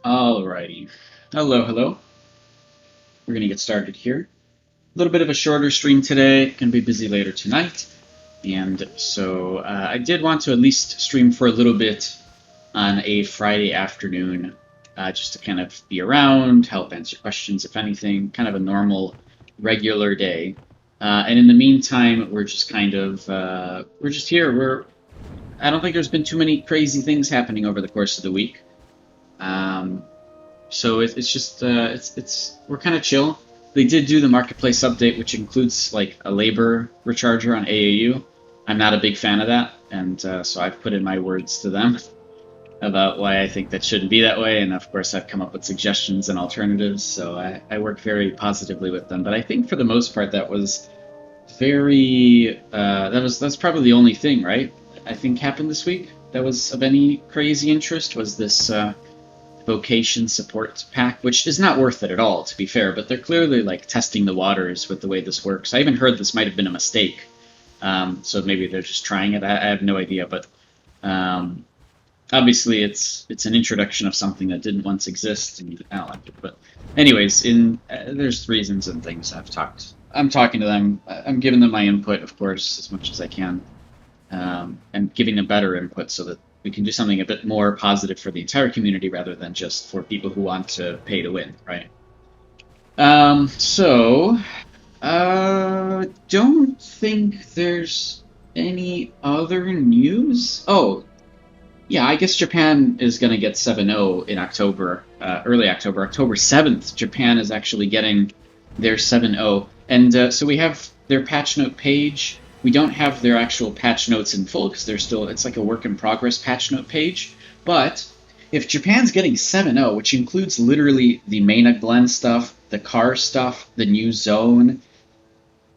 Alrighty. Hello, hello. We're going to get started here. A little bit of a shorter stream today. Going to be busy later tonight. And so I did want to at least stream for a little bit on a Friday afternoon, just to kind of be around, help answer questions, if anything, kind of a normal, regular day. And in the meantime, we're just kind of, we're just here. I don't think there's been too many crazy things happening over the course of the week. So it's just we're kind of chill. They did do the marketplace update, which includes like a labor recharger on AAU. I'm not a big fan of that, and so I've put in my words to them about why I think that shouldn't be that way. And of course, I've come up with suggestions and alternatives. So I work very positively with them. But I think for the most part, that was very that's probably the only thing, right? I think happened this week that was of any crazy interest was this. Vocation support pack, which is not worth it at all, to be fair, but they're clearly like testing the waters with the way this works. I even heard this might have been a mistake, so maybe they're just trying it. I have no idea, but obviously it's an introduction of something that didn't once exist, and I don't like it. But anyways, there's reasons and things I'm talking to them. I'm giving them my input, of course, as much as I can, and giving them better input so that we can do something a bit more positive for the entire community rather than just for people who want to pay to win, right? Don't think there's any other news. Oh, yeah, I guess Japan is going to get 7.0 in October, early October. October 7th, Japan is actually getting their 7.0. And so we have their patch note page. We don't have their actual patch notes in full because it's like a work in progress patch note page. But if Japan's getting 7.0, which includes literally the Mana Glen stuff, the car stuff, the new zone,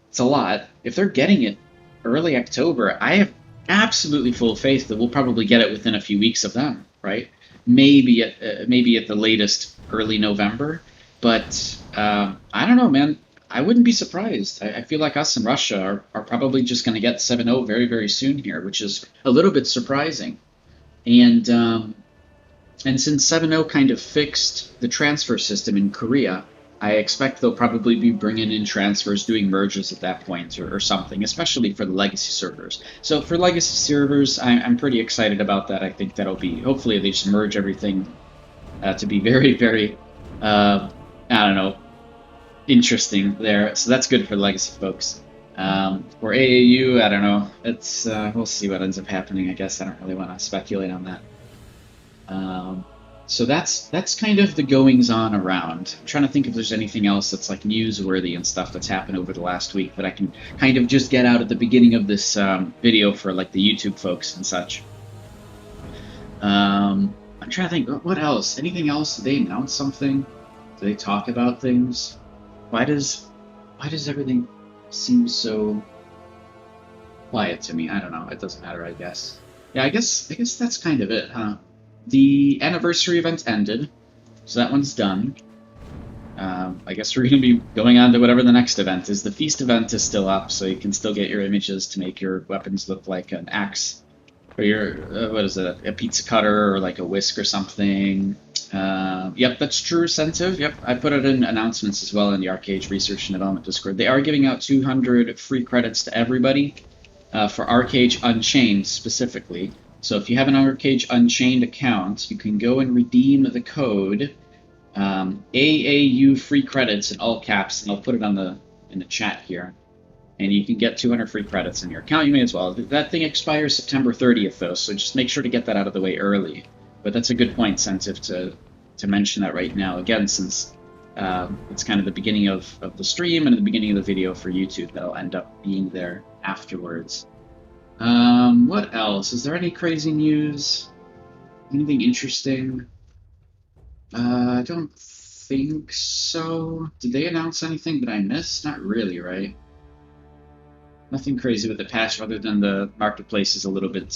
it's a lot. If they're getting it early October, I have absolutely full faith that we'll probably get it within a few weeks of them, right? Maybe at the latest early November. But I don't know, man. I wouldn't be surprised. I feel like us and Russia are probably just going to get 7.0 very, very soon here, which is a little bit surprising. And since 7.0 kind of fixed the transfer system in Korea, I expect they'll probably be bringing in transfers, doing merges at that point or something, especially for the legacy servers. So for legacy servers, I'm pretty excited about that. I think that'll be, hopefully they just merge everything to be very, very, I don't know, interesting there, so that's good for legacy folks. For AAU, I don't know. It's we'll see what ends up happening. I guess I don't really want to speculate on that. So that's kind of the goings on around. I'm trying to think if there's anything else that's like newsworthy and stuff that's happened over the last week that I can kind of just get out at the beginning of this video for like the YouTube folks and such. I'm trying to think what else. Anything else? Did they announce something? Do they talk about things? Why does everything seem so quiet to me? I don't know. It doesn't matter, I guess. Yeah, I guess that's kind of it, huh? The anniversary event ended, so that one's done. I guess we're going to be going on to whatever the next event is. The feast event is still up, so you can still get your images to make your weapons look like an axe, or your what is it, a pizza cutter, or like a whisk or something. Yep, that's true, Sensitive. Yep, I put it in announcements as well in the Archeage Research and Development Discord. They are giving out 200 free credits to everybody for Archeage Unchained specifically. So if you have an Archeage Unchained account, you can go and redeem the code AAU free credits in all caps, and I'll put it in the chat here. And you can get 200 free credits in your account. You may as well. That thing expires September 30th, though, so just make sure to get that out of the way early. But that's a good point, Sensitive, to mention that right now. Again, since it's kind of the beginning of the stream and the beginning of the video for YouTube, that'll end up being there afterwards. What else? Is there any crazy news? Anything interesting? I don't think so. Did they announce anything that I missed? Not really, right? Nothing crazy with the patch other than the marketplace is a little bit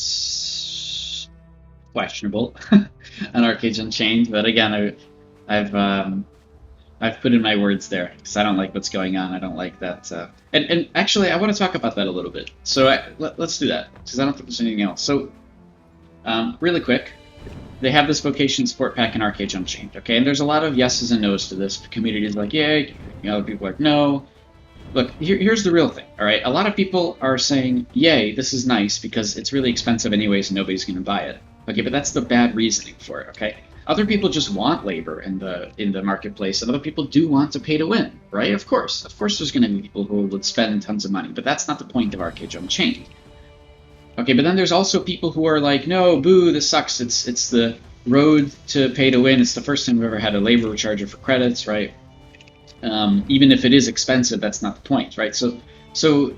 questionable on Archeage Unchained, but again, I've put in my words there because I don't like what's going on. I don't like that. And actually, I want to talk about that a little bit. So let's do that because I don't think there's anything else. So really quick, they have this vocation support pack in Archeage Unchained, okay? And there's a lot of yeses and nos to this. The community is like, yay. Other people are like, no. Look, here's the real thing, all right? A lot of people are saying, yay, this is nice because it's really expensive anyways and nobody's going to buy it. Okay, but that's the bad reasoning for it, okay? Other people just want labor in the marketplace, and other people do want to pay to win, right? Of course there's going to be people who would spend tons of money, but that's not the point of Archeage Unchained. Okay, but then there's also people who are like, no, boo, this sucks. It's the road to pay to win. It's the first time we've ever had a labor recharger for credits, right? Even if it is expensive, that's not the point, right? So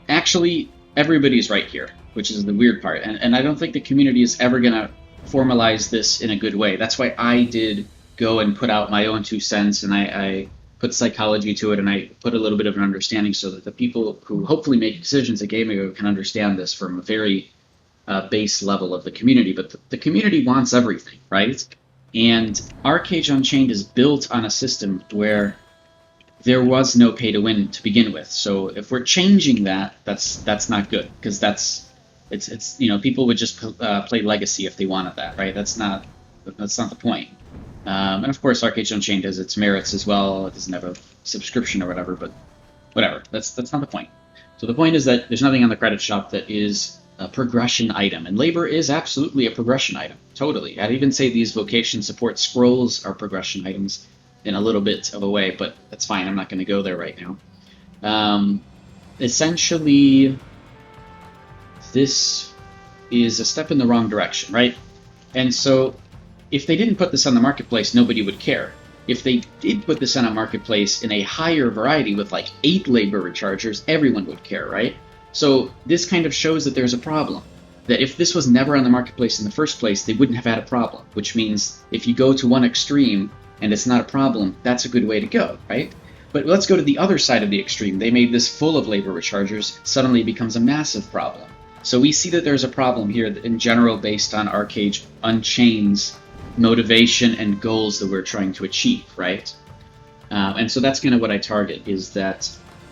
actually, everybody's right here, which is the weird part. And I don't think the community is ever going to formalize this in a good way. That's why I did go and put out my own 2 cents, and I put psychology to it, and I put a little bit of an understanding so that the people who hopefully make decisions at Gamigo can understand this from a very base level of the community. But the community wants everything, right? And Archeage Unchained is built on a system where there was no pay to win to begin with. So if we're changing that, that's not good, because it's people would just play Legacy if they wanted that, right? That's not the point. And of course, Archeage Unchained has its merits as well. It doesn't have a subscription or whatever, but whatever. That's not the point. So the point is that there's nothing on the credit shop that is a progression item, and labor is absolutely a progression item. Totally. I'd even say these vocation support scrolls are progression items in a little bit of a way, but that's fine. I'm not going to go there right now. Essentially, this is a step in the wrong direction, right? And so if they didn't put this on the marketplace, nobody would care. If they did put this on a marketplace in a higher variety with like 8 labor rechargers, everyone would care, right? So this kind of shows that there's a problem. That if this was never on the marketplace in the first place, they wouldn't have had a problem, which means if you go to one extreme and it's not a problem, that's a good way to go, right? But let's go to the other side of the extreme. They made this full of labor rechargers, suddenly it becomes a massive problem. So we see that there's a problem here in general based on Archeage Unchained's motivation and goals that we're trying to achieve, right? And so that's kind of what I target, is that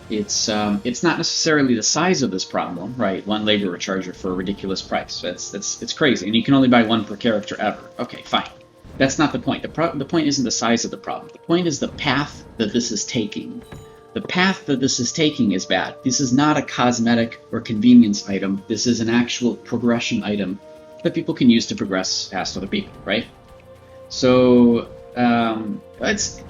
it's not necessarily the size of this problem, right? 1 labor recharger for a ridiculous price. It's crazy, and you can only buy 1 per character ever. Okay, fine. That's not the point. The point isn't the size of the problem. The point is the path that this is taking. The path that this is taking is bad. This is not a cosmetic or convenience item. This is an actual progression item that people can use to progress past other people, right? So it's,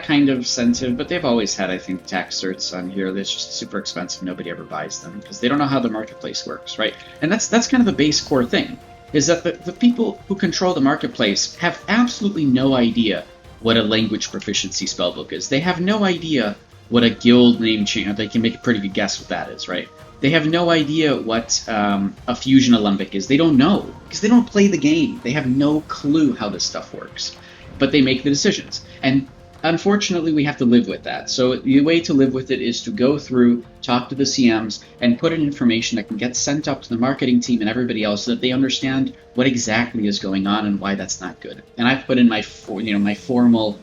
kind of sensitive, but they've always had, I think, tax certs on here. That's just super expensive. Nobody ever buys them because they don't know how the marketplace works, right? And that's kind of the base core thing, is that the people who control the marketplace have absolutely no idea what a language proficiency spellbook is. They have no idea what a guild name change. They can make a pretty good guess what that is, right? They have no idea what a fusion alembic is. They don't know, because they don't play the game. They have no clue how this stuff works. But they make the decisions. And unfortunately, we have to live with that. So the way to live with it is to go through, talk to the CMs, and put in information that can get sent up to the marketing team and everybody else so that they understand what exactly is going on and why that's not good. And I've put in my formal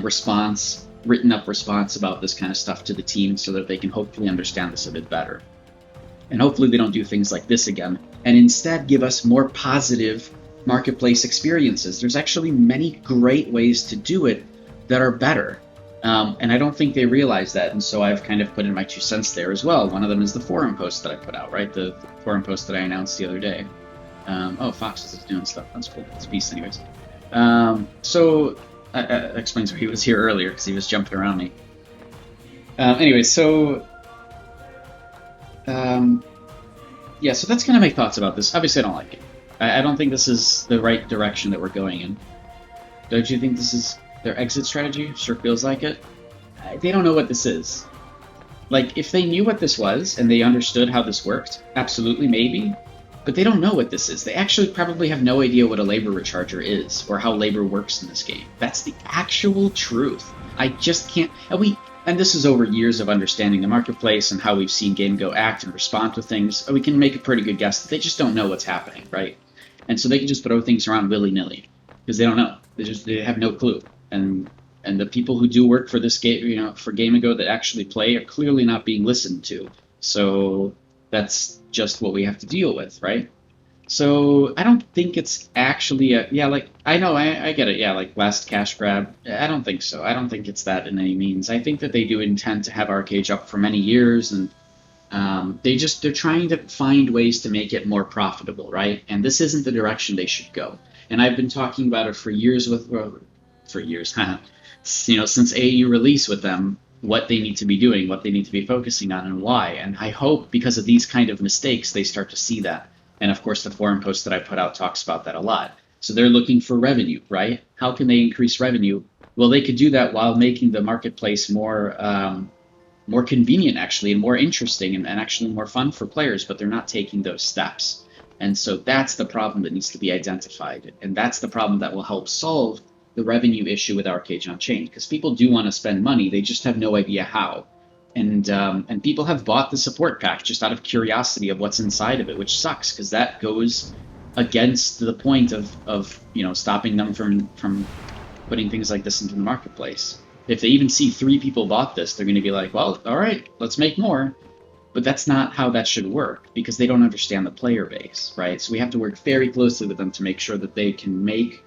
response, written up response about this kind of stuff to the team so that they can hopefully understand this a bit better. And hopefully they don't do things like this again, and instead give us more positive marketplace experiences. There's actually many great ways to do it that are better. And I don't think they realize that, and so I've kind of put in my 2 cents there as well. One of them is the forum post that I put out, right? The forum post that I announced the other day. Fox is doing stuff. That's cool. It's a beast anyways. So that explains why he was here earlier, because he was jumping around me. So that's kind of my thoughts about this. Obviously, I don't like it. I don't think this is the right direction that we're going in. Don't you think this is their exit strategy? Sure feels like it. They don't know what this is. Like, if they knew what this was and they understood how this worked, absolutely, maybe. But they don't know what this is. They actually probably have no idea what a labor recharger is or how labor works in this game. That's the actual truth. I just can't... And this is over years of understanding the marketplace and how we've seen GameGo act and respond to things. We can make a pretty good guess that they just don't know what's happening, right? And so they can just throw things around willy-nilly because they don't know. They have no clue. And the people who do work for this game, for GameGo that actually play are clearly not being listened to. So that's just what we have to deal with, right? So I don't think it's actually a, yeah, like I know I get it, yeah, like last cash grab. I don't think so. I don't think it's that in any means. I think that they do intend to have Archeage up for many years, and they're trying to find ways to make it more profitable, right? And this isn't the direction they should go. And I've been talking about it for years with, well, for years, since AU release with them, what they need to be doing, what they need to be focusing on, and why. And I hope because of these kind of mistakes, they start to see that. And of course, the forum post that I put out talks about that a lot. So they're looking for revenue, right? How can they increase revenue? Well, they could do that while making the marketplace more convenient, actually, and more interesting, and actually more fun for players, but they're not taking those steps. And so that's the problem that needs to be identified. And that's the problem that will help solve the revenue issue with Archeage on-chain, because people do want to spend money, they just have no idea how. And people have bought the support pack just out of curiosity of what's inside of it, which sucks, because that goes against the point of stopping them from putting things like this into the marketplace. If they even see 3 people bought this, they're going to be like, well, all right, let's make more. But that's not how that should work, because they don't understand the player base, right? So we have to work very closely with them to make sure that they can make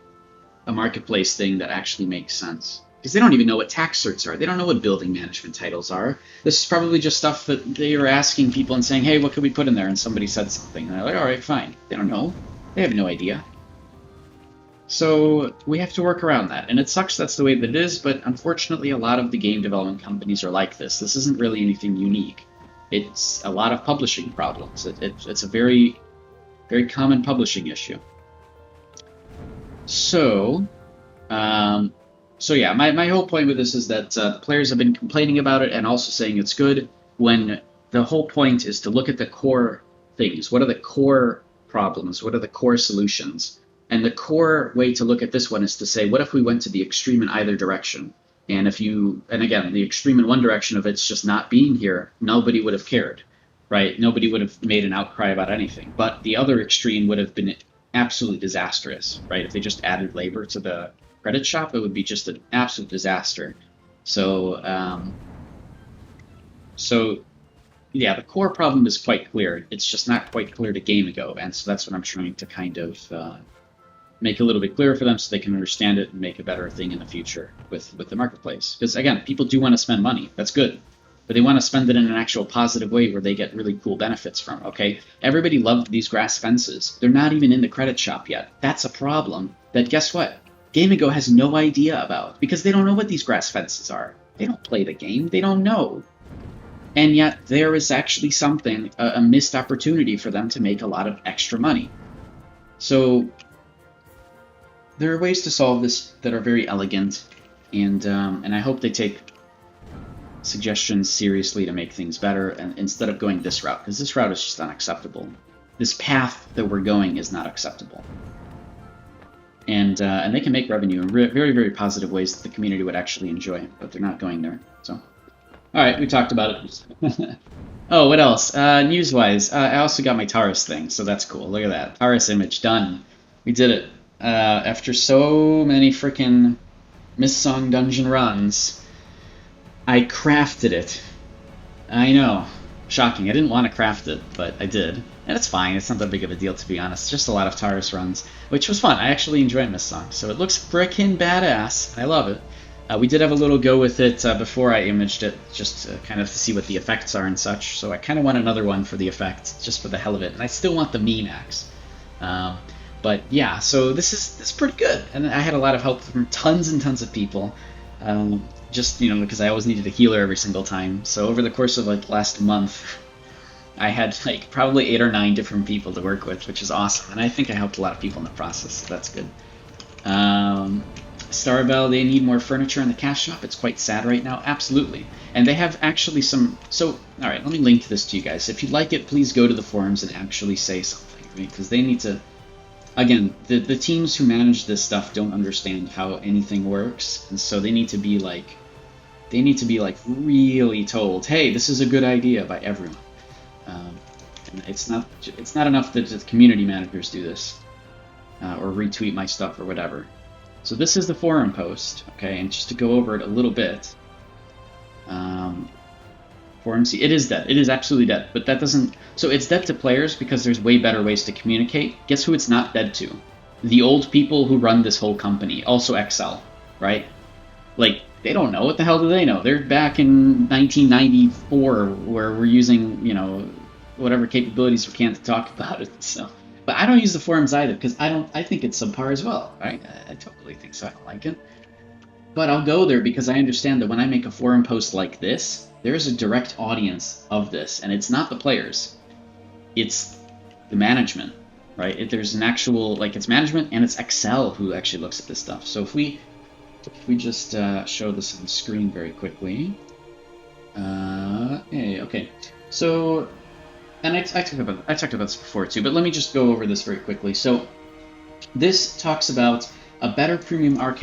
a marketplace thing that actually makes sense. Because they don't even know what tax certs are. They don't know what building management titles are. This is probably just stuff that they were asking people and saying, hey, what could we put in there? And somebody said something. And they're like, all right, fine. They don't know. They have no idea. So we have to work around that. And it sucks that's the way that it is, but unfortunately a lot of the game development companies are like this. This isn't really anything unique. It's a lot of publishing problems. It's a very, very common publishing issue. So yeah, my whole point with this is that players have been complaining about it and also saying it's good, when the whole point is to look at the core things. What are the core problems? What are the core solutions? And the core way to look at this one is to say, what if we went to the extreme in either direction? And again, the extreme in one direction of it's just not being here, nobody would have cared, right? Nobody would have made an outcry about anything. But the other extreme would have been absolutely disastrous, right? If they just added labor to the credit shop, it would be just an absolute disaster. So yeah, the core problem is quite clear. It's just not quite clear to Gamigo, and so that's what I'm trying to kind of make a little bit clearer for them so they can understand it and make a better thing in the future with the marketplace. Because again, people do want to spend money. That's good. But they want to spend it in an actual positive way where they get really cool benefits from, okay? Everybody loved these grass fences. They're not even in the credit shop yet. That's a problem that, guess what? Gamigo has no idea about, because they don't know what these grass fences are. They don't play the game. They don't know. And yet there is actually something, a missed opportunity for them to make a lot of extra money. So there are ways to solve this that are very elegant, and I hope they take suggestions seriously to make things better, and instead of going this route, because this route is just unacceptable. This path that we're going is not acceptable. And they can make revenue in very, very positive ways that the community would actually enjoy, but they're not going there. So, all right, we talked about it. Oh, what else? News-wise, I also got my Taurus thing, so that's cool. Look at that. Taurus image, done. We did it. After so many frickin' Mist-Song dungeon runs, I crafted it. I know. Shocking. I didn't want to craft it, but I did. And it's fine. It's not that big of a deal, to be honest. It's just a lot of Taurus runs, which was fun. I actually enjoyed Mist-Song, so it looks frickin' badass. I love it. We did have a little go with it before I imaged it, just kind of to see what the effects are and such. So I kind of want another one for the effect, just for the hell of it. And I still want the meme axe. But yeah, so this is pretty good. And I had a lot of help from tons and tons of people. Just, because I always needed a healer every single time. So over the course of like last month, I had like probably 8 or 9 different people to work with, which is awesome. And I think I helped a lot of people in the process, so that's good. Starbell, they need more furniture in the cash shop. It's quite sad right now. Absolutely. And they have actually some... So, all right, let me link this to you guys. If you like it, please go to the forums and actually say something, right? Because they need to... Again, the teams who manage this stuff don't understand how anything works, and so they need to be like... They need to be like really told, hey, this is a good idea by everyone. And it's not enough that the community managers do this, or retweet my stuff or whatever. So this is the forum post, okay, and just to go over it a little bit. Forum C. It is dead. It is absolutely dead. But that doesn't. So it's dead to players because there's way better ways to communicate. Guess who it's not dead to? The old people who run this whole company, also Excel, right? Like, they don't know. What the hell do they know? They're back in 1994 where we're using, whatever capabilities we can to talk about it. So, but I don't use the forums either because I think it's subpar as well, right? I totally think so. I don't like it. But I'll go there because I understand that when I make a forum post like this, there's a direct audience of this, and it's not the players. It's the management, right? There's an actual, it's management and it's Excel who actually looks at this stuff. So if we just show this on the screen very quickly. Okay. So, and I talked about this before too, but let me just go over this very quickly. So, this talks about a better premium Arc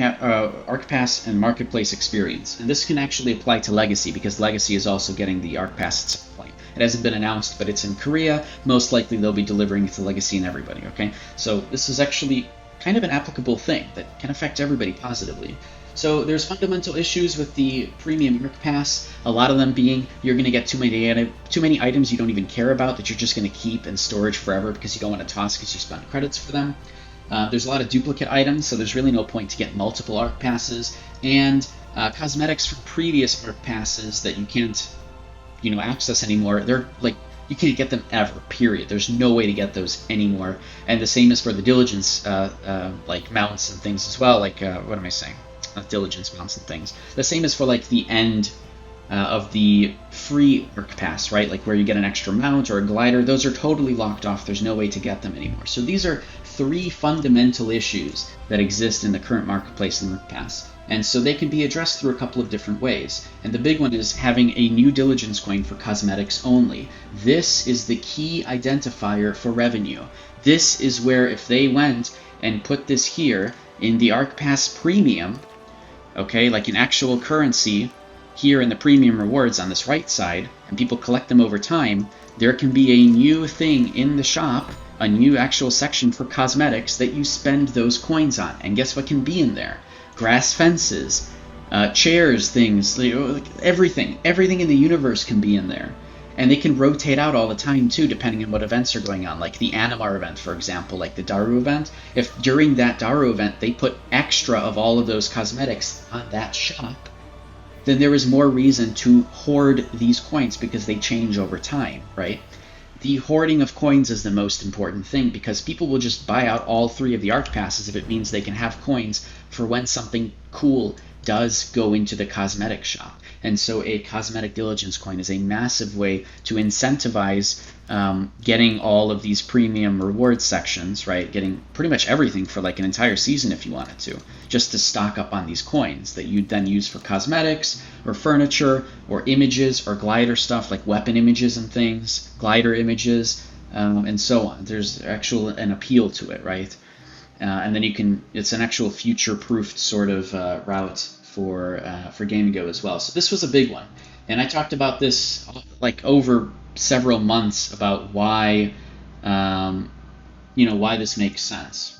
Pass and Marketplace experience, and this can actually apply to Legacy because Legacy is also getting the Arc Pass at some point. It hasn't been announced, but it's in Korea. Most likely, they'll be delivering it to Legacy and everybody. Okay, so this is actually kind of an applicable thing that can affect everybody positively. So there's fundamental issues with the premium Arc Pass, a lot of them being you're going to get too many items you don't even care about that you're just going to keep in storage forever because you don't want to toss because you spent credits for them. There's a lot of duplicate items, so there's really no point to get multiple Arc Passes, and cosmetics from previous Arc Passes that you can't access anymore, they're you can't get them ever, period. There's no way to get those anymore. And the same is for the diligence mounts and things as well, what am I saying? Not diligence mounts and things. The same is for the end of the free Arc Pass, right? Where you get an extra mount or a glider. Those are totally locked off. There's no way to get them anymore. So these are 3 fundamental issues that exist in the current marketplace and Arc Pass. And so they can be addressed through a couple of different ways. And the big one is having a new diligence coin for cosmetics only. This is the key identifier for revenue. This is where if they went and put this here in the Arc Pass Premium, okay, like an actual currency here in the premium rewards on this right side, and people collect them over time, there can be a new thing in the shop, a new actual section for cosmetics that you spend those coins on. And guess what can be in there? Grass fences, chairs, things, everything in the universe can be in there. And they can rotate out all the time too, depending on what events are going on. Like the Animar event, for example, like the Daru event. If during that Daru event they put extra of all of those cosmetics on that shop, then there is more reason to hoard these coins because they change over time, right? The hoarding of coins is the most important thing because people will just buy out all 3 of the Arc Passes if it means they can have coins for when something cool does go into the cosmetic shop. And so a cosmetic diligence coin is a massive way to incentivize getting all of these premium reward sections, right? Getting pretty much everything for an entire season if you wanted to, just to stock up on these coins that you'd then use for cosmetics or furniture or images or glider stuff like weapon images and things, glider images, and so on. There's an appeal to it, right? And then it's an actual future-proofed sort of route for Game Go as well. So this was a big one, and I talked about this over several months about why why this makes sense.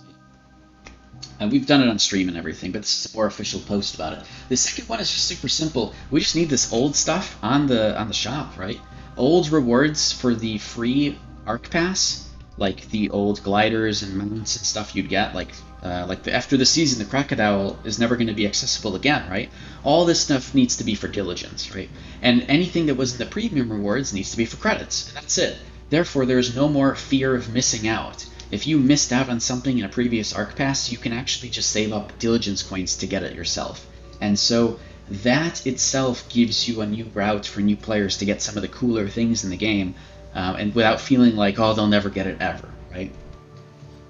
We've done it on stream and everything, but this is a more official post about it. The second one is just super simple. We just need this old stuff on the shop, right? Old rewards for the free Arc Pass, like the old gliders and mounts and stuff you'd get, after the season, the crocodile is never going to be accessible again, right? All this stuff needs to be for diligence, right? And anything that was in the premium rewards needs to be for credits, and that's it. Therefore, there's no more fear of missing out. If you missed out on something in a previous Arc Pass, you can actually just save up diligence coins to get it yourself. And so that itself gives you a new route for new players to get some of the cooler things in the game, and without feeling like, oh, they'll never get it ever, right?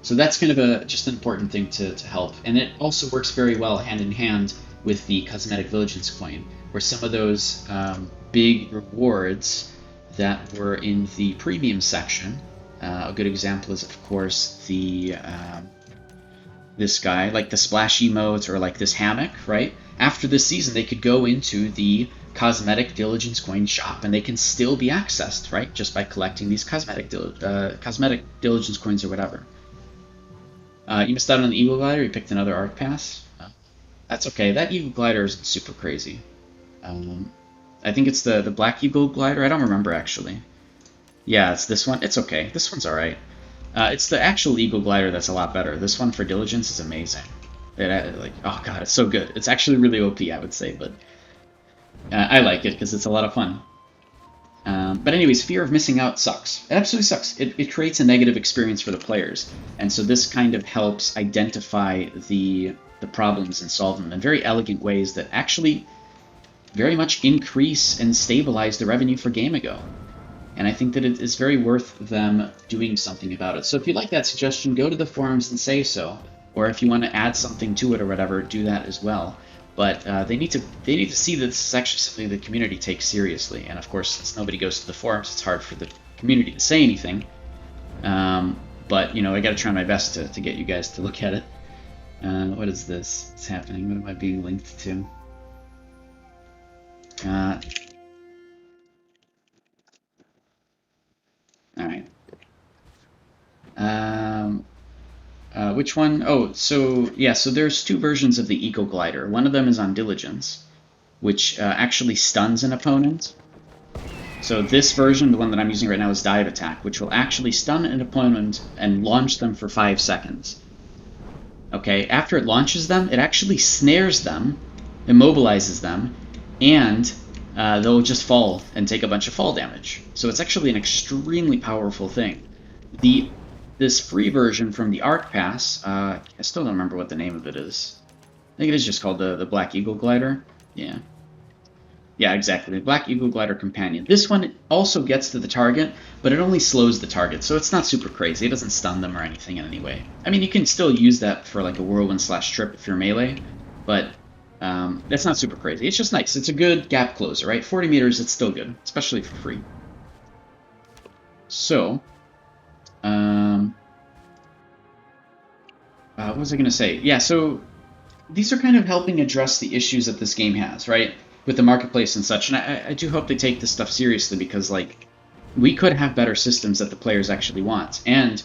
So that's kind of just an important thing to help. And it also works very well hand in hand with the Cosmetic Diligence coin, where some of those big rewards that were in the premium section, a good example is, of course, this guy, like the splash emote or like this hammock, right? After this season, they could go into the Cosmetic Diligence coin shop, and they can still be accessed, right? Just by collecting these Cosmetic Diligence coins or whatever. You missed out on the Eagle Glider, you picked another Arc Pass. That's okay, that Eagle Glider isn't super crazy. I think it's the Black Eagle glider. I don't remember actually. Yeah, it's this one. It's okay. This one's all right. It's the actual Eagle glider that's a lot better. This one for diligence is amazing. Like, oh god, it's so good. It's actually really OP, I would say, but I like it because it's a lot of fun. But anyways, fear of missing out sucks. It absolutely sucks. It creates a negative experience for the players, and so this kind of helps identify the problems and solve them in very elegant ways that actually very much increase and stabilize the revenue for Gamigo. And I think that it is very worth them doing something about it. So if you like that suggestion, go to the forums and say so. Or if you want to add something to it or whatever, do that as well. But they need to see that this is actually something the community takes seriously. And of course, since nobody goes to the forums, it's hard for the community to say anything. But you know, I got to try my best to get you guys to look at it. What is this? What's happening? What am I being linked to? All right. Which one? Oh, so yeah, so there's two versions of the Eco Glider. One of them is on Diligence, which actually stuns an opponent. So this version, the one that I'm using right now, is Dive Attack, which will actually stun an opponent and launch them for 5 seconds. Okay, after it launches them, it actually snares them, immobilizes them, and they'll just fall and take a bunch of fall damage. So it's actually an extremely powerful thing. This free version from the Arc Pass, I still don't remember what the name of it is. I think it is just called the Black Eagle Glider. Yeah. Yeah, exactly. The Black Eagle Glider Companion. This one also gets to the target, but it only slows the target, so it's not super crazy. It doesn't stun them or anything in any way. I mean, you can still use that for like a whirlwind/trip if you're melee, but that's not super crazy. It's just nice. It's a good gap closer, right? 40 meters, it's still good, especially for free. So, what was I going to say? Yeah, so these are kind of helping address the issues that this game has, right? With the marketplace and such. And I do hope they take this stuff seriously because, like, we could have better systems that the players actually want. And,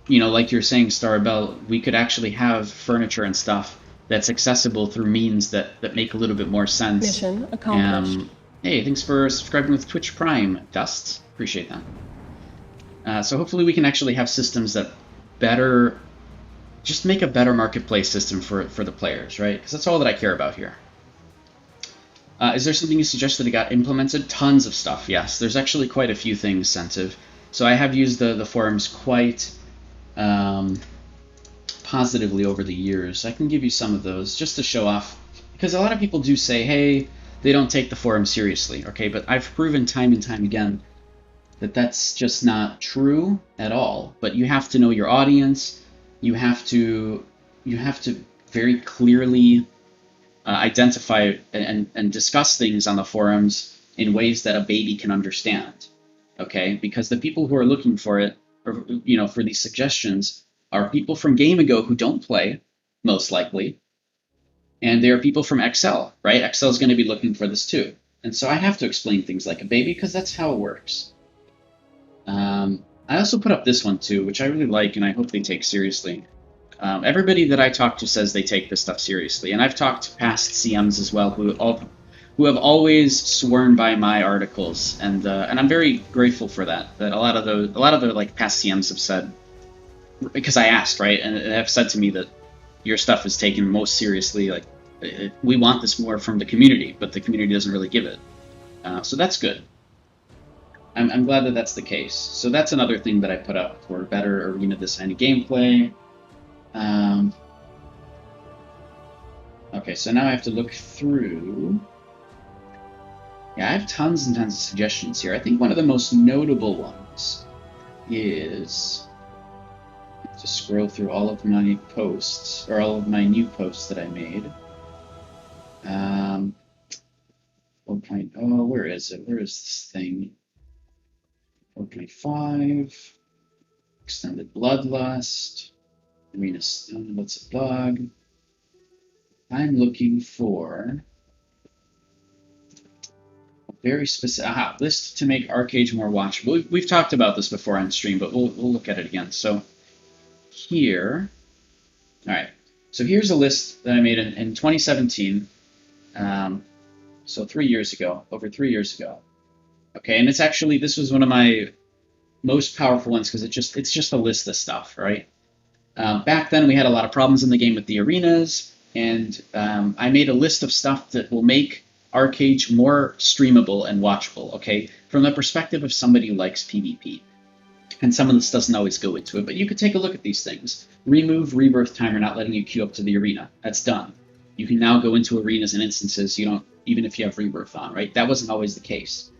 you know, like you're saying, Starabell, we could actually have furniture and stuff that's accessible through means that make a little bit more sense. Mission accomplished. Hey, thanks for subscribing with Twitch Prime, Dust. Appreciate that. So hopefully we can actually have systems that better... just make a better marketplace system for the players, right? Because that's all that I care about here. Is there something you suggest that got implemented? Tons of stuff, yes. There's actually quite a few things, Sensitive. So I have used the forums quite positively over the years. I can give you some of those just to show off. Because a lot of people do say, hey, they don't take the forum seriously, okay? But I've proven time and time again that that's just not true at all. But you have to know your audience. You have to very clearly identify and discuss things on the forums in ways that a baby can understand, okay? Because the people who are looking for it, or you know, for these suggestions, are people from Gamigo who don't play, most likely, and they are people from XL, right? XL is going to be looking for this too, and so I have to explain things like a baby because that's how it works. I also put up this one too, which I really like, and I hope they take seriously. Everybody that I talk to says they take this stuff seriously, and I've talked to past CMs as well who have always sworn by my articles, and I'm very grateful for that. That a lot of the like past CMs have said, because I asked, right, and they have said to me that your stuff is taken most seriously. Like, we want this more from the community, but the community doesn't really give it. So that's good. I'm glad that that's the case. So that's another thing that I put up for better arena design and gameplay. Okay, so now I have to look through. Yeah, I have tons and tons of suggestions here. I think one of the most notable ones is to scroll through all of my posts, or all of my new posts that I made. Oh, where is it? Where is this thing? 4.5, Extended Bloodlust, Arena Stone, what's a bug? I'm looking for a very specific list to make Archeage more watchable. We've talked about this before on stream, but we'll look at it again. So here, all right. So here's a list that I made in 2017. So 3 years ago, over 3 years ago. Okay, and it's actually, this was one of my most powerful ones because it's just a list of stuff, right? Back then we had a lot of problems in the game with the arenas, and I made a list of stuff that will make Archeage more streamable and watchable, okay? From the perspective of somebody who likes PvP. And some of this doesn't always go into it, but you could take a look at these things. Remove rebirth timer not letting you queue up to the arena. That's done. You can now go into arenas and instances you don't, even if you have rebirth on, right? That wasn't always the case.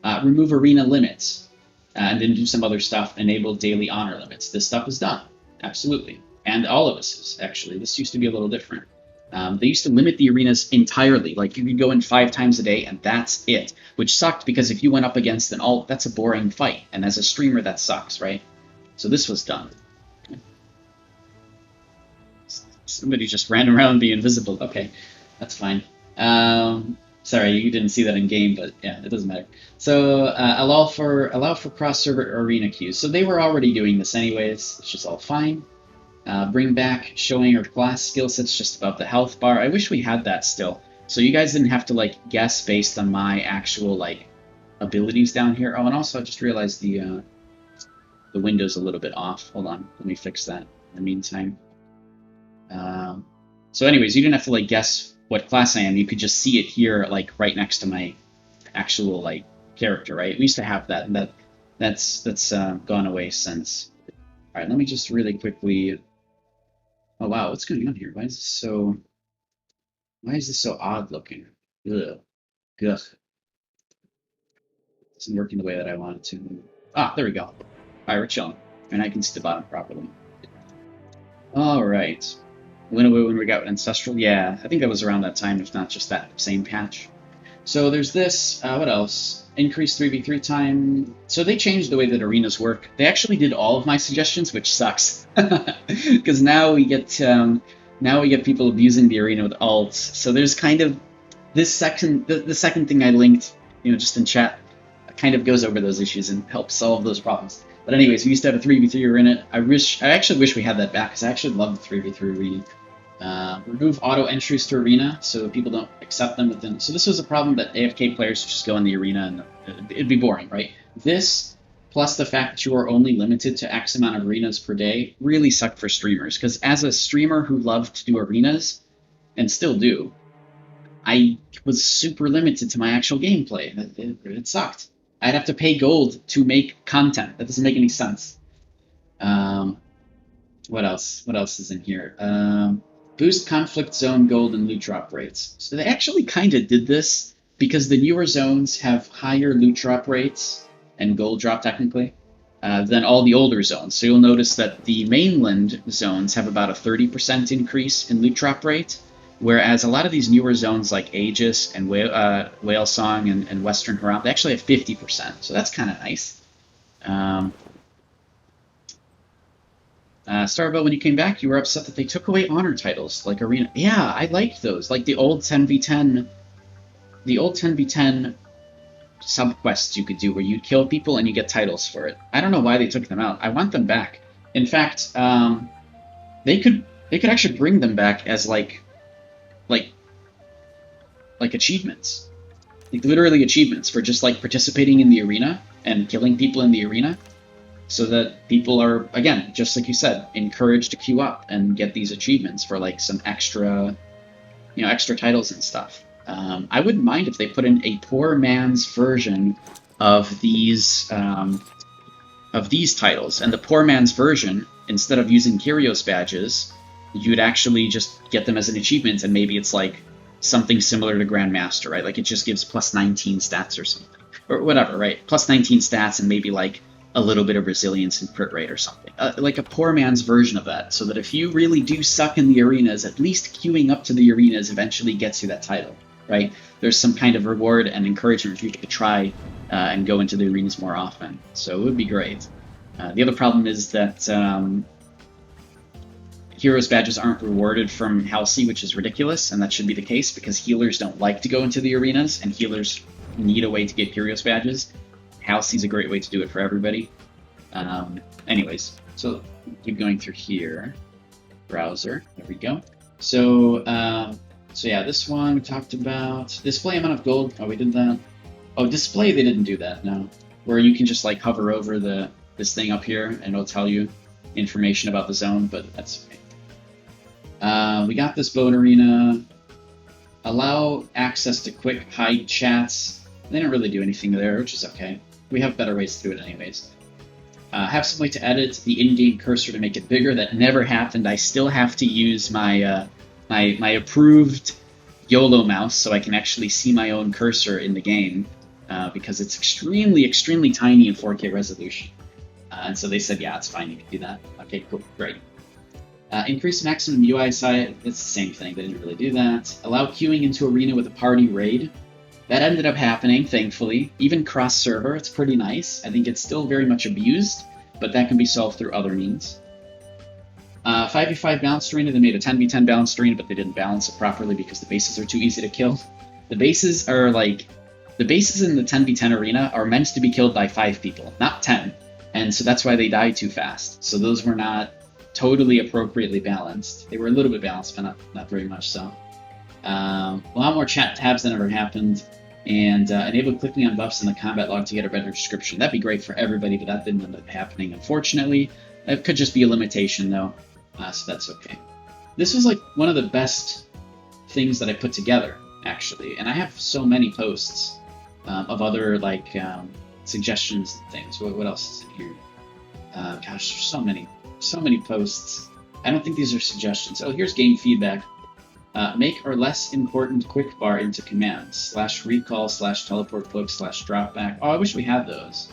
Remove arena limits, and then do some other stuff. Enable daily honor limits. This stuff is done. Absolutely. And all of us is, actually. This used to be a little different. They used to limit the arenas entirely. Like, you could go in 5 times a day, and that's it. Which sucked, because if you went up against an alt, that's a boring fight. And as a streamer, that sucks, right? So this was done. Somebody just ran around being invisible. Okay, that's fine. Sorry, you didn't see that in game, but yeah, it doesn't matter. So allow for cross-server arena queues. So they were already doing this anyways, which is all fine. Bring back showing our class skill sets just above the health bar. I wish we had that still, so you guys didn't have to like guess based on my actual like abilities down here. Oh, and also I just realized the window's a little bit off. Hold on, let me fix that in the meantime. So anyways, you didn't have to like guess what class I am. You could just see it here, like right next to my actual like character, right? We used to have that, and that's gone away since. All right, let me just really quickly. Oh wow, what's going on here? Why is this so odd looking? Ugh. Ugh. It isn't working the way that I want it to. Ah, there we go. All right, we're chilling, and I can see the bottom properly. All right. When we got Ancestral, yeah, I think that was around that time, if not just that same patch. So there's this, what else? Increased 3v3 time. So they changed the way that arenas work. They actually did all of my suggestions, which sucks. Because now we get people abusing the arena with alts. So there's kind of this section, the second thing I linked, just in chat, kind of goes over those issues and helps solve those problems. But anyways, we used to have a 3v3 arena. I actually wish we had that back, because I actually love the 3v3 arena. Remove auto entries to arena so people don't accept them within. So this was a problem that AFK players just go in the arena and it'd be boring, right? This, plus the fact that you are only limited to X amount of arenas per day, really sucked for streamers. Because as a streamer who loved to do arenas, and still do, I was super limited to my actual gameplay. It sucked. I'd have to pay gold to make content. That doesn't make any sense. What else? What else is in here? Boost conflict zone gold and loot drop rates. So they actually kind of did this because the newer zones have higher loot drop rates and gold drop technically than all the older zones. So you'll notice that the mainland zones have about a 30% increase in loot drop rate, whereas a lot of these newer zones like Aegis and Whale Song and Western Haram, they actually have 50%. So that's kind of nice. Starbow, when you came back, you were upset that they took away honor titles, like Arena. Yeah, I liked those. Like the old 10v10 sub-quests you could do where you'd kill people and you get titles for it. I don't know why they took them out. I want them back. In fact, they could actually bring them back as like achievements. Like literally achievements for just like participating in the arena and killing people in the arena. So that people are, again, just like you said, encouraged to queue up and get these achievements for like some extra, extra titles and stuff. I wouldn't mind if they put in a poor man's version of these titles. And the poor man's version, instead of using Kyrios badges, you'd actually just get them as an achievement, and maybe it's like something similar to Grandmaster, right? Like it just gives plus 19 stats or something, or whatever, right? Plus 19 stats and maybe like a little bit of resilience and crit rate or something. Like a poor man's version of that, so that if you really do suck in the arenas, at least queuing up to the arenas eventually gets you that title, right? There's some kind of reward and encouragement for you to try and go into the arenas more often. So it would be great. The other problem is that Heroes badges aren't rewarded from Halsey, which is ridiculous, and that should be the case because healers don't like to go into the arenas, and healers need a way to get Heroes badges. Halsey's a great way to do it for everybody. Anyways, so keep going through here. Browser, there we go. So So yeah, this one we talked about. Display amount of gold. Oh, we did that. Oh, display, they didn't do that, no. Where you can just like hover over this thing up here and it'll tell you information about the zone, but that's okay. We got this boat arena. Allow access to quick hide chats. They didn't really do anything there, which is okay. We have better ways to do it anyways. Have some way to edit the in-game cursor to make it bigger. That never happened. I still have to use my my approved YOLO mouse so I can actually see my own cursor in the game because it's extremely tiny in 4K resolution. And so they said, yeah, it's fine, you can do that. Okay, cool, great. Increase maximum UI size, it's the same thing, they didn't really do that. Allow queuing into arena with a party raid. That ended up happening, thankfully. Even cross-server, it's pretty nice. I think it's still very much abused, but that can be solved through other means. 5v5 balanced arena, they made a 10v10 balanced arena, but they didn't balance it properly because the bases are too easy to kill. The bases are like... The bases in the 10v10 arena are meant to be killed by 5 people, not 10. And so that's why they die too fast. So those were not totally appropriately balanced. They were a little bit balanced, but not very much so. A lot more chat tabs than ever happened. And enable clicking on buffs in the combat log to get a better description. That'd be great for everybody, but that didn't end up happening, unfortunately. It could just be a limitation, though, so that's okay. This was like one of the best things that I put together, actually. And I have so many posts of other like suggestions and things. What else is in here? Gosh, there's so many posts. I don't think these are suggestions. Oh, here's game feedback. Make our less important quick bar into commands. /recall, /teleport cloak, /dropback. Oh, I wish we had those.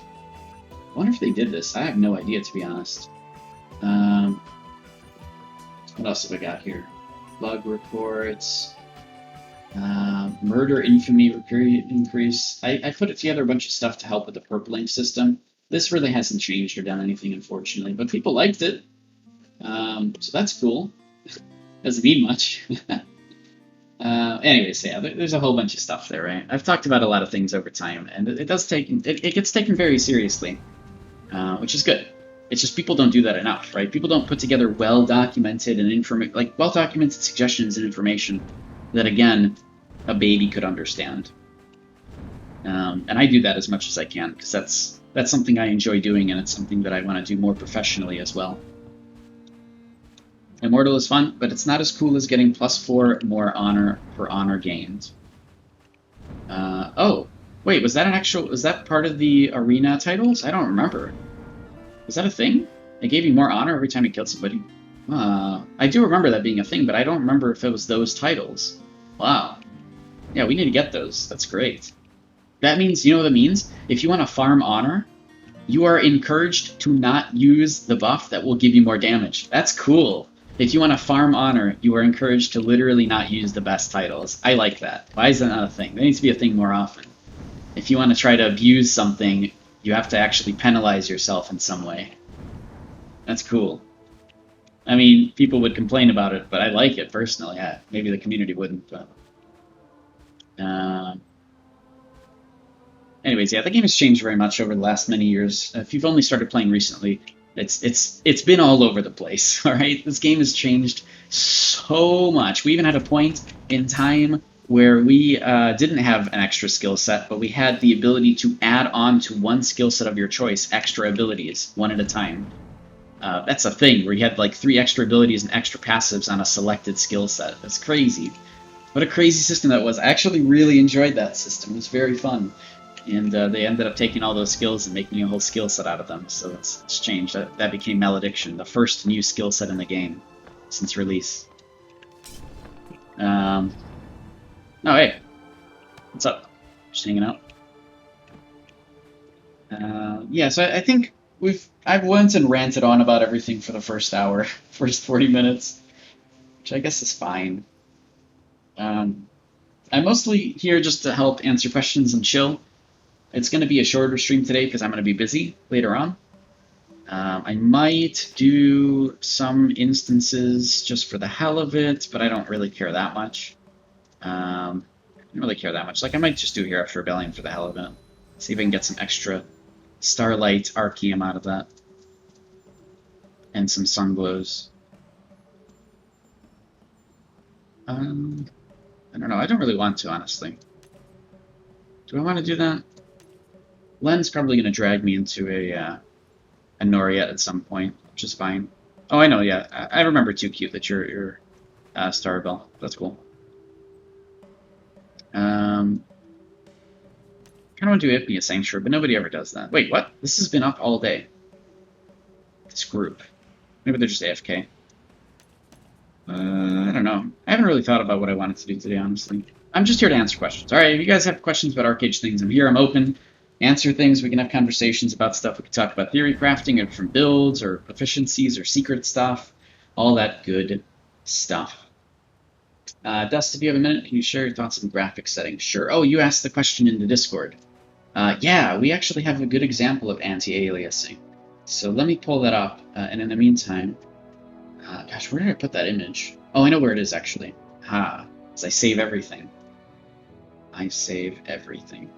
I wonder if they did this. I have no idea, to be honest. What else have I got here? Bug reports. Murder infamy period increase. I put it together a bunch of stuff to help with the purpling system. This really hasn't changed or done anything, unfortunately, but people liked it. So that's cool. Doesn't mean much. Anyways, yeah, there's a whole bunch of stuff there, right? I've talked about a lot of things over time, and it gets taken very seriously, which is good. It's just people don't do that enough, right? People don't put together well-documented and well-documented suggestions and information that, again, a baby could understand. And I do that as much as I can because that's something I enjoy doing, and it's something that I want to do more professionally as well. Immortal is fun, but it's not as cool as getting +4 more honor per honor gained. Oh, wait, was that part of the arena titles? I don't remember. Was that a thing? It gave you more honor every time you killed somebody? I do remember that being a thing, but I don't remember if it was those titles. Wow. Yeah, we need to get those. That's great. That means, you know what that means? If you want to farm honor, you are encouraged to not use the buff that will give you more damage. That's cool. If you want to farm honor, you are encouraged to literally not use the best titles. I like that. Why is that not a thing? That needs to be a thing more often. If you want to try to abuse something, you have to actually penalize yourself in some way. That's cool. I mean, people would complain about it, but I like it personally. Maybe the community wouldn't, but... Anyways, yeah, the game has changed very much over the last many years. If you've only started playing recently, it's been all over the place, all right? This game has changed so much. We even had a point in time where we didn't have an extra skill set, but we had the ability to add on to one skill set of your choice extra abilities, one at a time. That's a thing, where you had like 3 extra abilities and extra passives on a selected skill set. That's crazy. What a crazy system that was. I actually really enjoyed that system. It was very fun. And they ended up taking all those skills and making a whole skill set out of them. So it's changed. That became Malediction, the first new skill set in the game since release. Oh, hey. What's up? Just hanging out. Yeah, so I think I've went and ranted on about everything for the first hour, first 40 minutes, which I guess is fine. I'm mostly here just to help answer questions and chill. It's going to be a shorter stream today because I'm going to be busy later on. I might do some instances just for the hell of it, but I don't really care that much. I don't really care that much. Like, I might just do Hereafter Rebellion for the hell of it. See if I can get some extra Starlight Archeum out of that. And some Sunglows. I don't know. I don't really want to, honestly. Do I want to do that? Len's probably going to drag me into a Noryette at some point, which is fine. Oh, I know, yeah. I remember Too Cute that you're Starbell. That's cool. Kind of want to do Ipnia Sanctuary, but nobody ever does that. Wait, what? This has been up all day. This group. Maybe they're just AFK. I don't know. I haven't really thought about what I wanted to do today, honestly. I'm just here to answer questions. Alright, if you guys have questions about Archeage things, I'm here, I'm open. Answer things, we can have conversations about stuff. We can talk about theory crafting or different builds or proficiencies or secret stuff. All that good stuff. Dust, if you have a minute, can you share your thoughts on graphic settings? Sure. Oh, you asked the question in the Discord. Yeah, we actually have a good example of anti-aliasing. So let me pull that up, and in the meantime... gosh, where did I put that image? Oh, I know where it is, actually. Because I save everything. I save everything.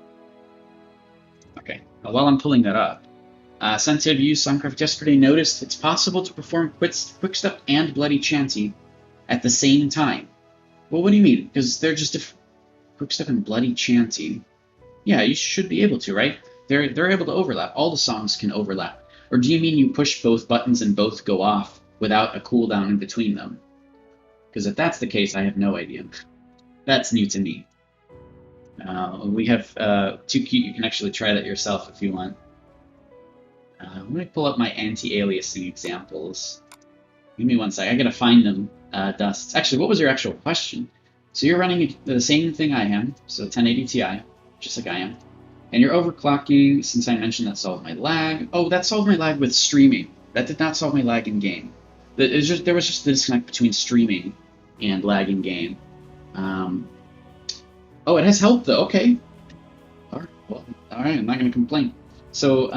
Okay, well, while I'm pulling that up, Sensitive used Suncraft yesterday noticed it's possible to perform Quickstep and Bloody Chanty at the same time. Well, what do you mean? Because they're just Quickstep and Bloody Chanty. Yeah, you should be able to, right? They're able to overlap. All the songs can overlap. Or do you mean you push both buttons and both go off without a cooldown in between them? Because if that's the case, I have no idea. That's new to me. We have Too Cute. You can actually try that yourself if you want. Let me pull up my anti-aliasing examples. Give me one sec. I gotta find them, Dust. Actually, what was your actual question? So you're running the same thing I am, so 1080 Ti, just like I am. And you're overclocking, since I mentioned that solved my lag. Oh, that solved my lag with streaming. That did not solve my lag in game. There was just the disconnect between streaming and lag in game. Oh, it has help though. Okay. All right. I'm not going to complain. So,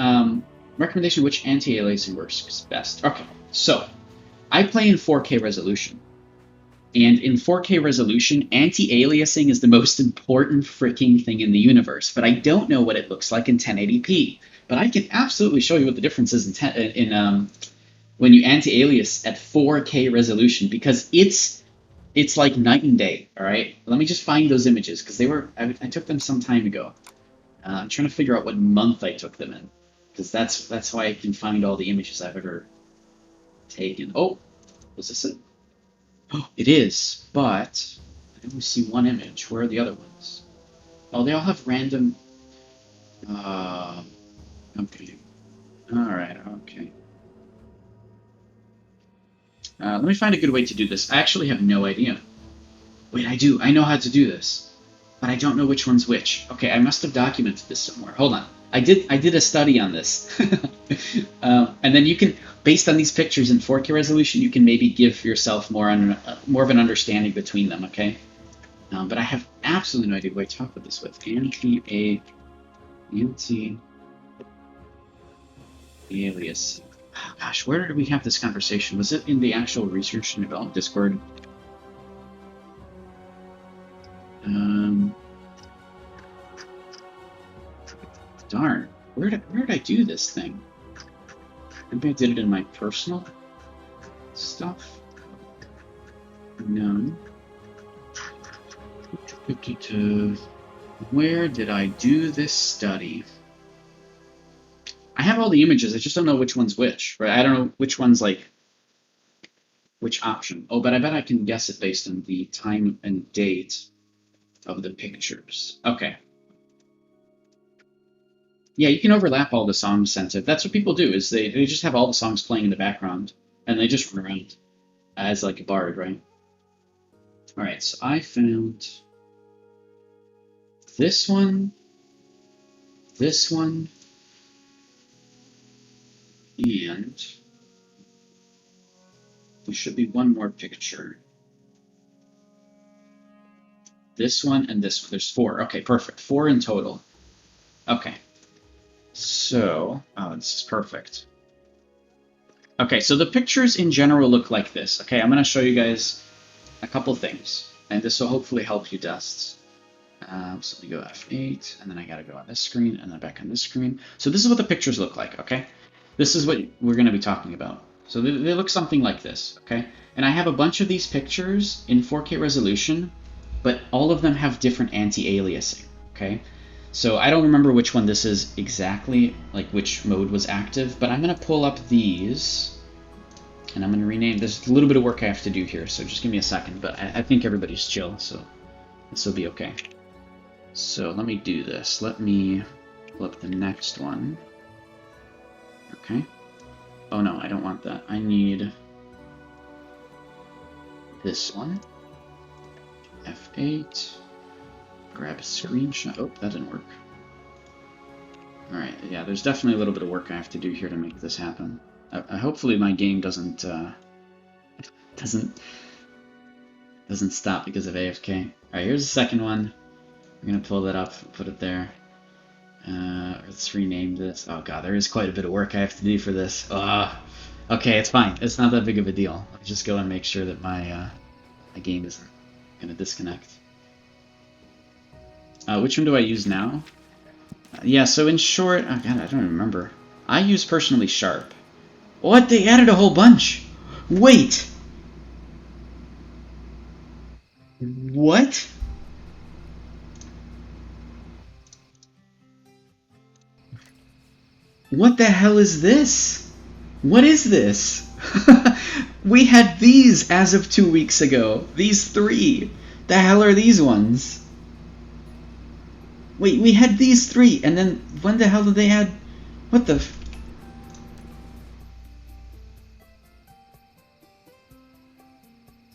recommendation: which anti-aliasing works best? Okay. So, I play in 4K resolution, and in 4K resolution, anti-aliasing is the most important freaking thing in the universe. But I don't know what it looks like in 1080p. But I can absolutely show you what the difference is when you anti-alias at 4K resolution, because it's like night and day. All right, let me just find those images because I took them some time ago. I'm trying to figure out what month I took them in, because that's why I can find all the images I've ever taken. Oh, was this it? Oh, it is, but I only see one image. Where are the other ones? Oh, they all have random. Okay. All right. Okay. Let me find a good way to do this. I actually have no idea. Wait, I do. I know how to do this, but I don't know which one's which. Okay, I must have documented this somewhere. Hold on. I did a study on this, and then you can, based on these pictures in 4K resolution, you can maybe give yourself more of an understanding between them. Okay, but I have absolutely no idea who I talked about this with. Anti-alias. Oh, gosh, where did we have this conversation? Was it in the actual research and development Discord? Darn, where did I do this thing? Maybe I did it in my personal stuff. No. Where did I do this study? I have all the images, I just don't know which one's which, right? I don't know which one's like which option. Oh, but I bet I can guess it based on the time and date of the pictures. Okay. Yeah, you can overlap all the songs, Sensitive. That's what people do, is they just have all the songs playing in the background, and they just run around as like a bard, right? Alright, so I found this one, and there should be one more picture. This one and this one. There's 4. Okay, perfect. 4 in total. Okay. So, oh, this is perfect. Okay, so the pictures in general look like this. Okay, I'm going to show you guys a couple things, and this will hopefully help you, Dust. So let me go F8, and then I got to go on this screen, and then back on this screen. So this is what the pictures look like, okay? This is what we're going to be talking about. So they look something like this, okay? And I have a bunch of these pictures in 4K resolution, but all of them have different anti-aliasing, okay? So I don't remember which one this is exactly, like which mode was active, but I'm going to pull up these, and I'm going to rename. There's a little bit of work I have to do here, so just give me a second, but I think everybody's chill, so this will be okay. So let me do this. Let me pull up the next one. Okay. Oh no, I don't want that. I need this one. F8. Grab a screenshot. Oh, that didn't work. Alright, yeah, there's definitely a little bit of work I have to do here to make this happen. Hopefully my game doesn't stop because of AFK. Alright, here's the second one. I'm gonna pull that up, put it there. Let's rename this. Oh god, there is quite a bit of work I have to do for this. Okay, it's fine. It's not that big of a deal. Let me just go and make sure that my game isn't gonna disconnect. Which one do I use now? Yeah, so in short, oh god, I don't remember. I use personally Sharp. What? They added a whole bunch! Wait! What? What the hell is this? What is this? We had these as of 2 weeks ago. These three. The hell are these ones? Wait, we had these three, and then when the hell did they add... What the...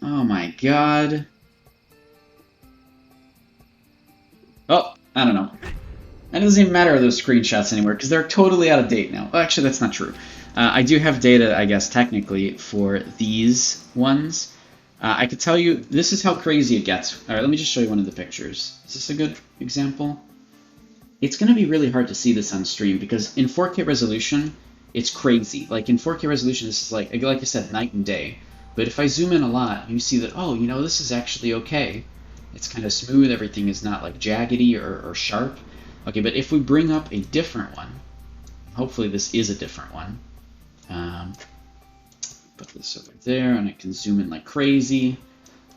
Oh my god. Oh, I don't know. It doesn't even matter those screenshots anymore, because they're totally out of date now. Well, actually, that's not true. I do have data, I guess, technically, for these ones. I could tell you, this is how crazy it gets. Alright, let me just show you one of the pictures. Is this a good example? It's going to be really hard to see this on stream, because in 4K resolution, it's crazy. Like, in 4K resolution, this is like I said, night and day. But if I zoom in a lot, you see that, oh, you know, this is actually okay. It's kind of smooth, everything is not like jaggedy or sharp. Okay, but if we bring up a different one, hopefully this is a different one. Put this over there, and it can zoom in like crazy.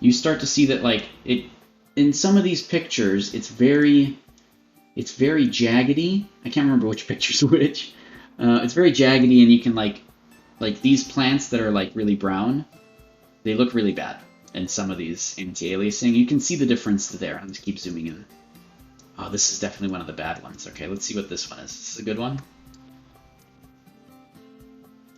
You start to see that, like, it in some of these pictures, it's very jaggedy. I can't remember which picture's which. It's very jaggedy, and you can like these plants that are like really brown, they look really bad. And some of these anti-aliasing, you can see the difference there. I'll just keep zooming in. Oh, this is definitely one of the bad ones. Okay, let's see what this one is. This is a good one.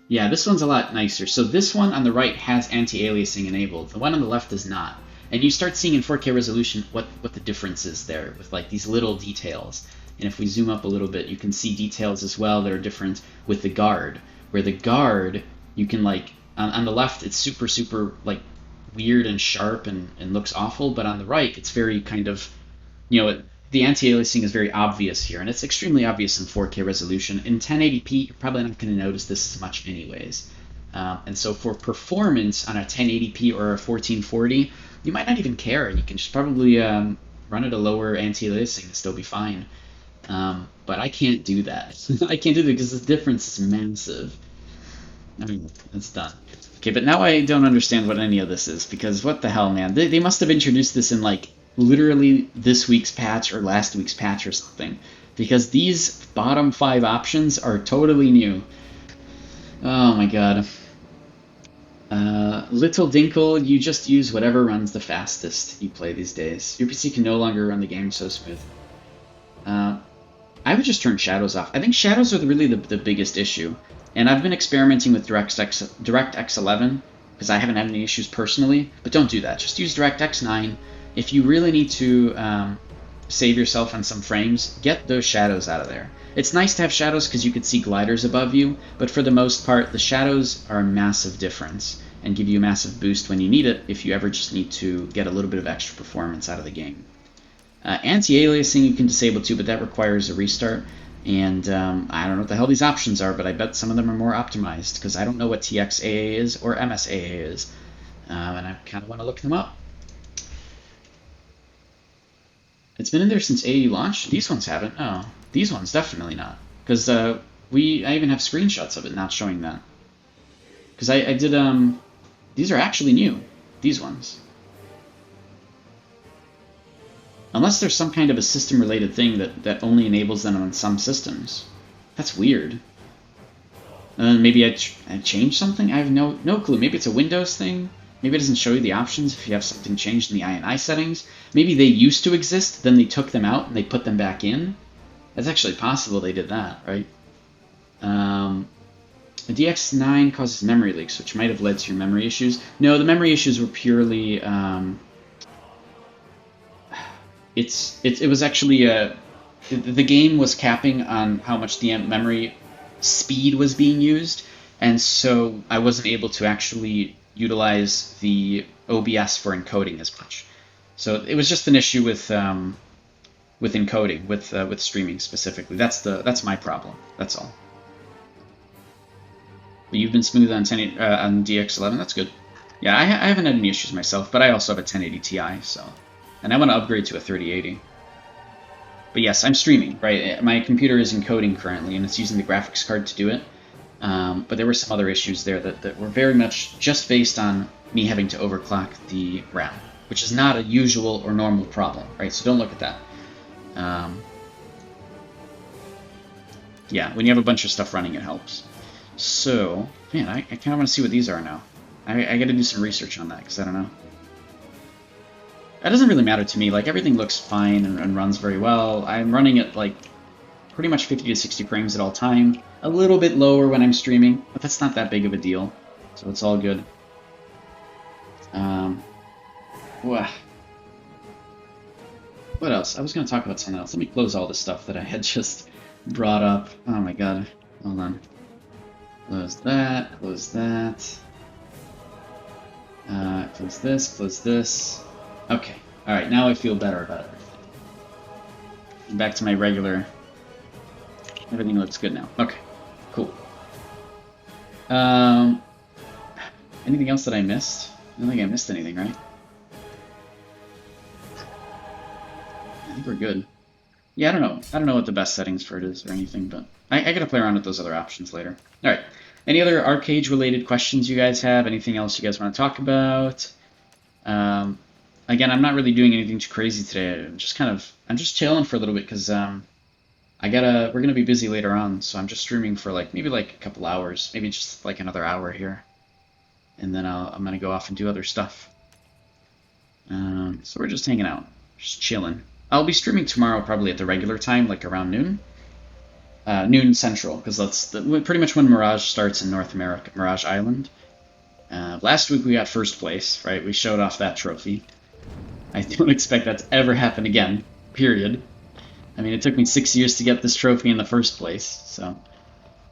Yeah, this one's a lot nicer. So this one on the right has anti-aliasing enabled. The one on the left does not. And you start seeing in 4K resolution what the difference is there with like these little details. And if we zoom up a little bit, you can see details as well that are different with the guard. Where the guard, you can like, on the left, it's super, super like weird and sharp and looks awful. But on the right, it's very kind of, you know, the anti-aliasing is very obvious here, and it's extremely obvious in 4K resolution. In 1080p, you're probably not going to notice this as much anyways. And so for performance on a 1080p or a 1440, you might not even care. You can just probably run at a lower anti-aliasing and still be fine. But I can't do that. I can't do that because the difference is massive. I mean, it's done. Okay, but now I don't understand what any of this is, because what the hell, man? They must have introduced this in, like, literally this week's patch or last week's patch or something, because these bottom 5 options are totally new. Oh my god. Little Dinkle, you just use whatever runs the fastest you play these days. Your PC can no longer run the game so smooth. I would just turn shadows off. I think shadows are really the biggest issue. And I've been experimenting with DirectX 11, because I haven't had any issues personally, but don't do that. Just use DirectX 9. If you really need to save yourself on some frames, get those shadows out of there. It's nice to have shadows because you can see gliders above you, but for the most part, the shadows are a massive difference and give you a massive boost when you need it if you ever just need to get a little bit of extra performance out of the game. Anti-aliasing you can disable too, but that requires a restart. And I don't know what the hell these options are, but I bet some of them are more optimized, because I don't know what TXAA is or MSAA is. And I kind of want to look them up. It's been in there since AAU launched? These ones haven't. Oh, these ones definitely not. Because I even have screenshots of it not showing that. Because I did, these are actually new. These ones. Unless there's some kind of a system-related thing that only enables them on some systems. That's weird. Maybe I changed something? I have no clue. Maybe it's a Windows thing? Maybe it doesn't show you the options if you have something changed in the INI settings. Maybe they used to exist, then they took them out and they put them back in. That's actually possible they did that, right? The DX9 causes memory leaks, which might have led to your memory issues. No, the memory issues were purely... it was actually... the game was capping on how much the memory speed was being used, and so I wasn't able to actually utilize the OBS for encoding as much. So it was just an issue with encoding, with streaming specifically. That's my problem. That's all. But you've been smooth on on DX11. That's good. Yeah, I haven't had any issues myself, but I also have a 1080 Ti, so, and I want to upgrade to a 3080. But yes, I'm streaming, right? My computer is encoding currently, and it's using the graphics card to do it. But there were some other issues there that were very much just based on me having to overclock the RAM, which is not a usual or normal problem, right? So don't look at that. Yeah, when you have a bunch of stuff running, it helps. So, man, I kind of want to see what these are now. I got to do some research on that, because I don't know. That doesn't really matter to me. Like, everything looks fine and runs very well. I'm running at, like, pretty much 50 to 60 frames at all time. A little bit lower when I'm streaming, but that's not that big of a deal. So it's all good. What else? I was going to talk about something else. Let me close all the stuff that I had just brought up. Oh my god. Hold on. Close that. Close that. Close this. Close this. Okay. Alright, now I feel better about everything. Back to my regular... Everything looks good now. Okay. Cool. Anything else that I missed? I don't think I missed anything, right? I think we're good. Yeah, I don't know. I don't know what the best settings for it is or anything, but I gotta play around with those other options later. Alright. Any other Archeage related questions you guys have? Anything else you guys want to talk about? Again, I'm not really doing anything too crazy today. I'm just chilling for a little bit because we're gonna be busy later on, so I'm just streaming for maybe a couple hours, maybe just like another hour here, and then I'm gonna go off and do other stuff. So we're just hanging out, just chilling. I'll be streaming tomorrow probably at the regular time, like around noon. Noon Central, because that's pretty much when Mirage starts in North America, Mirage Island. Last week we got first place, right? We showed off that trophy. I don't expect that to ever happen again, period. I mean, it took me 6 years to get this trophy in the first place, so...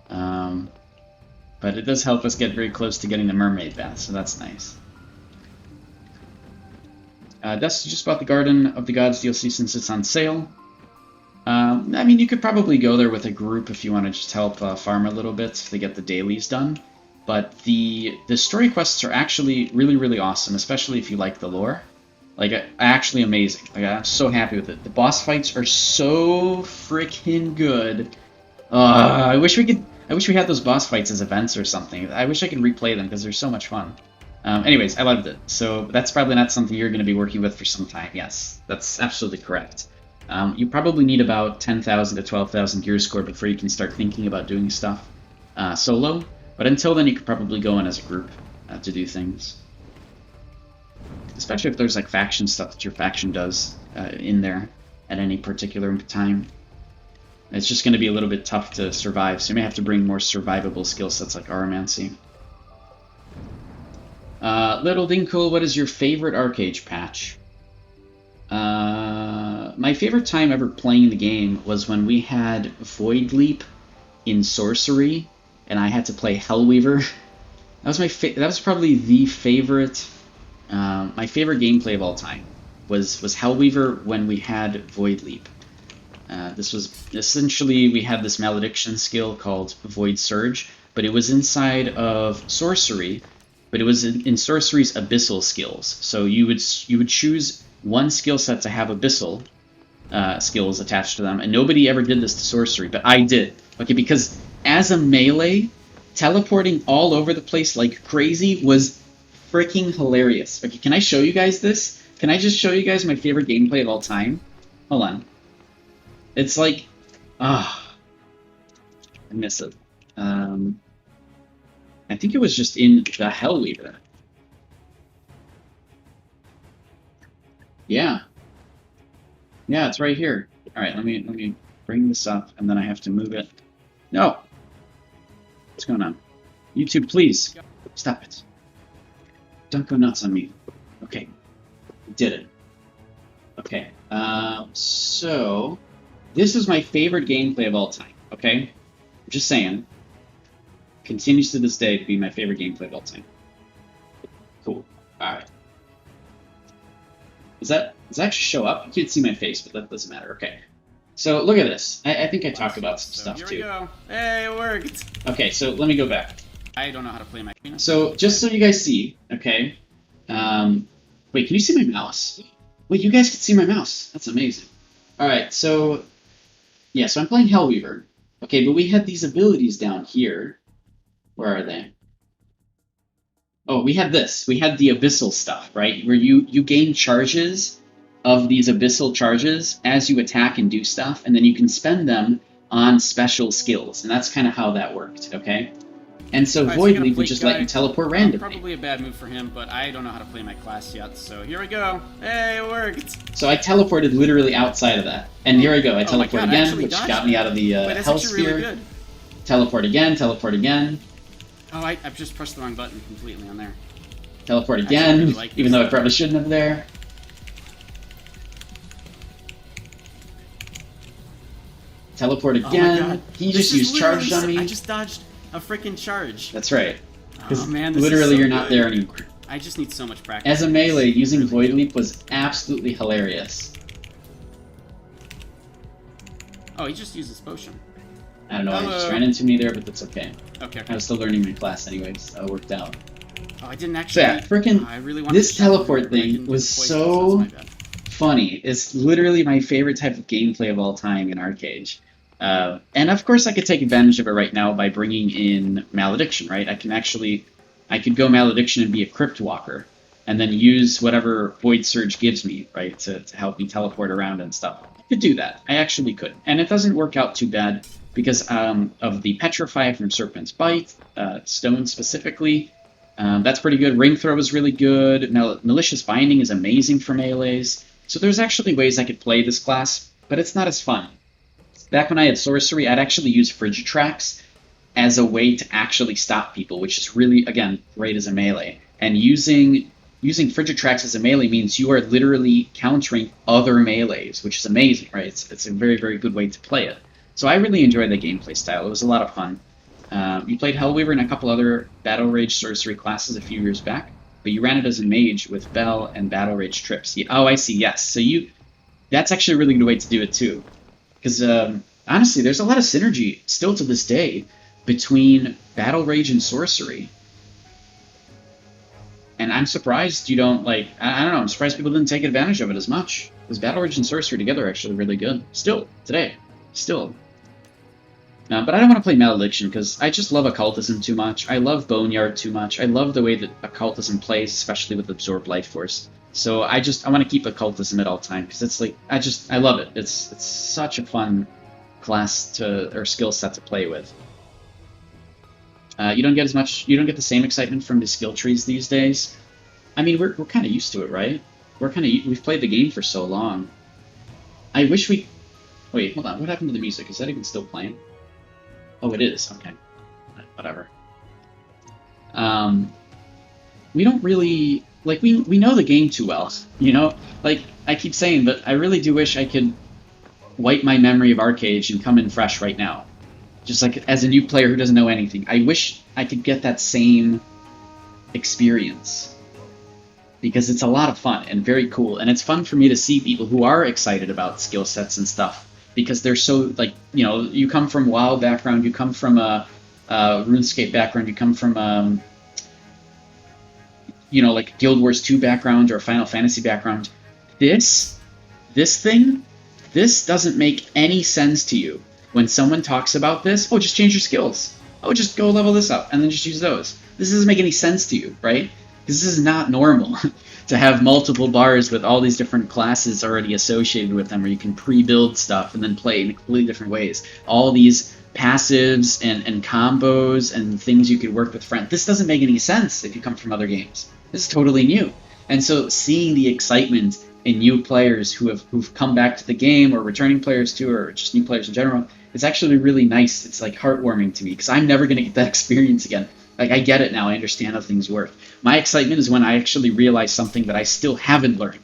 but it does help us get very close to getting the Mermaid Bath, so that's nice. Dusty just bought the Garden of the Gods DLC since it's on sale. I mean, you could probably go there with a group if you want to just help farm a little bit to get the dailies done. But the story quests are actually really, really awesome, especially if you like the lore. Actually amazing. I'm so happy with it. The boss fights are so freaking good. I wish we had those boss fights as events or something. I wish I could replay them because they're so much fun. Anyways, I loved it. So that's probably not something you're going to be working with for some time. Yes, that's absolutely correct. You probably need about 10,000 to 12,000 gear score before you can start thinking about doing stuff solo. But until then, you could probably go in as a group to do things. Especially if there's faction stuff that your faction does in there at any particular time. It's just going to be a little bit tough to survive, so you may have to bring more survivable skill sets like Aromancy. Little Dinkle, what is your favorite Archeage patch? My favorite time ever playing the game was when we had Void Leap in Sorcery, and I had to play Hellweaver. That was probably the favorite... my favorite gameplay of all time was Hellweaver when we had Void Leap. This was essentially, we had this malediction skill called Void Surge, but it was inside of Sorcery, but it was in Sorcery's Abyssal skills. So you would choose one skill set to have Abyssal skills attached to them, and nobody ever did this to Sorcery, but I did. Okay, because as a melee, teleporting all over the place like crazy was freaking hilarious. Okay, can I show you guys this? Can I just show you guys my favorite gameplay of all time? Hold on. It's like, I miss it. I think it was just in the Hellweaver. Yeah. Yeah, it's right here. All right, let me bring this up, and then I have to move it. No. What's going on? YouTube, please stop it. Don't go nuts on me. Okay, we did it. Okay, so this is my favorite gameplay of all time. Okay, just saying. Continues to this day to be my favorite gameplay of all time. Cool. All right. Does that actually show up? You can't see my face, but that doesn't matter. Okay. So look at this. I think I talked about some stuff too. Here we go. Hey, it worked. Okay, so let me go back. I don't know how to play my. So just so you guys see, okay. Wait, can you see my mouse? Wait, you guys can see my mouse. That's amazing. All right, so yeah, so I'm playing Hellweaver. Okay, but we had these abilities down here. Where are they? Oh, we had this. We had the abyssal stuff, right? Where you gain charges of these abyssal charges as you attack and do stuff, and then you can spend them on special skills, and that's kind of how that worked, okay? And so Void Leap would just let you teleport randomly. Probably a bad move for him, but I don't know how to play my class yet, so here we go. Hey, it worked! So I teleported literally outside of that. And here I go. I teleport again, which got me out of the Hell Sphere. Really good. Teleport again, teleport again. Oh, I've just pressed the wrong button completely on there. Teleport again, really like even though I probably shouldn't have there. Teleport again. Oh my God. He just used charge on me. I just dodged a freaking charge. That's right. Oh man, literally so you're not there anymore. I just need so much practice. As a melee, using Void Leap was absolutely hilarious. Oh, he just used his potion. I don't know why he just ran into me there, but that's okay. Okay. I was still learning my class anyways, so it worked out. Oh, I didn't actually. So yeah, freaking this teleport thing was so funny. It's literally my favorite type of gameplay of all time in Archeage. And of course I could take advantage of it right now by bringing in Malediction, right? I could go Malediction and be a Crypt Walker, and then use whatever Void Surge gives me, right, to help me teleport around and stuff. I could do that. I actually could. And it doesn't work out too bad, because of the Petrify from Serpent's Bite, Stone specifically. That's pretty good. Ring Throw is really good. Malicious Binding is amazing for melees. So there's actually ways I could play this class, but it's not as fun. Back when I had Sorcery, I'd actually use Frigitrax as a way to actually stop people, which is really, again, great as a melee. And using Frigitrax as a melee means you are literally countering other melees, which is amazing, right? It's a very, very good way to play it. So I really enjoyed the gameplay style. It was a lot of fun. You played Hellweaver and a couple other Battle Rage Sorcery classes a few years back, but you ran it as a mage with Bell and Battle Rage Trips. Oh, I see, yes. So that's actually a really good way to do it too. Because, honestly, there's a lot of synergy, still to this day, between Battle Rage and Sorcery. And I'm surprised you don't, I don't know, I'm surprised people didn't take advantage of it as much. Because Battle Rage and Sorcery together are actually really good. Still, today. Still. But I don't want to play Malediction, because I just love Occultism too much. I love Boneyard too much. I love the way that Occultism plays, especially with Absorbed Life Force. So I want to keep Occultism at all time, because it's I love it. It's such a fun class or skill set to play with. You don't get the same excitement from the skill trees these days. I mean, we're kind of used to it, right? We've played the game for so long. I wish we... Wait, hold on. What happened to the music? Is that even still playing? Oh, it is. Okay. Whatever. We don't really... we know the game too well, you know? I keep saying, but I really do wish I could wipe my memory of Archeage and come in fresh right now. Just as a new player who doesn't know anything. I wish I could get that same experience. Because it's a lot of fun and very cool. And it's fun for me to see people who are excited about skill sets and stuff. Because they're so, you come from WoW background, you come from a RuneScape background, you come from, Guild Wars 2 background or a Final Fantasy background. This doesn't make any sense to you. When someone talks about this, oh, just change your skills. Oh, just go level this up, and then just use those. This doesn't make any sense to you, right? Because this is not normal to have multiple bars with all these different classes already associated with them, where you can pre-build stuff and then play in completely different ways. All these passives and combos and things you could work with friends. This doesn't make any sense if you come from other games. This is totally new. And so seeing the excitement in new players who've come back to the game, or returning players too, or just new players in general, it's actually really nice. It's like heartwarming to me, because I'm never going to get that experience again. Like, I get it now. I understand how things work. My excitement is when I actually realize something that I still haven't learned.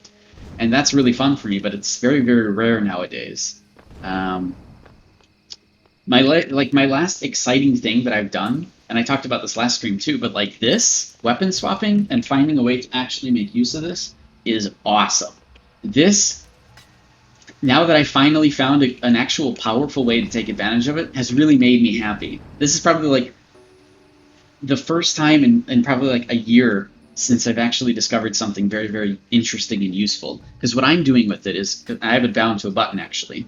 And that's really fun for me, but it's very, very rare nowadays. My last exciting thing that I've done, and I talked about this last stream too, but like this, weapon swapping and finding a way to actually make use of this is awesome. This, now that I finally found an actual powerful way to take advantage of it, has really made me happy. This is probably like the first time in probably like a year since I've actually discovered something very, very interesting and useful. Because what I'm doing with it is, I have it bound to a button actually.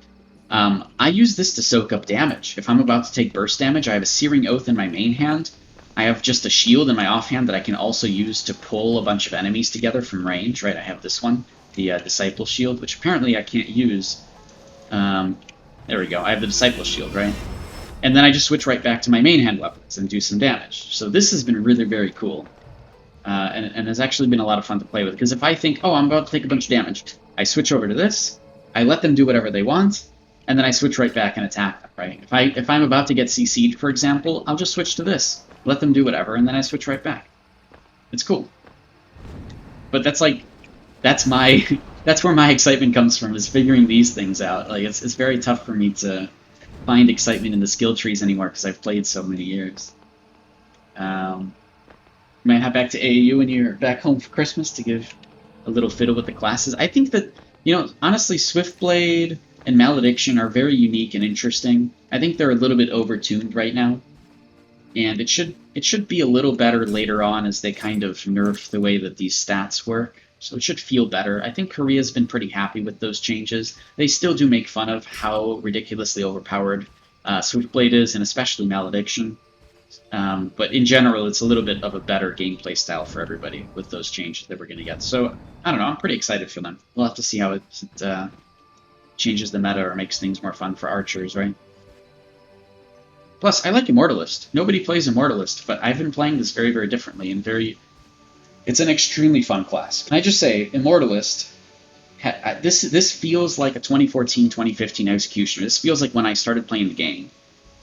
I use this to soak up damage. If I'm about to take burst damage, I have a Searing Oath in my main hand. I have just a shield in my offhand that I can also use to pull a bunch of enemies together from range, right? I have this one, the Disciple Shield, which apparently I can't use. There we go. I have the Disciple Shield, right? And then I just switch right back to my main hand weapons and do some damage. So this has been really, very cool. And has actually been a lot of fun to play with. Because if I think, oh, I'm about to take a bunch of damage, I switch over to this, I let them do whatever they want, and then I switch right back and attack them, right? If I'm about to get CC'd, for example, I'll just switch to this, let them do whatever, and then I switch right back. It's cool. But that's like, that's where my excitement comes from, is figuring these things out. Like, it's very tough for me to find excitement in the skill trees anymore, because I've played so many years. You might head back to AAU when you're back home for Christmas to give a little fiddle with the classes. I think that, honestly, Swiftblade and Malediction are very unique and interesting. I think they're a little bit overtuned right now, and it should be a little better later on as they kind of nerf the way that these stats work. So it should feel better. I think Korea's been pretty happy with those changes. They still do make fun of how ridiculously overpowered Swiftblade is, and especially Malediction. But in general, it's a little bit of a better gameplay style for everybody with those changes that we're going to get. So, I don't know, I'm pretty excited for them. We'll have to see how it changes the meta or makes things more fun for archers, right? Plus, I like Immortalist. Nobody plays Immortalist, but I've been playing this very, very differently and it's an extremely fun class. Can I just say, Immortalist, this feels like a 2014, 2015 Executioner. This feels like when I started playing the game.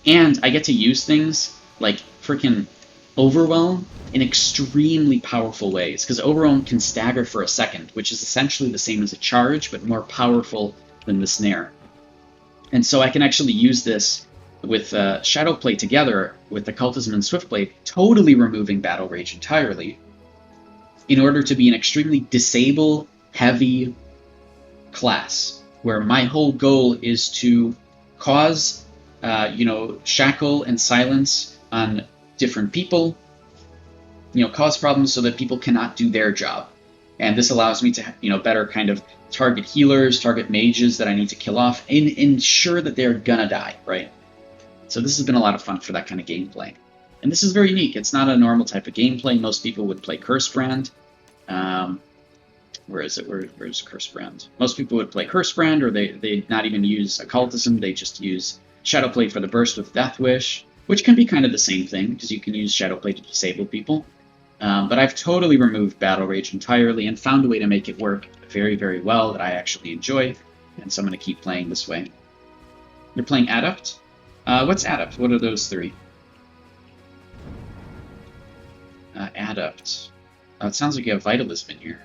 And I get to use things like freaking Overwhelm in extremely powerful ways, because Overwhelm can stagger for a second, which is essentially the same as a charge, but more powerful than the snare. And so I can actually use this with Shadowplay together with Occultism and Swiftblade, totally removing Battle Rage entirely, in order to be an extremely disable-heavy class, where my whole goal is to cause, shackle and silence on different people, cause problems so that people cannot do their job. And this allows me to, better kind of target healers, target mages that I need to kill off, and ensure that they're gonna die, right? So this has been a lot of fun for that kind of gameplay. And this is very unique. It's not a normal type of gameplay. Most people would play Cursebrand. Where is it? Where's Cursebrand? Most people would play Cursebrand, or they'd not even use Occultism. They just use Shadowplay for the burst with Death Wish, which can be kind of the same thing, because you can use Shadowplay to disable people. But I've totally removed Battle Rage entirely and found a way to make it work very, very well that I actually enjoy, and so I'm going to keep playing this way. You're playing Adept? What's Adept? What are those three? Adept. Oh, it sounds like you have Vitalism in here.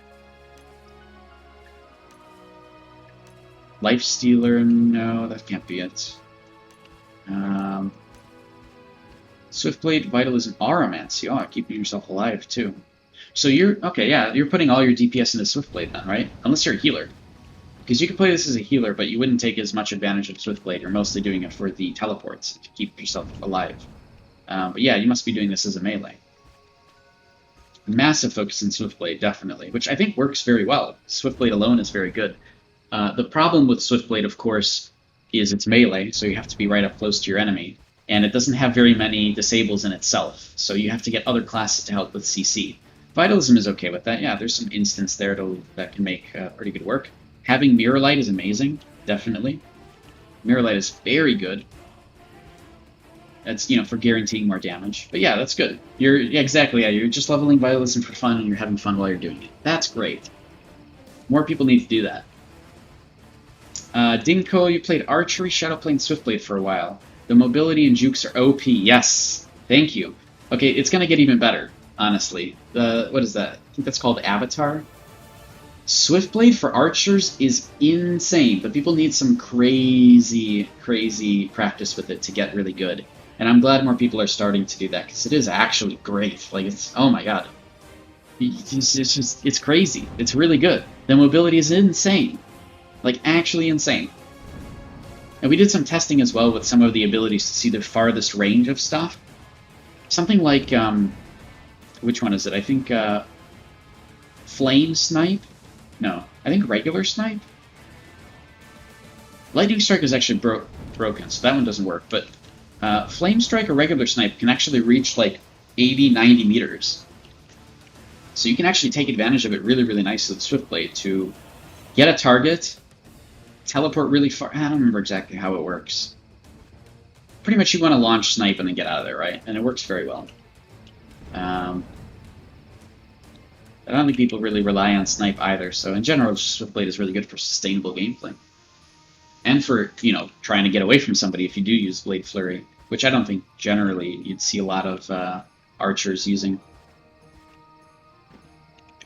Lifestealer? No, that can't be it. Swiftblade, Vitalism, Auramancy. Oh, keeping yourself alive, too. So you're putting all your DPS into Swiftblade then, right? Unless you're a healer. Because you can play this as a healer, but you wouldn't take as much advantage of Swiftblade. You're mostly doing it for the teleports, to keep yourself alive. But yeah, you must be doing this as a melee. Massive focus in Swiftblade, definitely, which I think works very well. Swiftblade alone is very good. The problem with Swiftblade, of course, is it's melee, so you have to be right up close to your enemy. And it doesn't have very many disables in itself, so you have to get other classes to help with CC. Vitalism is okay with that. Yeah, there's some instants there that can make pretty good work. Having Mirror Light is amazing, definitely. Mirror Light is very good. That's, for guaranteeing more damage. But yeah, that's good. Yeah, exactly, yeah, you're just leveling Vitalism for fun and you're having fun while you're doing it. That's great. More people need to do that. Dinko, you played Archery, Shadowplane, Swiftblade for a while. The mobility and jukes are OP. Yes, thank you. Okay, it's gonna get even better, honestly. What is that? I think that's called Avatar. Swiftblade for archers is insane, but people need some crazy, crazy practice with it to get really good. And I'm glad more people are starting to do that, because it is actually great. Like, oh my god. It's crazy. It's really good. The mobility is insane. Like, actually insane. And we did some testing as well with some of the abilities to see the farthest range of stuff. Something like, which one is it? I think, Flame Snipe? No, I think Regular Snipe? Lightning Strike is actually broken, so that one doesn't work, but Flame Strike or Regular Snipe can actually reach, like, 80, 90 meters. So you can actually take advantage of it really, really nicely with Swiftblade to get a target, teleport really far. I don't remember exactly how it works. Pretty much you want to launch Snipe and then get out of there, right? And it works very well. I don't think people really rely on Snipe either, so in general, Swiftblade is really good for sustainable gameplay. And for, trying to get away from somebody if you do use Blade Flurry, which I don't think generally you'd see a lot of archers using.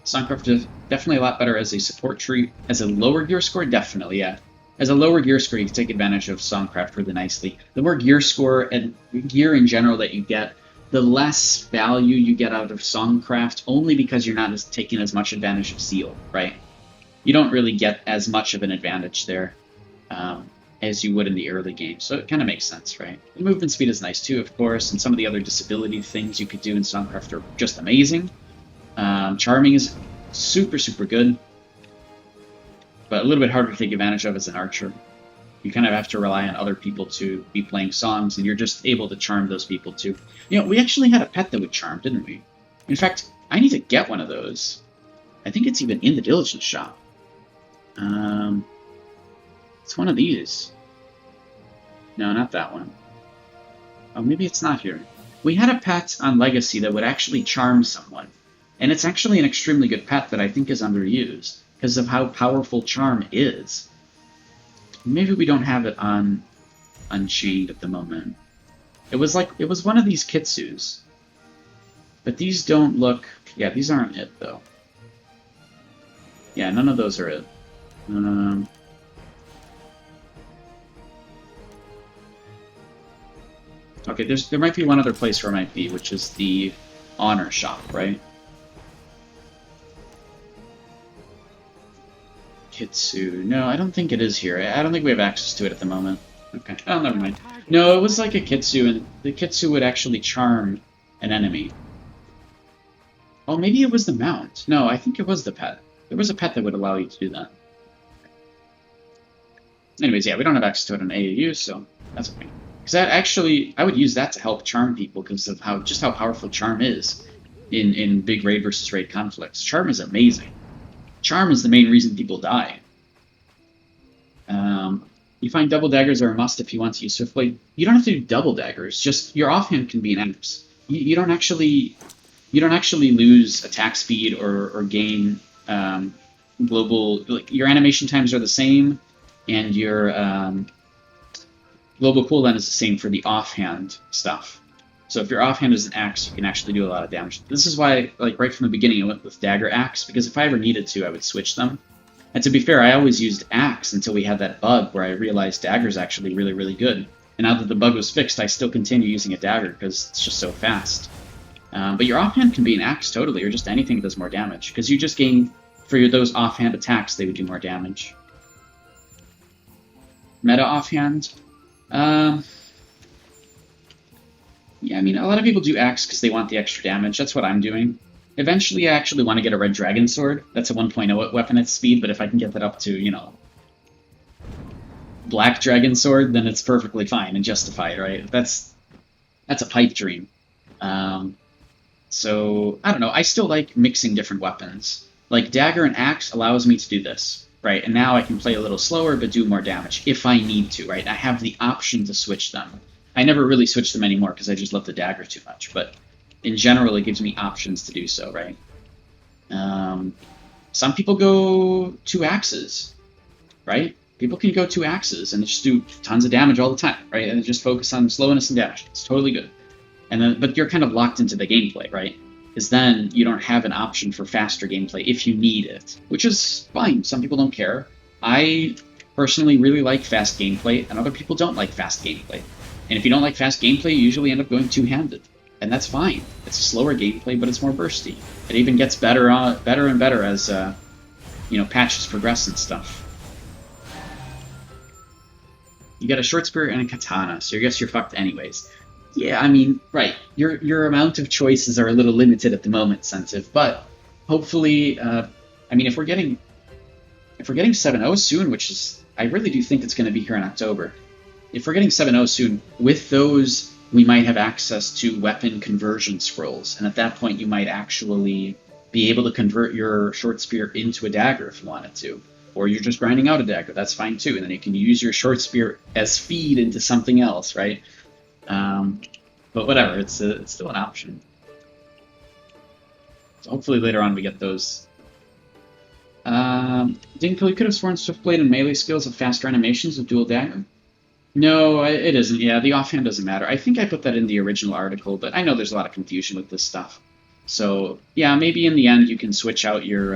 Songcraft is definitely a lot better as a support tree. As a lower gear score, definitely, yeah. As a lower gear score, you can take advantage of Songcraft really nicely. The more gear score and gear in general that you get, the less value you get out of Songcraft, only because you're not taking as much advantage of Seal, right? You don't really get as much of an advantage there as you would in the early game, so it kind of makes sense, right? The movement speed is nice too, of course, and some of the other disability things you could do in Songcraft are just amazing. Charming is super, super good, but a little bit harder to take advantage of as an archer. You kind of have to rely on other people to be playing songs, and you're just able to charm those people too. We actually had a pet that would charm, didn't we? In fact, I need to get one of those. I think it's even in the Diligence shop. It's one of these. No, not that one. Oh, maybe it's not here. We had a pet on Legacy that would actually charm someone. And it's actually an extremely good pet that I think is underused because of how powerful Charm is. Maybe we don't have it on Unchained at the moment. It was one of these Kitsus. But these don't look... Yeah, these aren't it, though. Yeah, none of those are it. Okay, there might be one other place where it might be, which is the Honor shop, right? Kitsu. No, I don't think it is here. I don't think we have access to it at the moment. Okay. Oh, never mind. No, it was like a Kitsu, and the Kitsu would actually charm an enemy. Oh, maybe it was the mount. No, I think it was the pet. There was a pet that would allow you to do that. Anyways, yeah, we don't have access to it on AAU, so that's okay. Because I would use that to help charm people because of how powerful Charm is in big raid versus raid conflicts. Charm is amazing. Charm is the main reason people die. You find double daggers are a must if you want to use Swiftblade. You don't have to do double daggers. Just your offhand can be an axe. You don't actually lose attack speed or gain global. Like your animation times are the same, and your global cooldown is the same for the offhand stuff. So if your offhand is an axe, you can actually do a lot of damage. This is why, like, right from the beginning I went with dagger axe, because if I ever needed to, I would switch them. And to be fair, I always used axe until we had that bug where I realized dagger's actually really, really good. And now that the bug was fixed, I still continue using a dagger because it's just so fast. But your offhand can be an axe totally, or just anything that does more damage, because you just gain, for those offhand attacks, they would do more damage. Meta offhand? Yeah, I mean, a lot of people do axe because they want the extra damage. That's what I'm doing. Eventually, I actually want to get a red dragon sword. That's a 1.0 weapon at speed, but if I can get that up to, black dragon sword, then it's perfectly fine and justified, right? That's a pipe dream. So, I don't know, I still like mixing different weapons. Like, dagger and axe allows me to do this, right? And now I can play a little slower, but do more damage, if I need to, right? I have the option to switch them. I never really switch them anymore, because I just love the dagger too much, but in general, it gives me options to do so, right? Some people go 2 axes, right? People can go 2 axes and just do tons of damage all the time, right? And just focus on slowness and damage. It's totally good. And then, but you're kind of locked into the gameplay, right? Because then you don't have an option for faster gameplay if you need it, which is fine. Some people don't care. I personally really like fast gameplay, and other people don't like fast gameplay. And if you don't like fast gameplay, you usually end up going two-handed, and that's fine. It's a slower gameplay, but it's more bursty. It even gets better and better as patches progress and stuff. You got a short spear and a katana, so I guess you're fucked anyways. Yeah, I mean, right. Your amount of choices are a little limited at the moment, Sensitive, but hopefully, if we're getting 7.0 soon, which is, I really do think it's going to be here in October. If we're getting 7.0 soon, with those, we might have access to weapon conversion scrolls, and at that point, you might actually be able to convert your short spear into a dagger if you wanted to. Or you're just grinding out a dagger, that's fine too, and then you can use your short spear as feed into something else, right? But whatever, it's still an option. So hopefully later on we get those. Dinkle, you could have sworn Swiftblade and melee skills have faster animations with dual dagger? No, it isn't. Yeah, the offhand doesn't matter. I think I put that in the original article, but I know there's a lot of confusion with this stuff. So yeah, maybe in the end you can switch out your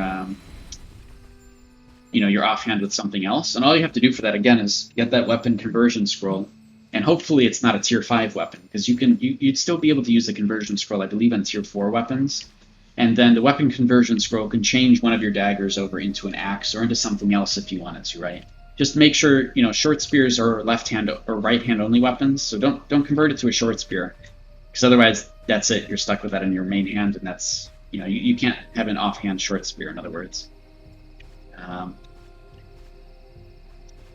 your offhand with something else, and all you have to do for that again is get that weapon conversion scroll. And hopefully it's not a tier 5 weapon, because you'd still be able to use the conversion scroll, I believe, on tier 4 weapons. And then the weapon conversion scroll can change one of your daggers over into an axe or into something else if you wanted to, right? Just make sure, short spears are left-hand or right-hand only weapons, so don't convert it to a short spear, because otherwise that's it. You're stuck with that in your main hand, and that's, you can't have an offhand short spear, in other words.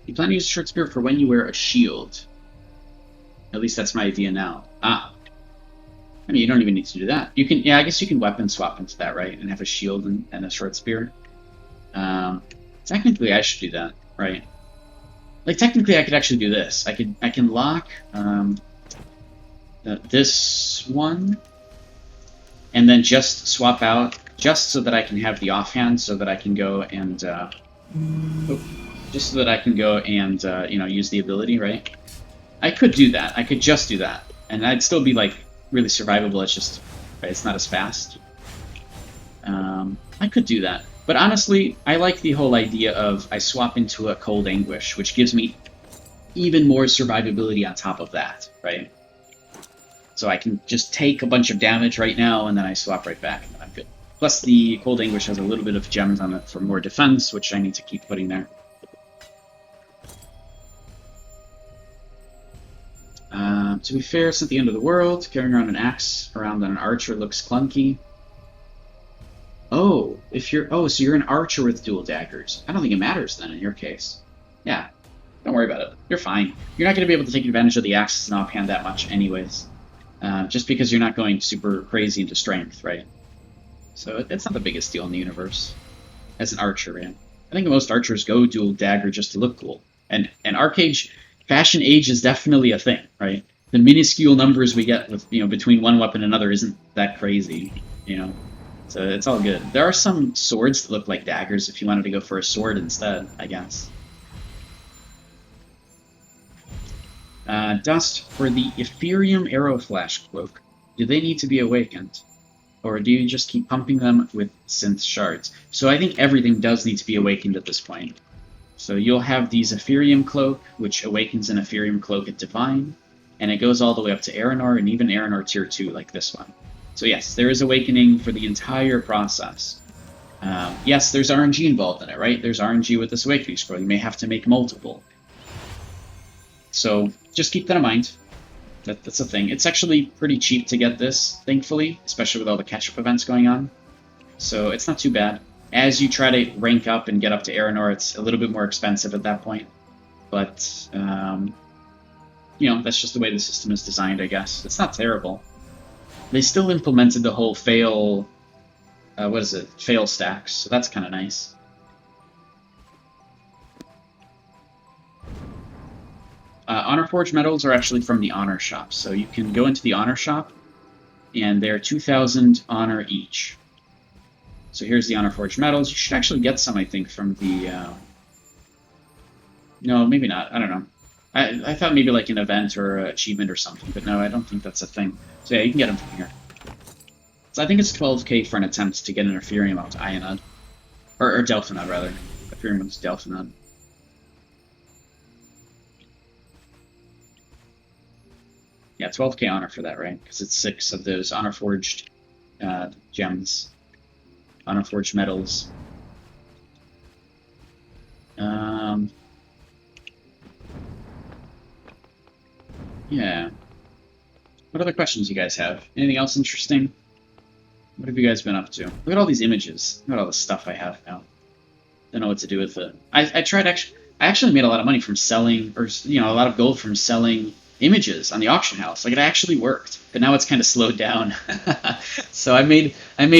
You plan to use a short spear for when you wear a shield. At least that's my idea now. I mean, you don't even need to do that. You can, yeah, I guess you can weapon swap into that, right? And have a shield and a short spear. Technically, I should do that, right? Like, technically, I could actually do this. I can lock this one, and then just swap out, just so that I can have the offhand, so that I can go and use the ability, right? I could do that. I could just do that, and I'd still be like really survivable. It's just it's not as fast. I could do that, but honestly, I like the whole idea of I swap into a Cold Anguish, which gives me even more survivability on top of that, right? So I can just take a bunch of damage right now, and then I swap right back, and then I'm good. Plus, the Cold Anguish has a little bit of gems on it for more defense, which I need to keep putting there. To be fair, it's not the end of the world. Carrying around an axe around an archer looks clunky. Oh, so you're an archer with dual daggers. I don't think it matters then in your case. Yeah, don't worry about it. You're fine. You're not going to be able to take advantage of the axes and offhand that much anyways. Just because you're not going super crazy into strength, right? So it's not the biggest deal in the universe. As an archer, man. I think most archers go dual dagger just to look cool. And Archeage, Fashion Age is definitely a thing, right? The minuscule numbers we get with between one weapon and another isn't that crazy, So it's all good. There are some swords that look like daggers if you wanted to go for a sword instead, I guess. Dust, for the Ethereum Arrow Flash Cloak, do they need to be awakened? Or do you just keep pumping them with synth shards? So I think everything does need to be awakened at this point. So you'll have the Ethereum Cloak, which awakens an Ethereum Cloak at Divine, and it goes all the way up to Aranor, and even Aranor Tier 2, like this one. So yes, there is awakening for the entire process. Yes, there's RNG involved in it, right? There's RNG with this awakening scroll. You may have to make multiple. So just keep that in mind. That's a thing. It's actually pretty cheap to get this, thankfully, especially with all the catch-up events going on. So it's not too bad. As you try to rank up and get up to Aranor, it's a little bit more expensive at that point. But, that's just the way the system is designed, I guess. It's not terrible. They still implemented the whole fail, what is it, fail stacks, so that's kind of nice. Honor Forge medals are actually from the Honor Shop, so you can go into the Honor Shop, and they're 2,000 honor each. So here's the Honor Forge medals. You should actually get some, I think, from the... No, maybe not. I don't know. I thought maybe like an event or an achievement or something, but no, I don't think that's a thing. So yeah, you can get them from here. So I think it's 12k for an attempt to get an Ethereum out to Ionod. Or Delphinod, rather. Ethereum is Delphinod. Yeah, 12k honor for that, right? Because it's 6 of those Honor Forged gems. Honor Forged metals. Yeah. What other questions you guys have? Anything else interesting? What have you guys been up to? Look at all these images. Look at all the stuff I have now. Don't know what to do with it. I actually made a lot of money from selling, or a lot of gold from selling images on the auction house. Like, it actually worked, but now it's kind of slowed down. So I made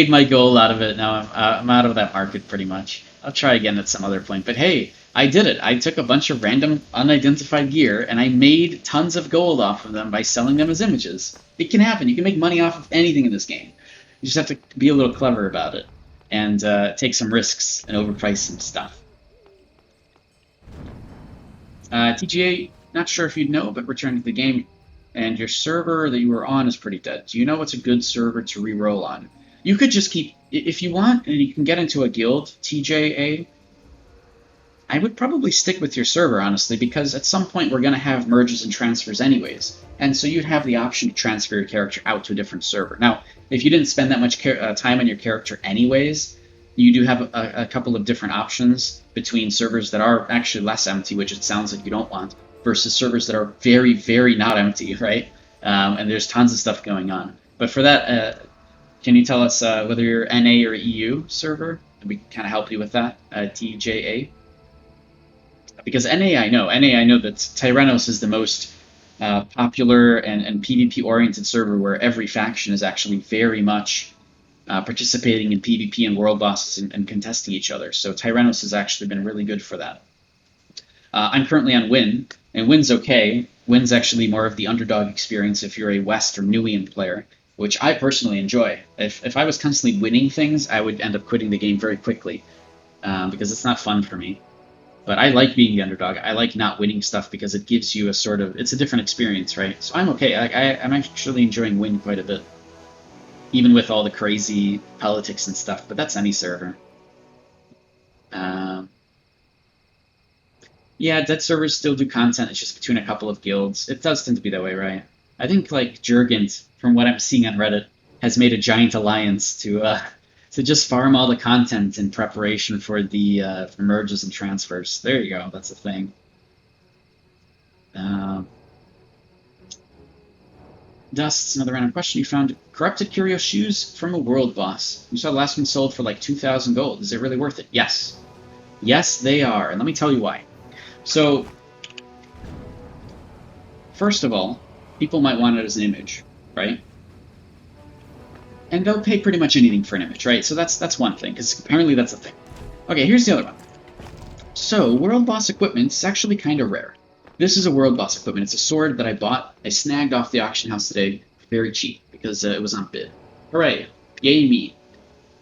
my goal out of it. Now I'm out of that market pretty much. I'll try again at some other point. But hey, I did it. I took a bunch of random unidentified gear and I made tons of gold off of them by selling them as images. It can happen. You can make money off of anything in this game. You just have to be a little clever about it and take some risks and overprice some stuff. TGA, not sure if you'd know, but returning to the game, and your server that you were on is pretty dead. Do you know what's a good server to re-roll on? You could just keep, if you want, and you can get into a guild, TJA, I would probably stick with your server, honestly, because at some point we're going to have merges and transfers anyways, and so you'd have the option to transfer your character out to a different server. Now, if you didn't spend that much time on your character anyways, you do have a couple of different options between servers that are actually less empty, which it sounds like you don't want, versus servers that are very, very not empty, right? And there's tons of stuff going on. But for that, can you tell us whether you're NA or EU server? We can kind of help you with that, TJA. Because NA I know that Tyrannos is the most popular and PvP-oriented server where every faction is actually very much participating in PvP and world bosses and contesting each other. So Tyrannos has actually been really good for that. I'm currently on Win, and Win's okay. Win's actually more of the underdog experience if you're a West or Nuian player, which I personally enjoy. If I was constantly winning things, I would end up quitting the game very quickly, because it's not fun for me. But I like being the underdog. I like not winning stuff because it gives you it's a different experience, right? So I'm okay. I'm actually enjoying Win quite a bit, even with all the crazy politics and stuff, but that's any server. Yeah, dead servers still do content, it's just between a couple of guilds. It does tend to be that way, right? I think, like, Jurgent, from what I'm seeing on Reddit, has made a giant alliance to just farm all the content in preparation for the for merges and transfers. There you go, that's the thing. Dust's another random question. You found corrupted curio shoes from a world boss. You saw the last one sold for like 2,000 gold. Is it really worth it? Yes. Yes, they are. And let me tell you why. So, first of all, people might want it as an image, right? And they'll pay pretty much anything for an image, right? So that's one thing, because apparently that's a thing. Okay, here's the other one. So, world boss equipment is actually kind of rare. This is a world boss equipment. It's a sword that I bought. I snagged off the auction house today, very cheap, because it was on bid. Hooray! Yay me!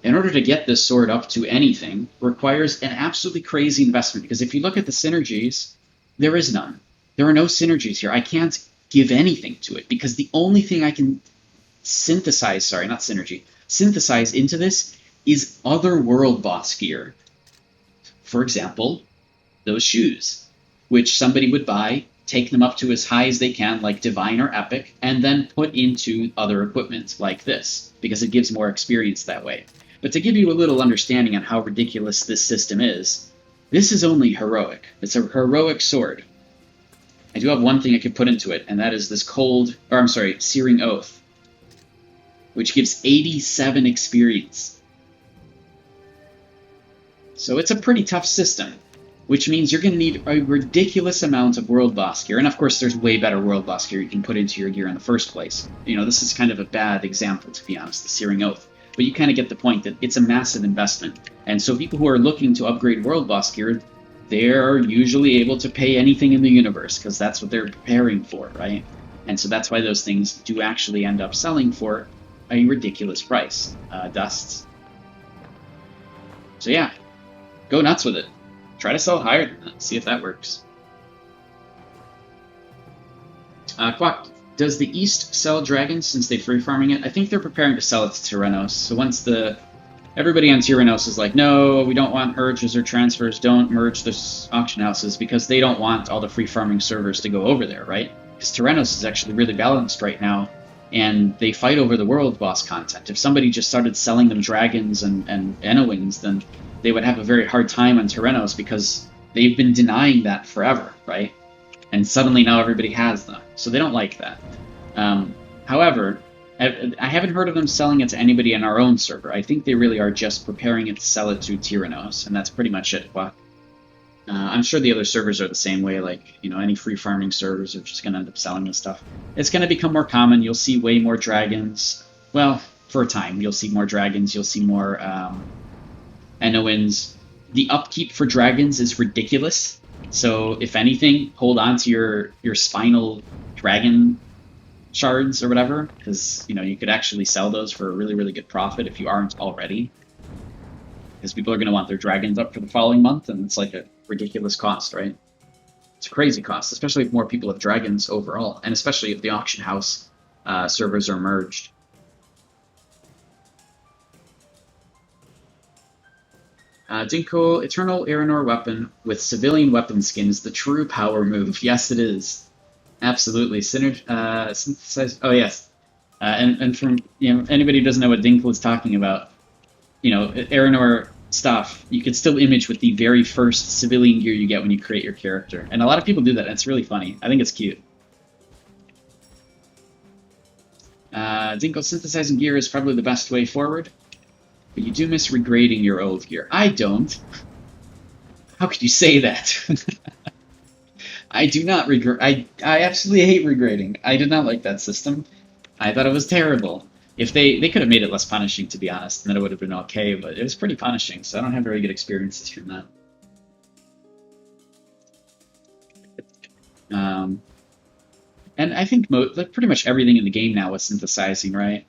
In order to get this sword up to anything requires an absolutely crazy investment, because if you look at the synergies, there is none. There are no synergies here. I can't give anything to it, because the only thing I can synthesize into this is other world boss gear. For example, those shoes, which somebody would buy, take them up to as high as they can, like Divine or Epic, and then put into other equipment like this, because it gives more experience that way. But to give you a little understanding on how ridiculous this system is, this is only heroic. It's a heroic sword. I do have one thing I could put into it, and that is this Searing Oath, which gives 87 experience. So it's a pretty tough system. which means you're going to need a ridiculous amount of world boss gear. And of course, there's way better world boss gear you can put into your gear in the first place. You know, this is kind of a bad example, to be honest, the Searing Oath. But you kind of get the point that it's a massive investment. And so people who are looking to upgrade world boss gear, they're usually able to pay anything in the universe, because that's what they're preparing for, right? And so that's why those things do actually end up selling for a ridiculous price. Dusts. So yeah, go nuts with it. Try to sell higher than that, see if that works. Quack, does the East sell dragons since they're free farming it? I think they're preparing to sell it to Tyrannos. So once everybody on Tyrannos is like, no, we don't want merges or transfers, don't merge the auction houses, because they don't want all the free farming servers to go over there, right? Because Tyrannos is actually really balanced right now, and they fight over the world boss content. If somebody just started selling them dragons and Enowings, then they would have a very hard time on Tyrannos, because they've been denying that forever, right? And suddenly now everybody has them. So they don't like that. However, I haven't heard of them selling it to anybody in our own server. I think they really are just preparing it to sell it to Tyrannos, and that's pretty much it. I'm sure the other servers are the same way, like, you know, any free farming servers are just going to end up selling this stuff. It's going to become more common. You'll see way more dragons. Well, for a time, you'll see more dragons. You'll see more Enowins. The upkeep for dragons is ridiculous. So if anything, hold on to your spinal dragon shards or whatever, because, you know, you could actually sell those for a really, really good profit if you aren't already. Because people are going to want their dragons up for the following month, and it's like a ridiculous cost, right? It's a crazy cost, especially if more people have dragons overall, and especially if the auction house servers are merged. Dinko, Eternal Aranor weapon with civilian weapon skins, the true power move. Yes, it is. Absolutely. Synthesize. Oh, yes. And from, you know, anybody who doesn't know what Dinko is talking about, you know, Aranor stuff, you can still image with the very first civilian gear you get when you create your character. And a lot of people do that, and it's really funny. I think it's cute. Dinko, synthesizing gear is probably the best way forward. But you do miss regrading your old gear. I don't. How could you say that? I do not regrade. I absolutely hate regrading. I did not like that system. I thought it was terrible. If they could have made it less punishing, to be honest, and then it would have been okay, but it was pretty punishing, so I don't have very good experiences from that. And I think pretty much everything in the game now is synthesizing, right?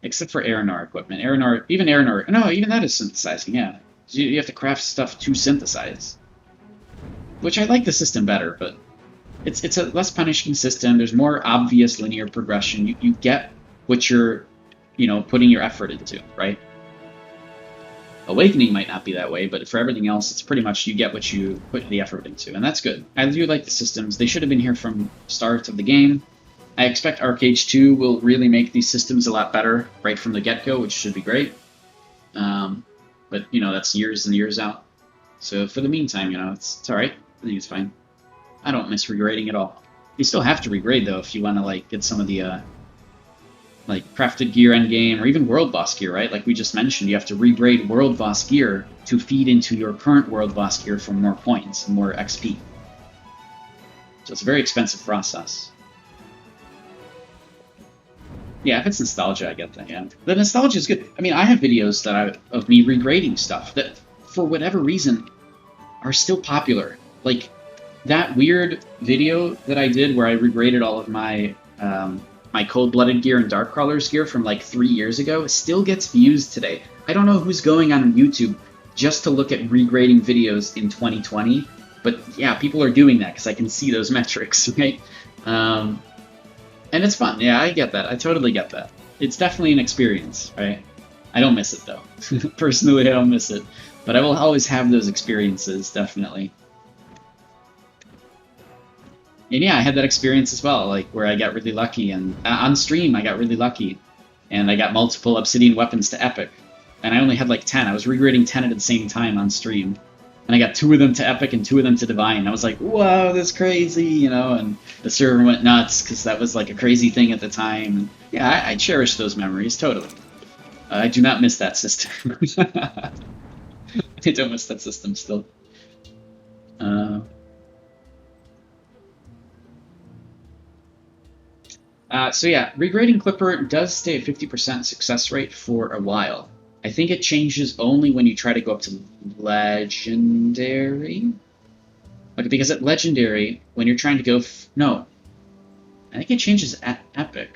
Except for Aranor equipment. Even Aranor, no, even that is synthesizing, yeah. So you have to craft stuff to synthesize. Which I like the system better, but it's a less punishing system. There's more obvious linear progression. You get what you're, you know, putting your effort into, right? Awakening might not be that way, but for everything else, it's pretty much you get what you put the effort into, and that's good. I do like the systems. They should have been here from start of the game. I expect Archeage 2 will really make these systems a lot better right from the get-go, which should be great. But, you know, that's years and years out. So for the meantime, you know, it's alright. I think it's fine. I don't miss regrading at all. You still have to regrade, though, if you want to, like, get some of the, like, crafted gear endgame, or even world boss gear, right? Like we just mentioned, you have to regrade world boss gear to feed into your current world boss gear for more points and more XP. So it's a very expensive process. Yeah, if it's nostalgia, I get that, yeah. The nostalgia is good. I mean, I have videos of me regrading stuff that, for whatever reason, are still popular. Like, that weird video that I did where I regraded all of my my Cold-Blooded gear and Darkcrawler's gear from like 3 years ago still gets views today. I don't know who's going on YouTube just to look at regrading videos in 2020, but yeah, people are doing that because I can see those metrics, right? And it's fun. Yeah, I get that. I totally get that. It's definitely an experience, right? I don't miss it, though. Personally, I don't miss it. But I will always have those experiences, definitely. And yeah, I had that experience as well, like where I got really lucky, and on stream I got really lucky, and I got multiple Obsidian weapons to Epic, and I only had like 10. I was regrading 10 at the same time on stream, and I got 2 of them to Epic and 2 of them to Divine. I was like, whoa, that's crazy, you know, and the server went nuts because that was like a crazy thing at the time. And yeah, I cherish those memories, totally. I do not miss that system. I don't miss that system still. So yeah, regrading Clipper does stay at 50% success rate for a while. I think it changes only when you try to go up to Legendary. Like, because at Legendary, when you're trying to go... no. I think it changes at Epic.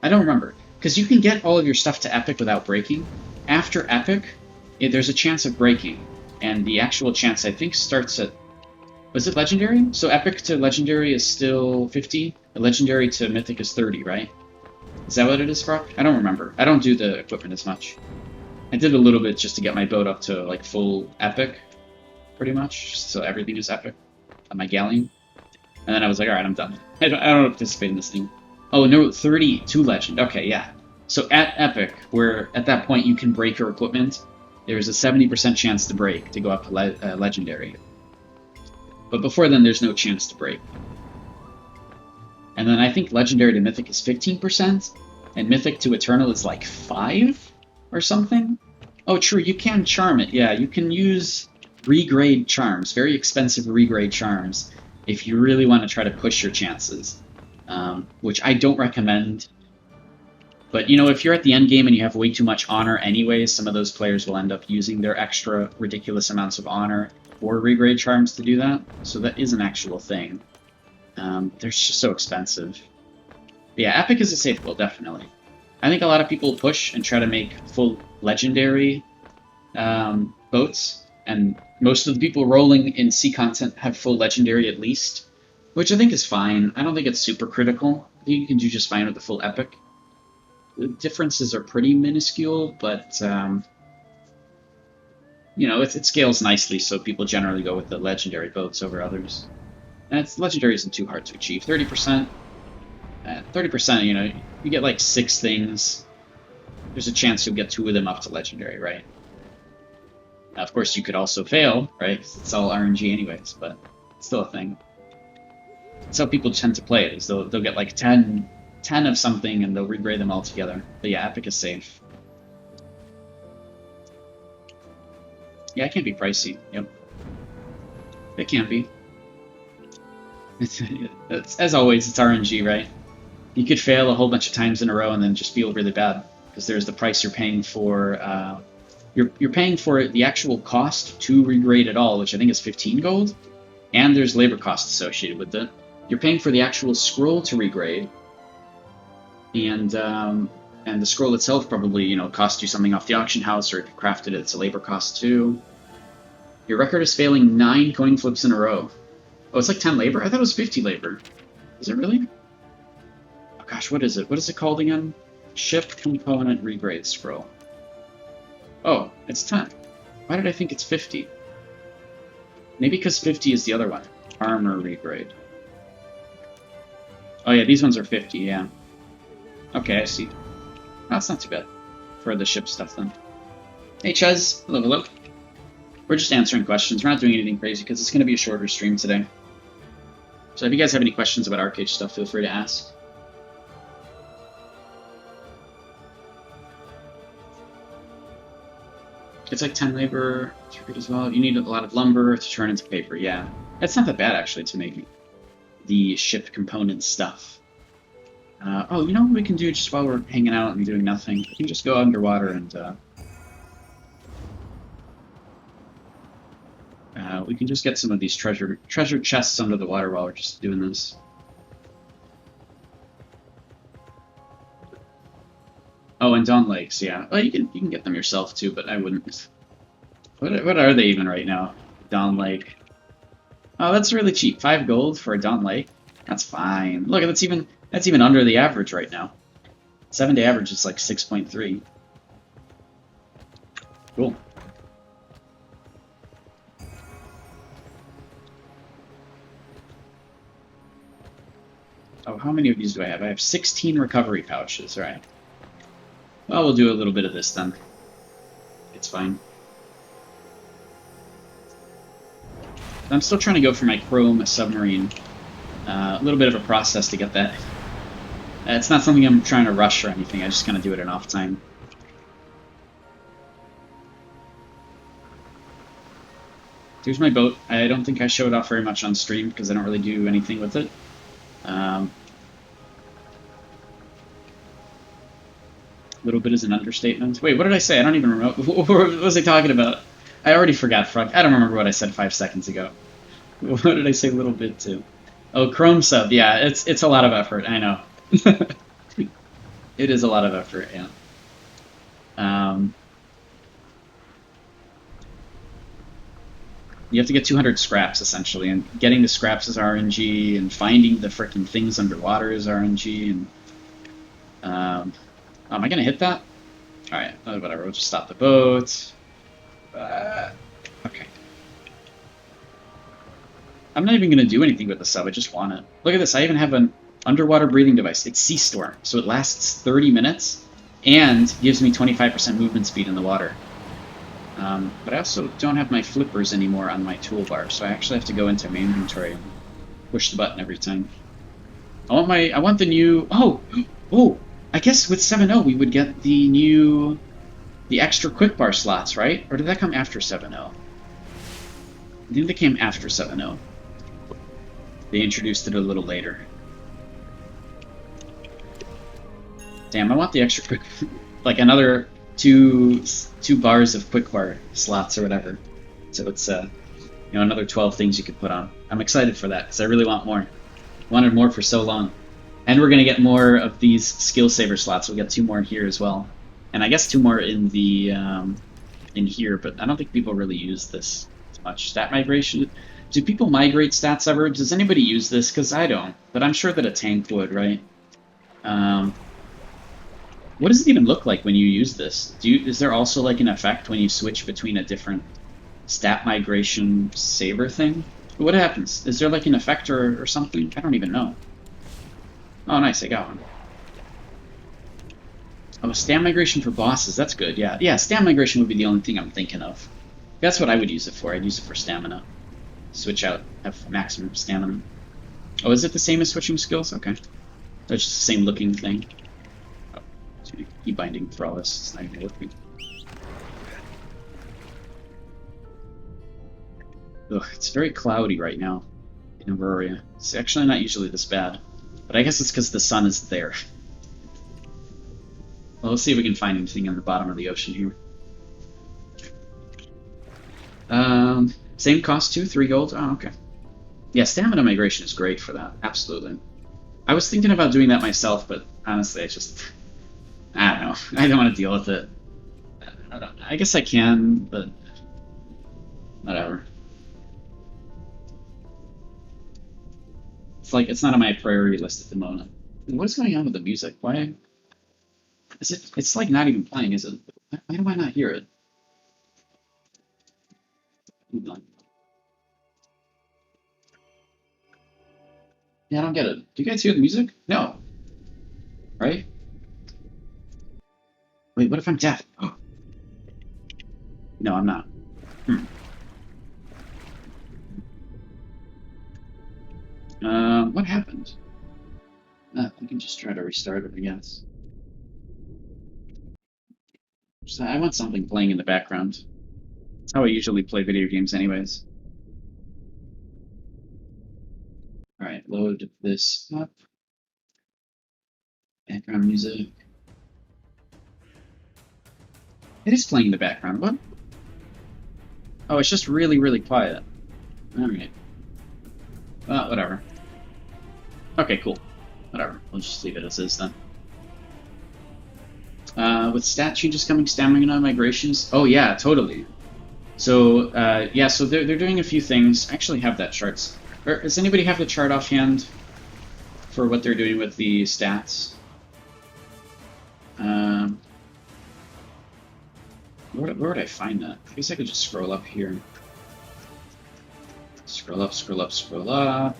I don't remember. Because you can get all of your stuff to Epic without breaking. After Epic, there's a chance of breaking. And the actual chance, I think, starts at... was it Legendary? So Epic to Legendary is still 50? Legendary to Mythic is 30, right? Is that what it is, Brock? I don't remember. I don't do the equipment as much. I did a little bit just to get my boat up to, like, full Epic, pretty much. So everything is Epic on my galleon. And then I was like, alright, I'm done. I don't participate in this thing. Oh, no, 30 to Legend. Okay, yeah. So at Epic, where at that point you can break your equipment, there's a 70% chance to break to go up to Legendary. But before then, there's no chance to break. And then I think Legendary to Mythic is 15%, and Mythic to Eternal is like 5 or something? Oh, true, you can charm it. Yeah, you can use regrade charms, very expensive regrade charms, if you really want to try to push your chances, which I don't recommend. But, you know, if you're at the end game and you have way too much honor anyways, some of those players will end up using their extra ridiculous amounts of honor for regrade charms to do that. So that is an actual thing. They're just so expensive. But yeah, Epic is a safe goal, definitely. I think a lot of people push and try to make full Legendary boats, and most of the people rolling in C content have full Legendary at least, which I think is fine. I don't think it's super critical. I think you can do just fine with the full Epic. The differences are pretty minuscule, but you know, it scales nicely, so people generally go with the Legendary boats over others. And Legendary isn't too hard to achieve. 30%. 30%, you know, you get like 6 things. There's a chance you'll get 2 of them up to Legendary, right? Now, of course, you could also fail, right? It's all RNG anyways, but it's still a thing. That's how people tend to play it, is they'll get like 10 of something and they'll regrade them all together. But yeah, Epic is safe. Yeah, it can be pricey. Yep. It can be. It's, as always, it's RNG, right? You could fail a whole bunch of times in a row and then just feel really bad, because there's the price you're paying for. You're paying for the actual cost to regrade it all, which I think is 15 gold, and there's labor costs associated with it. You're paying for the actual scroll to regrade, and the scroll itself probably, you know, cost you something off the auction house, or if you crafted it, it's a labor cost too. Your record is failing 9 coin flips in a row. Oh, it's like 10 labor? I thought it was 50 labor. Is it really? Oh gosh, what is it? What is it called again? Ship component regrade scroll. Oh, it's 10. Why did I think it's 50? Maybe because 50 is the other one. Armor regrade. Oh yeah, these ones are 50, yeah. Okay, I see. That's not too bad for the ship stuff then. Hey Chuz, hello. We're just answering questions. We're not doing anything crazy because it's going to be a shorter stream today. So if you guys have any questions about Archeage stuff, feel free to ask. It's like 10 labor as well. You need a lot of lumber to turn into paper, yeah. It's not that bad, actually, to make the ship component stuff. Oh, you know what we can do just while we're hanging out and doing nothing? We can just go underwater and... we can just get some of these treasure chests under the water while we're just doing this. Oh, and Dawn Lakes, yeah. Well, you can get them yourself too, but I wouldn't. What are they even right now? Dawn Lake. Oh, that's really cheap. 5 gold for a Dawn Lake. That's fine. Look, that's even under the average right now. 7-day average is like 6.3. Cool. Oh, how many of these do I have? I have 16 recovery pouches, right? Well, we'll do a little bit of this then. It's fine. I'm still trying to go for my Chrome submarine. A little bit of a process to get that. It's not something I'm trying to rush or anything. I just kind of do it in off time. Here's my boat. I don't think I show it off very much on stream because I don't really do anything with it. Little bit is an understatement. Wait, what did I say? I don't even remember. What was I talking about? I already forgot, Frog. I don't remember what I said 5 seconds ago. What did I say a little bit to? Oh, Chrome sub. Yeah, it's a lot of effort. I know. It is a lot of effort, yeah. You have to get 200 scraps, essentially, and getting the scraps is RNG, and finding the frickin' things underwater is RNG, and... am I gonna hit that? Alright, whatever, we'll just stop the boat. Okay. I'm not even gonna do anything with the sub, I just want it. Look at this, I even have an underwater breathing device. It's Sea Storm, so it lasts 30 minutes, and gives me 25% movement speed in the water. But I also don't have my flippers anymore on my toolbar, so I actually have to go into my inventory and push the button every time. I want the new... Oh! I guess with 7.0 we would get the extra quick bar slots, right? Or did that come after 7.0? I think they came after 7.0. They introduced it a little later. Damn, I want the extra quick... like another two bars of quick bar slots or whatever. So it's another 12 things you could put on. I'm excited for that because I really want more. Wanted more for so long. And we're gonna get more of these skill saver slots. We'll get 2 more here as well, and I guess 2 more in the in here. But I don't think people really use this as much. Stat migration. Do people migrate stats ever? Does anybody use this? Because I don't. But I'm sure that a tank would, right? What does it even look like when you use this? Is there also like an effect when you switch between a different stat migration saver thing? What happens? Is there like an effect or something? I don't even know. Oh, nice, I got one. Oh, stam migration for bosses, that's good, yeah. Yeah, stam migration would be the only thing I'm thinking of. That's what I would use it for. I'd use it for stamina. Switch out, have maximum stamina. Oh, is it the same as switching skills? Okay. It's just the same looking thing. Oh, keep binding for all this. It's not even working. Ugh, it's very cloudy right now in Aurora. It's actually not usually this bad. But I guess it's because the sun is there. Well, let's see if we can find anything in the bottom of the ocean here. Same cost too, 3 gold? Oh, okay. Yeah, stamina migration is great for that. Absolutely. I was thinking about doing that myself, but honestly, I don't know. I don't want to deal with it. I guess I can, but whatever. It's like, it's not on my priority list at the moment. What is going on with the music? Why is it? It's like not even playing, is it? Why do I not hear it? Hold on. Yeah, I don't get it. Do you guys hear the music? No. Right? Wait, what if I'm deaf? Oh. No, I'm not. What happened? We can just try to restart it, I guess. So I want something playing in the background. That's how I usually play video games anyways. Alright, load this up. Background music. It is playing in the background, what? Oh, it's just really, really quiet. Alright. Well, whatever. Okay, cool. Whatever. We'll just leave it as is then. With stat changes coming, stamina migrations. Oh yeah, totally. So yeah, so they're doing a few things. I actually have that chart. Does anybody have the chart offhand for what they're doing with the stats? Where would I find that? I guess I could just scroll up here. Scroll up, scroll up, scroll up.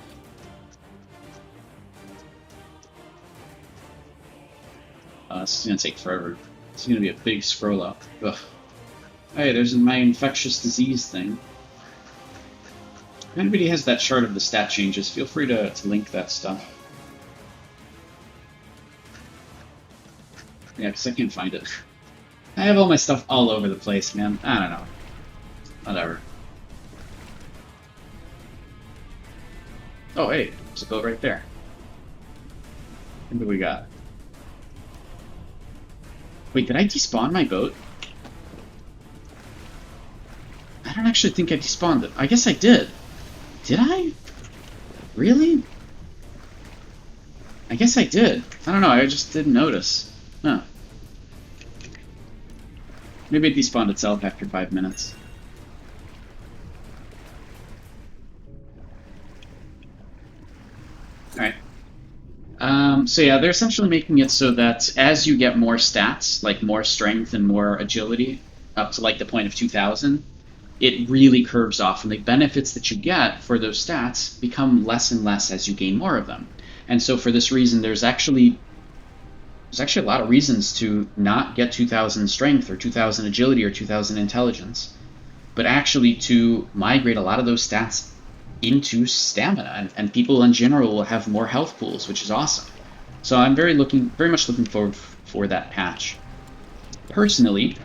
This is gonna take forever. It's gonna be a big scroll up. Ugh. Hey, there's my infectious disease thing. If anybody has that chart of the stat changes, feel free to link that stuff. Yeah, because I can't find it. I have all my stuff all over the place, man. I don't know. Whatever. Oh, hey, there's a boat right there. What do we got? Wait, did I despawn my boat? I don't actually think I despawned it. I guess I did. Did I? Really? I guess I did. I don't know, I just didn't notice. Huh. Maybe it despawned itself after 5 minutes. Alright. So yeah, they're essentially making it so that as you get more stats, like more strength and more agility, up to like the point of 2000, it really curves off, and the benefits that you get for those stats become less and less as you gain more of them. And so for this reason, there's actually a lot of reasons to not get 2000 strength or 2000 agility or 2000 intelligence, but actually to migrate a lot of those stats into stamina, and people in general will have more health pools, which is awesome. So I'm very much looking forward for that patch. Personally,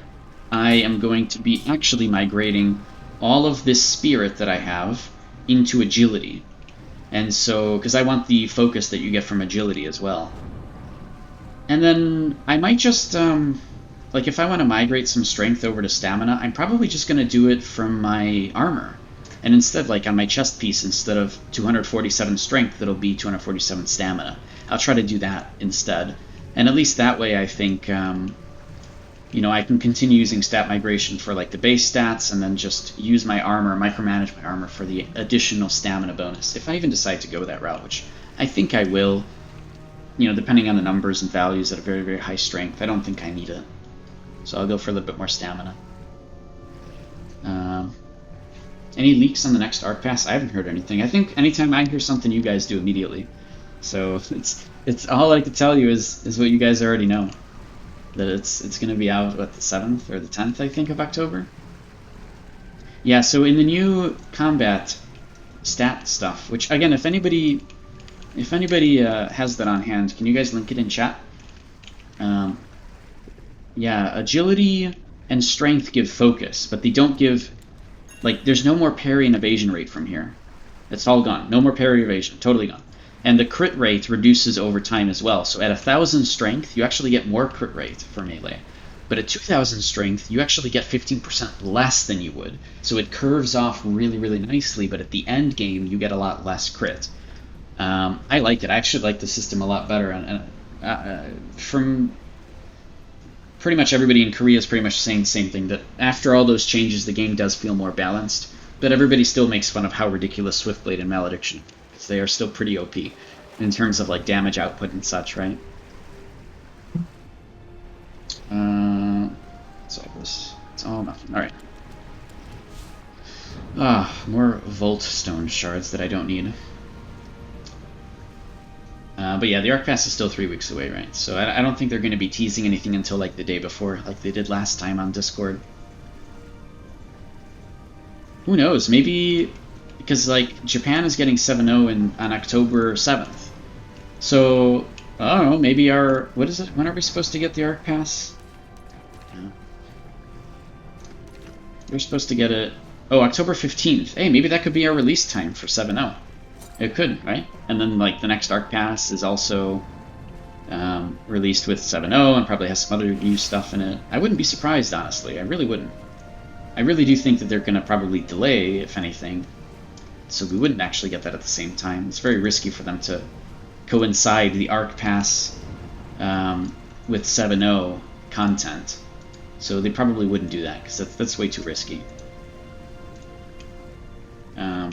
I am going to be actually migrating all of this spirit that I have into agility. And so, because I want the focus that you get from agility as well. And then I might just, like if I want to migrate some strength over to stamina, I'm probably just going to do it from my armor. And instead, like on my chest piece, instead of 247 strength, it'll be 247 stamina. I'll try to do that instead. And at least that way I think, you know, I can continue using stat migration for like the base stats and then just use my armor, micromanage my armor for the additional stamina bonus. If I even decide to go that route, which I think I will, you know, depending on the numbers and values at a very, very high strength, I don't think I need it. So I'll go for a little bit more stamina. Any leaks on the next arc pass? I haven't heard anything. I think anytime I hear something, you guys do immediately. So it's all I can tell you is what you guys already know. That it's going to be out, what, the 7th or the 10th, I think, of October? Yeah, so in the new combat stat stuff, which, again, if anybody has that on hand, can you guys link it in chat? Yeah, agility and strength give focus, but they don't give... Like, there's no more parry and evasion rate from here. It's all gone. No more parry evasion. Totally gone. And the crit rate reduces over time as well. So at 1000 strength, you actually get more crit rate for melee. But at 2000 strength, you actually get 15% less than you would. So it curves off really, really nicely, but at the end game, you get a lot less crit. I like it. I actually like the system a lot better. And from pretty much everybody in Korea is pretty much saying the same thing, that after all those changes, the game does feel more balanced. But everybody still makes fun of how ridiculous Swiftblade and Malediction, because they are still pretty OP in terms of like damage output and such, right? What's all this? It's all nothing. Alright. More Volt Stone shards that I don't need. But yeah, the Arc Pass is still 3 weeks away, right? So I don't think they're going to be teasing anything until like the day before, like they did last time on Discord. Who knows? Maybe because like Japan is getting 7-0 on October 7th. So I don't know. Maybe what is it? When are we supposed to get the Arc Pass? We're supposed to get it. Oh, October 15th. Hey, maybe that could be our release time for 7-0. It could, right? And then, like, the next Arc Pass is also released with 7.0 and probably has some other new stuff in it. I wouldn't be surprised, honestly. I really wouldn't. I really do think that they're going to probably delay, if anything, so we wouldn't actually get that at the same time. It's very risky for them to coincide the Arc Pass with 7.0 content. So they probably wouldn't do that, because that's way too risky. I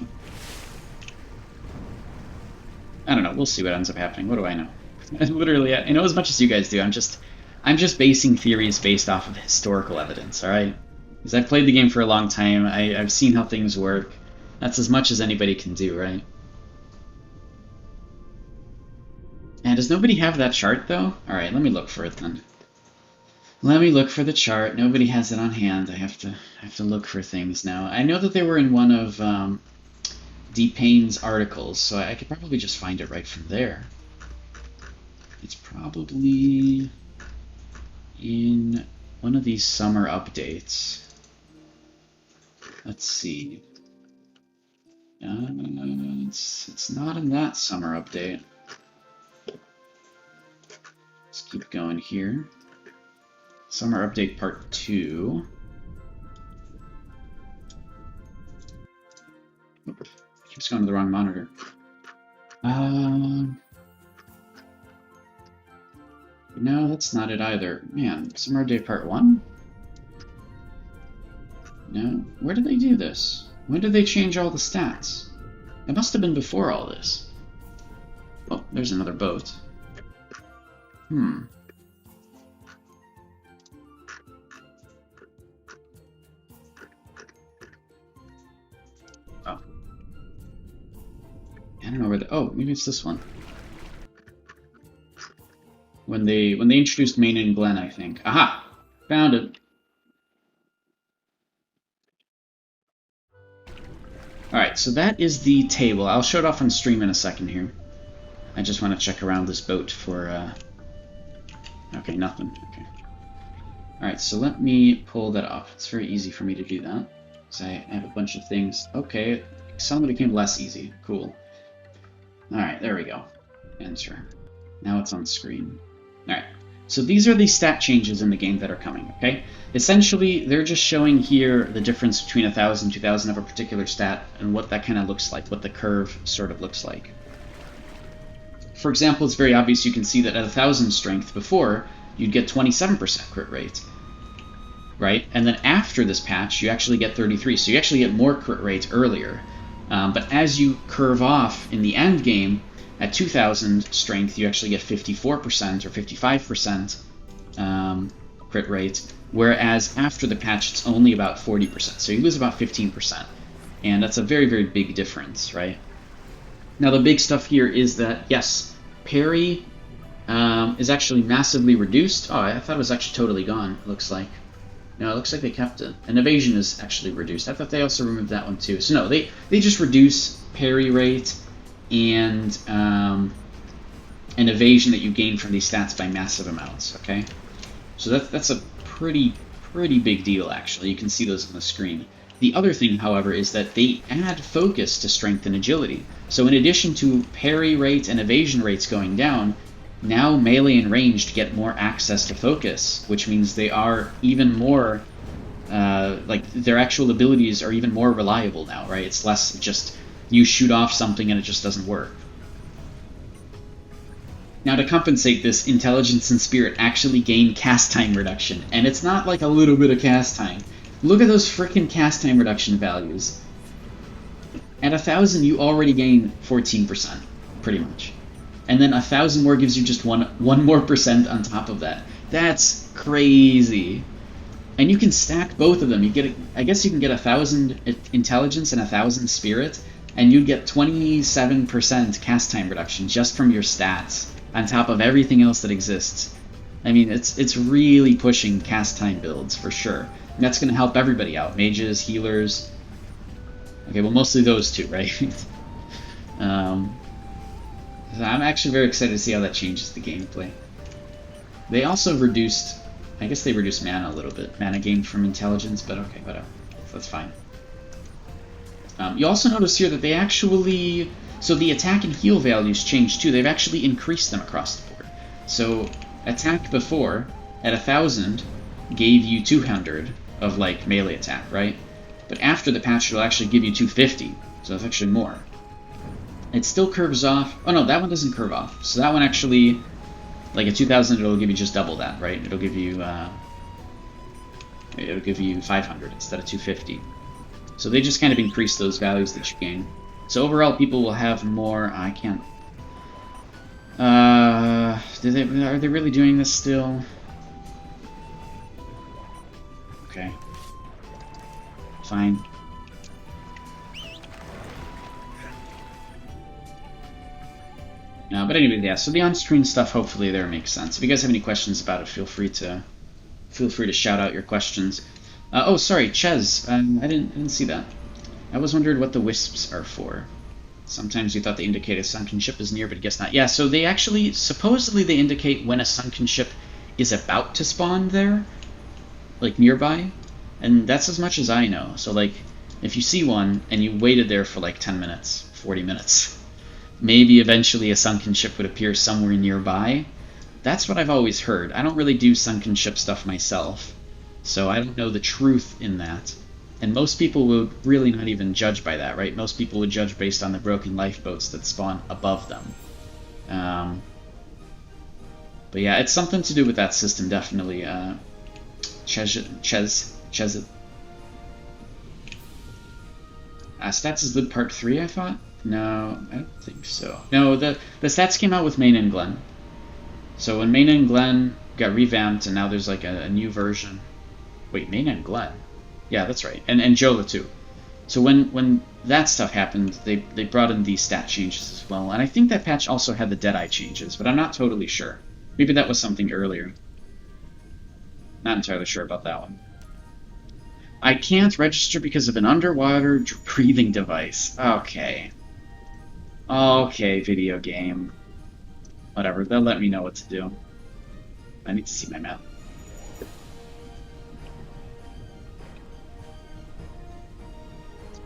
don't know. We'll see what ends up happening. What do I know? Literally, I know as much as you guys do. I'm just basing theories based off of historical evidence, alright? Because I've played the game for a long time. I've seen how things work. That's as much as anybody can do, right? And does nobody have that chart, though? Alright, let me look for it, then. Let me look for the chart. Nobody has it on hand. I have to look for things now. I know that they were in one of D-Payne's articles, so I could probably just find it right from there. It's probably in one of these summer updates. Let's see. It's not in that summer update. Let's keep going here. Summer update part 2. Oop, keeps going to the wrong monitor. No, that's not it either. Man, Summer update part 1? No, where did they do this? When did they change all the stats? It must have been before all this. Oh, there's another boat. Oh. I don't know where the... Oh, maybe it's this one. When they introduced Main and Glen, I think. Aha! Found it. Alright, so that is the table. I'll show it off on stream in a second here. I just want to check around this boat for, Okay, nothing. Okay. Alright, so let me pull that off. It's very easy for me to do that. So I have a bunch of things. Okay, some became less easy. Cool. Alright, there we go. Enter. Now it's on screen. Alright, so these are the stat changes in the game that are coming, okay? Essentially, they're just showing here the difference between 1,000 and 2,000 of a particular stat and what that kind of looks like, what the curve sort of looks like. For example, it's very obvious you can see that at 1,000 strength before, you'd get 27% crit rate, right? And then after this patch, you actually get 33, so you actually get more crit rate earlier. But as you curve off in the end game, at 2,000 strength, you actually get 54% or 55% crit rate, whereas after the patch, it's only about 40%. So you lose about 15%, and that's a very, very big difference, right? Now, the big stuff here is that, yes, parry is actually massively reduced. Oh, I thought it was actually totally gone, it looks like. No, it looks like they kept it. And evasion is actually reduced. I thought they also removed that one too. So no, they just reduce parry rate and an evasion that you gain from these stats by massive amounts, okay? So that's a pretty big deal, actually. You can see those on the screen. The other thing, however, is that they add focus to strength and agility. So in addition to parry rate and evasion rates going down, now melee and ranged get more access to focus, which means they are even more, like, their actual abilities are even more reliable now, right? It's less just you shoot off something and it just doesn't work. Now, to compensate this, intelligence and spirit actually gain cast time reduction, and it's not like a little bit of cast time. Look at those frickin' cast time reduction values. At 1,000, you already gain 14%, pretty much. And then 1,000 more gives you just one more percent on top of that. That's crazy. And you can stack both of them. You get, I guess you can get 1,000 intelligence and 1,000 spirit, and you'd get 27% cast time reduction just from your stats, on top of everything else that exists. I mean, it's really pushing cast time builds, for sure. And that's going to help everybody out. Mages, healers. Okay, well, mostly those two, right? So I'm actually very excited to see how that changes the gameplay. They also reduced... I guess they reduced mana a little bit. Mana gained from intelligence, but okay, whatever. That's fine. You also notice here that they actually... So the attack and heal values changed too. They've actually increased them across the board. So attack before, at 1,000, gave you 200 of, like, melee attack, right? But after the patch, it'll actually give you 250. So that's actually more. It still curves off. Oh no, that one doesn't curve off. So that one actually, like at 2,000, it'll give you just double that, right? It'll give you 500 instead of 250. So they just kind of increase those values that you gain. So overall, people will have more. I can't. Are they really doing this still? Okay. Fine. No, but anyway, yeah. So the on-screen stuff, hopefully, there makes sense. If you guys have any questions about it, feel free to shout out your questions. Oh, sorry, Ches. I didn't see that. I was wondering what the wisps are for. Sometimes you thought they indicate a sunken ship is near, but I guess not. Yeah. So they actually supposedly they indicate when a sunken ship is about to spawn there, like nearby, and that's as much as I know. So like, If you see one and you waited there for like 10 minutes, 40 minutes, maybe eventually a sunken ship would appear somewhere nearby. That's what I've always heard. I don't really do sunken ship stuff myself, so I don't know the truth in that. And most people would really not even judge by that, right? Most people would judge based on the broken lifeboats that spawn above them. But yeah, it's something to do with that system, definitely. Stats is Lid Part 3, I thought? No, I don't think so. No, the stats came out with Main and Glen. So when Main and Glen got revamped, and now there's like a new version. Wait, Main and Glen? Yeah, that's right. And Jola too. So when that stuff happened, they brought in these stat changes as well. And I think that patch also had the Deadeye changes, but I'm not totally sure. Maybe that was something earlier. Not entirely sure about that one. I can't register because of an underwater breathing device. Okay. Okay, video game. Whatever, they'll let me know what to do. I need to see my map.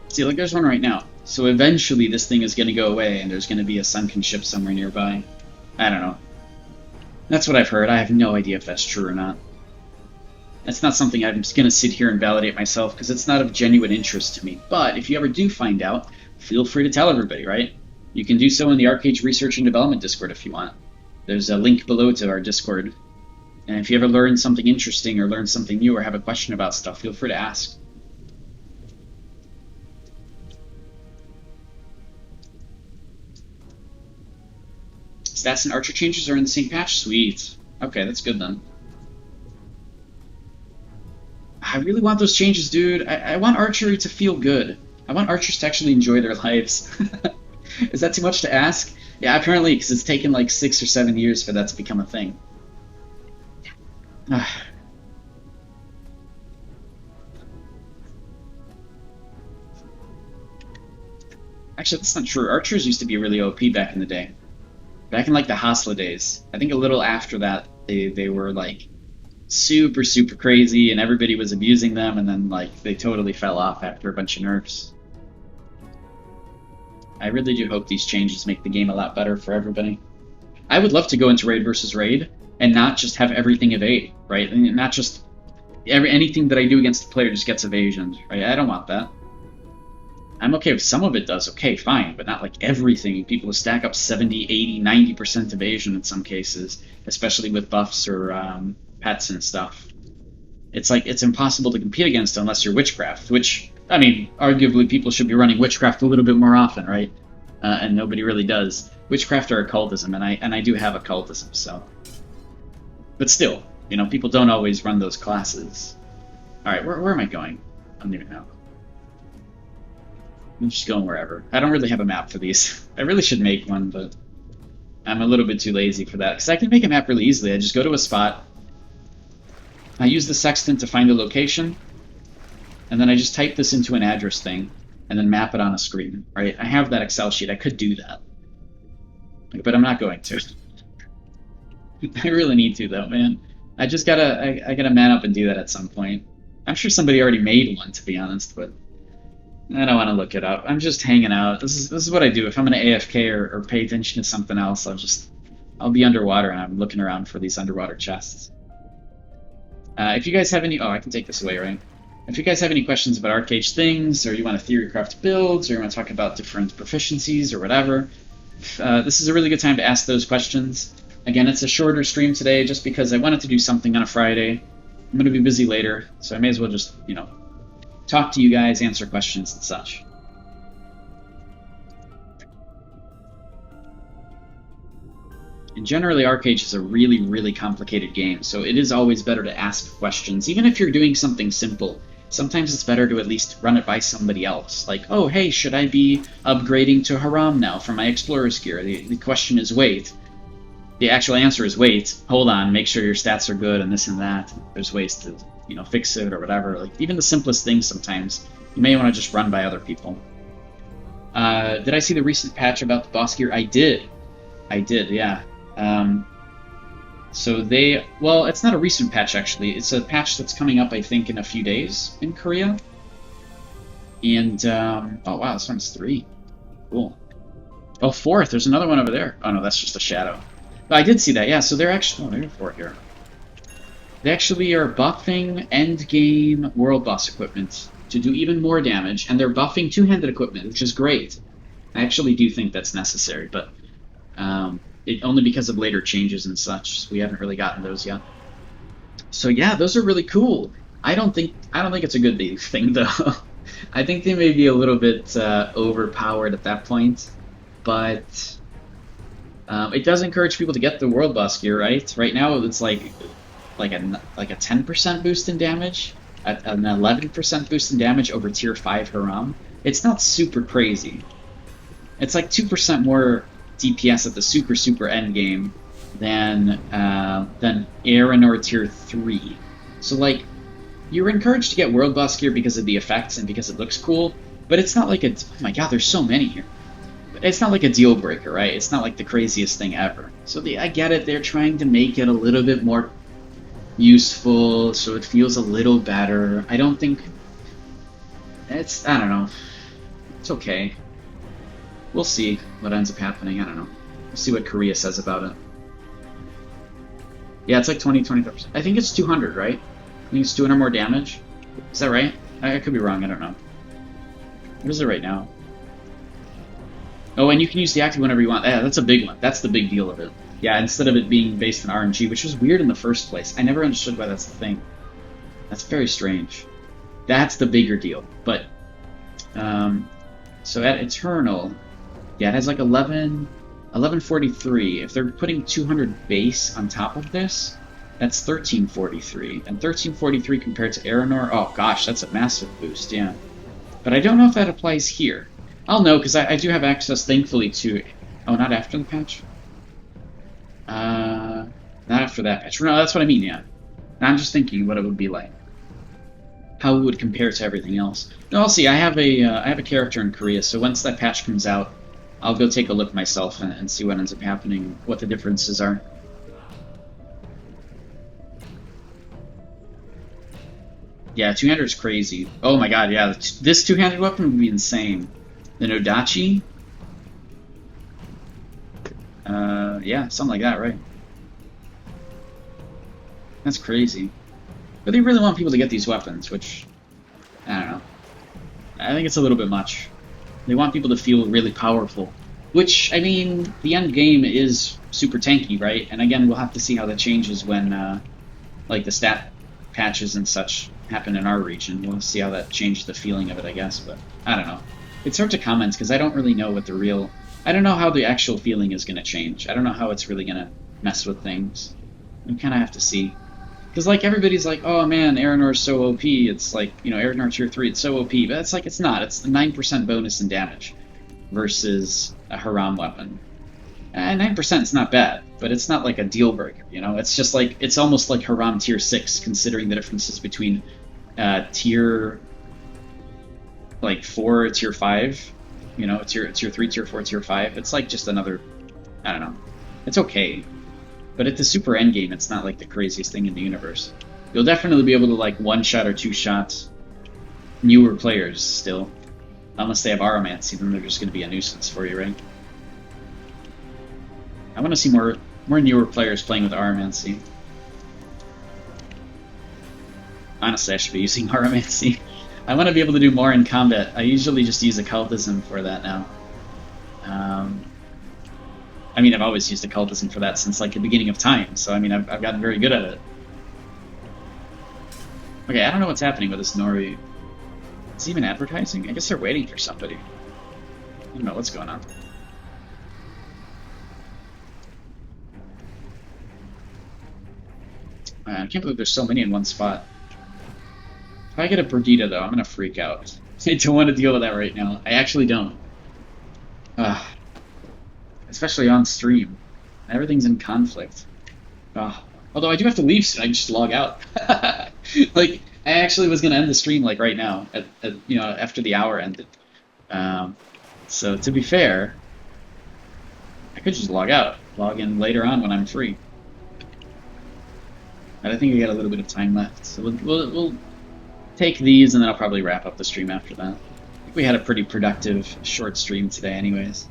See, like there's one right now. So eventually this thing is going to go away and there's going to be a sunken ship somewhere nearby. I don't know. That's what I've heard. I have no idea if that's true or not. That's not something I'm just going to sit here and validate myself because it's not of genuine interest to me. But if you ever do find out, feel free to tell everybody, right? You can do so in the Archeage Research and Development Discord if you want. There's a link below to our Discord. And if you ever learn something interesting or learn something new or have a question about stuff, feel free to ask. Stats and Archer changes are in the same patch? Sweet. Okay, that's good then. I really want those changes, dude. I want archery to feel good. I want archers to actually enjoy their lives. Is that too much to ask? Yeah, apparently, because it's taken like 6 or 7 years for that to become a thing. Actually, that's not true. Archers used to be really OP back in the day. Back in like the Hasla days. I think a little after that, they were like super, super crazy and everybody was abusing them, and then like they totally fell off after a bunch of nerfs. I really do hope these changes make the game a lot better for everybody. I would love to go into raid versus raid and not just have everything evade, right? And not just anything that I do against the player just gets evasion, right? I don't want that. I'm okay if some of it does, okay, fine, but not like everything. People stack up 70, 80, 90% evasion in some cases, especially with buffs or pets and stuff. It's like, it's impossible to compete against unless you're Witchcraft, which, I mean, arguably people should be running Witchcraft a little bit more often, right? And nobody really does. Witchcraft or occultism, and I do have occultism, so. But still, you know, people don't always run those classes. Alright, where am I going? I don't even know. I'm just going wherever. I don't really have a map for these. I really should make one, but I'm a little bit too lazy for that. Because I can make a map really easily. I just go to a spot, I use the sextant to find a location, and then I just type this into an address thing, and then map it on a screen, right? I have that Excel sheet. I could do that. But I'm not going to. I really need to, though, man. I just gotta, I gotta man up and do that at some point. I'm sure somebody already made one, to be honest, but I don't want to look it up. I'm just hanging out. This is what I do. If I'm gonna AFK or pay attention to something else, I'll be underwater and I'm looking around for these underwater chests. If you guys have any, I can take this away, right? If you guys have any questions about Archeage things, or you want to theorycraft builds, or you want to talk about different proficiencies or whatever, this is a really good time to ask those questions. Again, it's a shorter stream today just because I wanted to do something on a Friday. I'm going to be busy later, so I may as well just, you know, talk to you guys, answer questions and such. And generally, Archeage is a really, really complicated game, so it is always better to ask questions. Even if you're doing something simple, sometimes it's better to at least run it by somebody else. Like, oh, hey, should I be upgrading to Haram now for my Explorer's gear? The question is wait. The actual answer is wait, hold on, make sure your stats are good and this and that. There's ways to, you know, fix it or whatever. Like, even the simplest things sometimes, you may want to just run by other people. Did I see the recent patch about the boss gear? I did, yeah. So well, it's not a recent patch, actually. It's a patch that's coming up, I think, in a few days in Korea. And, oh wow, this one's 3. Cool. Oh, 4th, there's another one over there. Oh no, that's just a shadow. But I did see that, yeah, so they're actually, oh, there's 4 here. They actually are buffing endgame world boss equipment to do even more damage, and they're buffing two-handed equipment, which is great. I actually do think that's necessary, but only because of later changes and such. We haven't really gotten those yet. So yeah, those are really cool. I don't think it's a good thing though. I think they may be a little bit overpowered at that point, but it does encourage people to get the world boss gear, right? Right now it's like a 10% boost in damage, an 11% boost in damage over tier 5 Haram. It's not super crazy. It's like 2% more DPS at the super end game than Aranor tier 3. So like, you're encouraged to get world boss gear because of the effects and because it looks cool, but it's not like oh my god, there's so many here. It's not like a deal breaker, right? It's not like the craziest thing ever. So I get it, they're trying to make it a little bit more useful, so it feels a little better. I don't think I don't know. It's okay. We'll see what ends up happening. I don't know. We'll see what Korea says about it. Yeah, it's like 20-25%. I think it's 200, right? I think it's 200 more damage. Is that right? I could be wrong. I don't know. What is it right now? Oh, and you can use the active whenever you want. Yeah, that's a big one. That's the big deal of it. Yeah, instead of it being based on RNG, which was weird in the first place. I never understood why that's the thing. That's very strange. That's the bigger deal. But, so at Eternal, yeah, it has like 1143. If they're putting 200 base on top of this, that's 1343. And 1343 compared to Aranor, oh gosh, that's a massive boost, yeah. But I don't know if that applies here. I'll know, because I do have access, thankfully, to... Oh, not after the patch? Not after that patch. No, that's what I mean, yeah. I'm just thinking what it would be like. How it would compare to everything else. No, I'll see. I have a character in Korea, so once that patch comes out, I'll go take a look myself and see what ends up happening, what the differences are. Yeah, two-hander is crazy. Oh my god, yeah. This two-handed weapon would be insane. The Nodachi? Yeah, something like that, right? That's crazy. But they really want people to get these weapons, which... I don't know. I think it's a little bit much. They want people to feel really powerful. Which, I mean, the end game is super tanky, right? And again, we'll have to see how that changes when, like, the stat patches and such happen in our region. We'll see how that changed the feeling of it, I guess, but I don't know. It's hard to comment, because I don't really know what the real... I don't know how the actual feeling is going to change. I don't know how it's really going to mess with things. We kind of have to see. Because, like, everybody's like, oh man, Aranor's so OP. It's like, you know, Aranor tier 3, it's so OP. But it's like, it's not. It's a 9% bonus in damage versus a Haram weapon. And 9% is not bad, but it's not like a deal breaker, you know? It's just like, it's almost like Haram tier 6, considering the differences between tier, like, 4, tier 5, you know, tier 3, tier 4, tier 5. It's like just another, I don't know. It's okay. But at the super endgame, it's not like the craziest thing in the universe. You'll definitely be able to like one-shot or two-shot newer players still. Unless they have Aromancy, then they're just going to be a nuisance for you, right? I want to see more newer players playing with Aromancy. Honestly, I should be using Aromancy. I want to be able to do more in combat. I usually just use Occultism for that now. I mean, I've always used Occultism for that since, like, the beginning of time, so, I mean, I've gotten very good at it. Okay, I don't know what's happening with this Nori. Is he even advertising? I guess they're waiting for somebody. I don't know what's going on. I can't believe there's so many in one spot. If I get a Perdita, though, I'm gonna freak out. I don't want to deal with that right now. I actually don't. Especially on stream. Everything's in conflict. Although I do have to leave soon, I can just log out. Like, I actually was going to end the stream, like, right now, you know, after the hour ended. So, to be fair, I could just log out. Log in later on when I'm free. But I think we got a little bit of time left. So we'll take these, and then I'll probably wrap up the stream after that. We had a pretty productive short stream today anyways.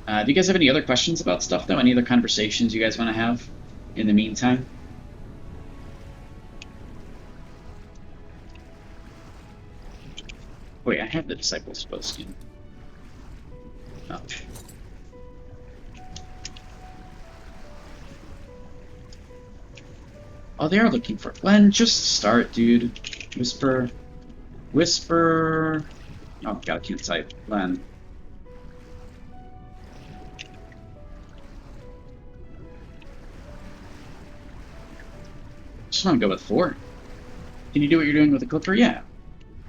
Do you guys have any other questions about stuff, though? Any other conversations you guys want to have in the meantime? Wait, I have the Disciples bow skin. Oh. Oh, they are looking for Glenn. Just start, dude. Whisper. Whisper. Oh, God, I can't type. Glenn. Just want to go with 4. Can you do what you're doing with the Clipper? Yeah,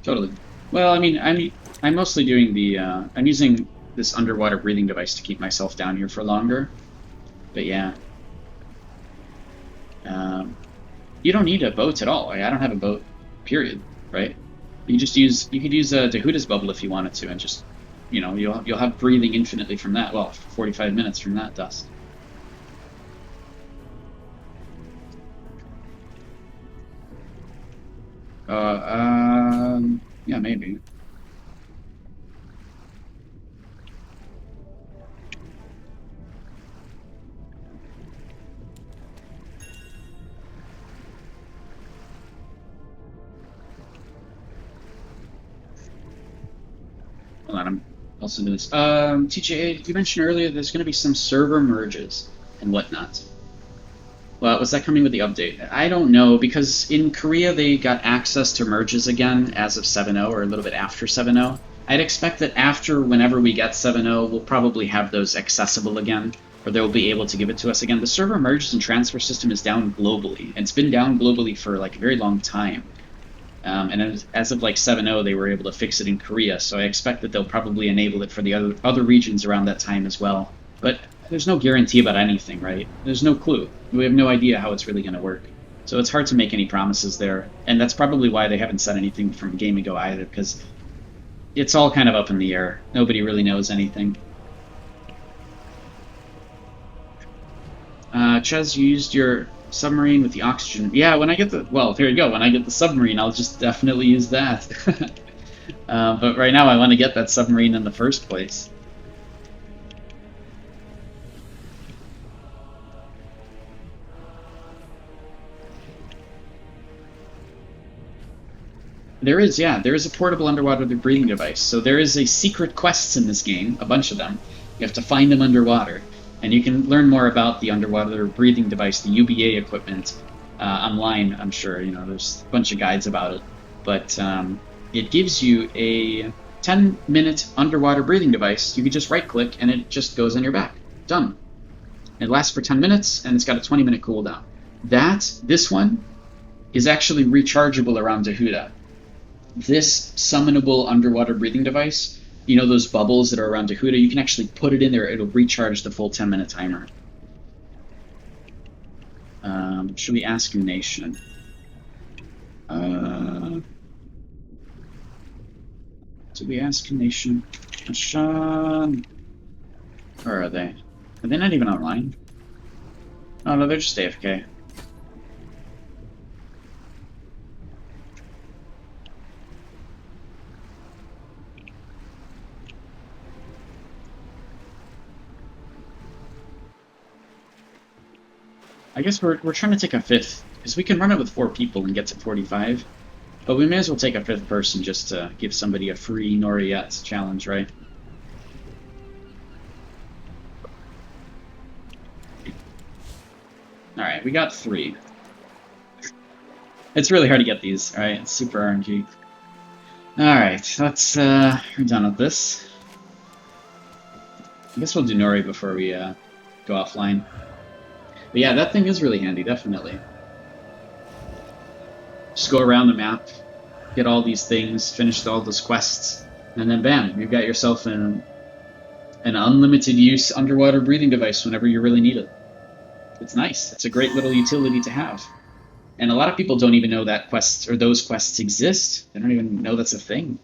totally. Well, I mean, I'm mostly doing the. I'm using this underwater breathing device to keep myself down here for longer. But yeah. You don't need a boat at all. I don't have a boat, period. Right? You could use Dahuda's bubble if you wanted to, and just, you know, you'll have breathing infinitely from that. Well, 45 minutes from that dust. Yeah, maybe. Hold on, I'm also doing this. TJ, you mentioned earlier there's going to be some server merges and whatnot. Well, was that coming with the update? I don't know, because in Korea they got access to merges again as of 7.0, or a little bit after 7.0. I'd expect that after whenever we get 7.0, we'll probably have those accessible again, or they'll be able to give it to us again. The server merges and transfer system is down globally, and it's been down globally for like a very long time. And as of like 7.0, they were able to fix it in Korea, so I expect that they'll probably enable it for the other regions around that time as well. But there's no guarantee about anything, right? There's no clue. We have no idea how it's really going to work. So it's hard to make any promises there. And that's probably why they haven't said anything from Game Ago either, because it's all kind of up in the air. Nobody really knows anything. Ches, you used your submarine with the oxygen. Yeah, when I get the... Well, there you go. When I get the submarine, I'll just definitely use that. But right now I want to get that submarine in the first place. There is a portable underwater breathing device. So there is a secret quests in this game, a bunch of them. You have to find them underwater. And you can learn more about the underwater breathing device, the UBA equipment, online, I'm sure. You know, there's a bunch of guides about it. But it gives you a 10-minute underwater breathing device. You can just right-click, and it just goes on your back. Done. It lasts for 10 minutes, and it's got a 20-minute cooldown. This one, is actually rechargeable around Dahuda. This summonable underwater breathing device, you know those bubbles that are around Dahuda, you can actually put it in there, it'll recharge the full 10-minute timer. Should we ask your nation? Did we ask your nation? Sean. Where are they? Are they not even online? Oh no, they're just AFK. I guess we're trying to take a 5th, because we can run it with 4 people and get to 45, but we may as well take a 5th person just to give somebody a free Noryette challenge, right? Alright, we got 3. It's really hard to get these, alright? It's super RNG. Alright, we're done with this. I guess we'll do Nori before we go offline. But yeah, that thing is really handy, definitely. Just go around the map, get all these things, finish all those quests, and then bam, you've got yourself an unlimited use underwater breathing device whenever you really need it. It's nice. It's a great little utility to have. And a lot of people don't even know that those quests exist. They don't even know that's a thing.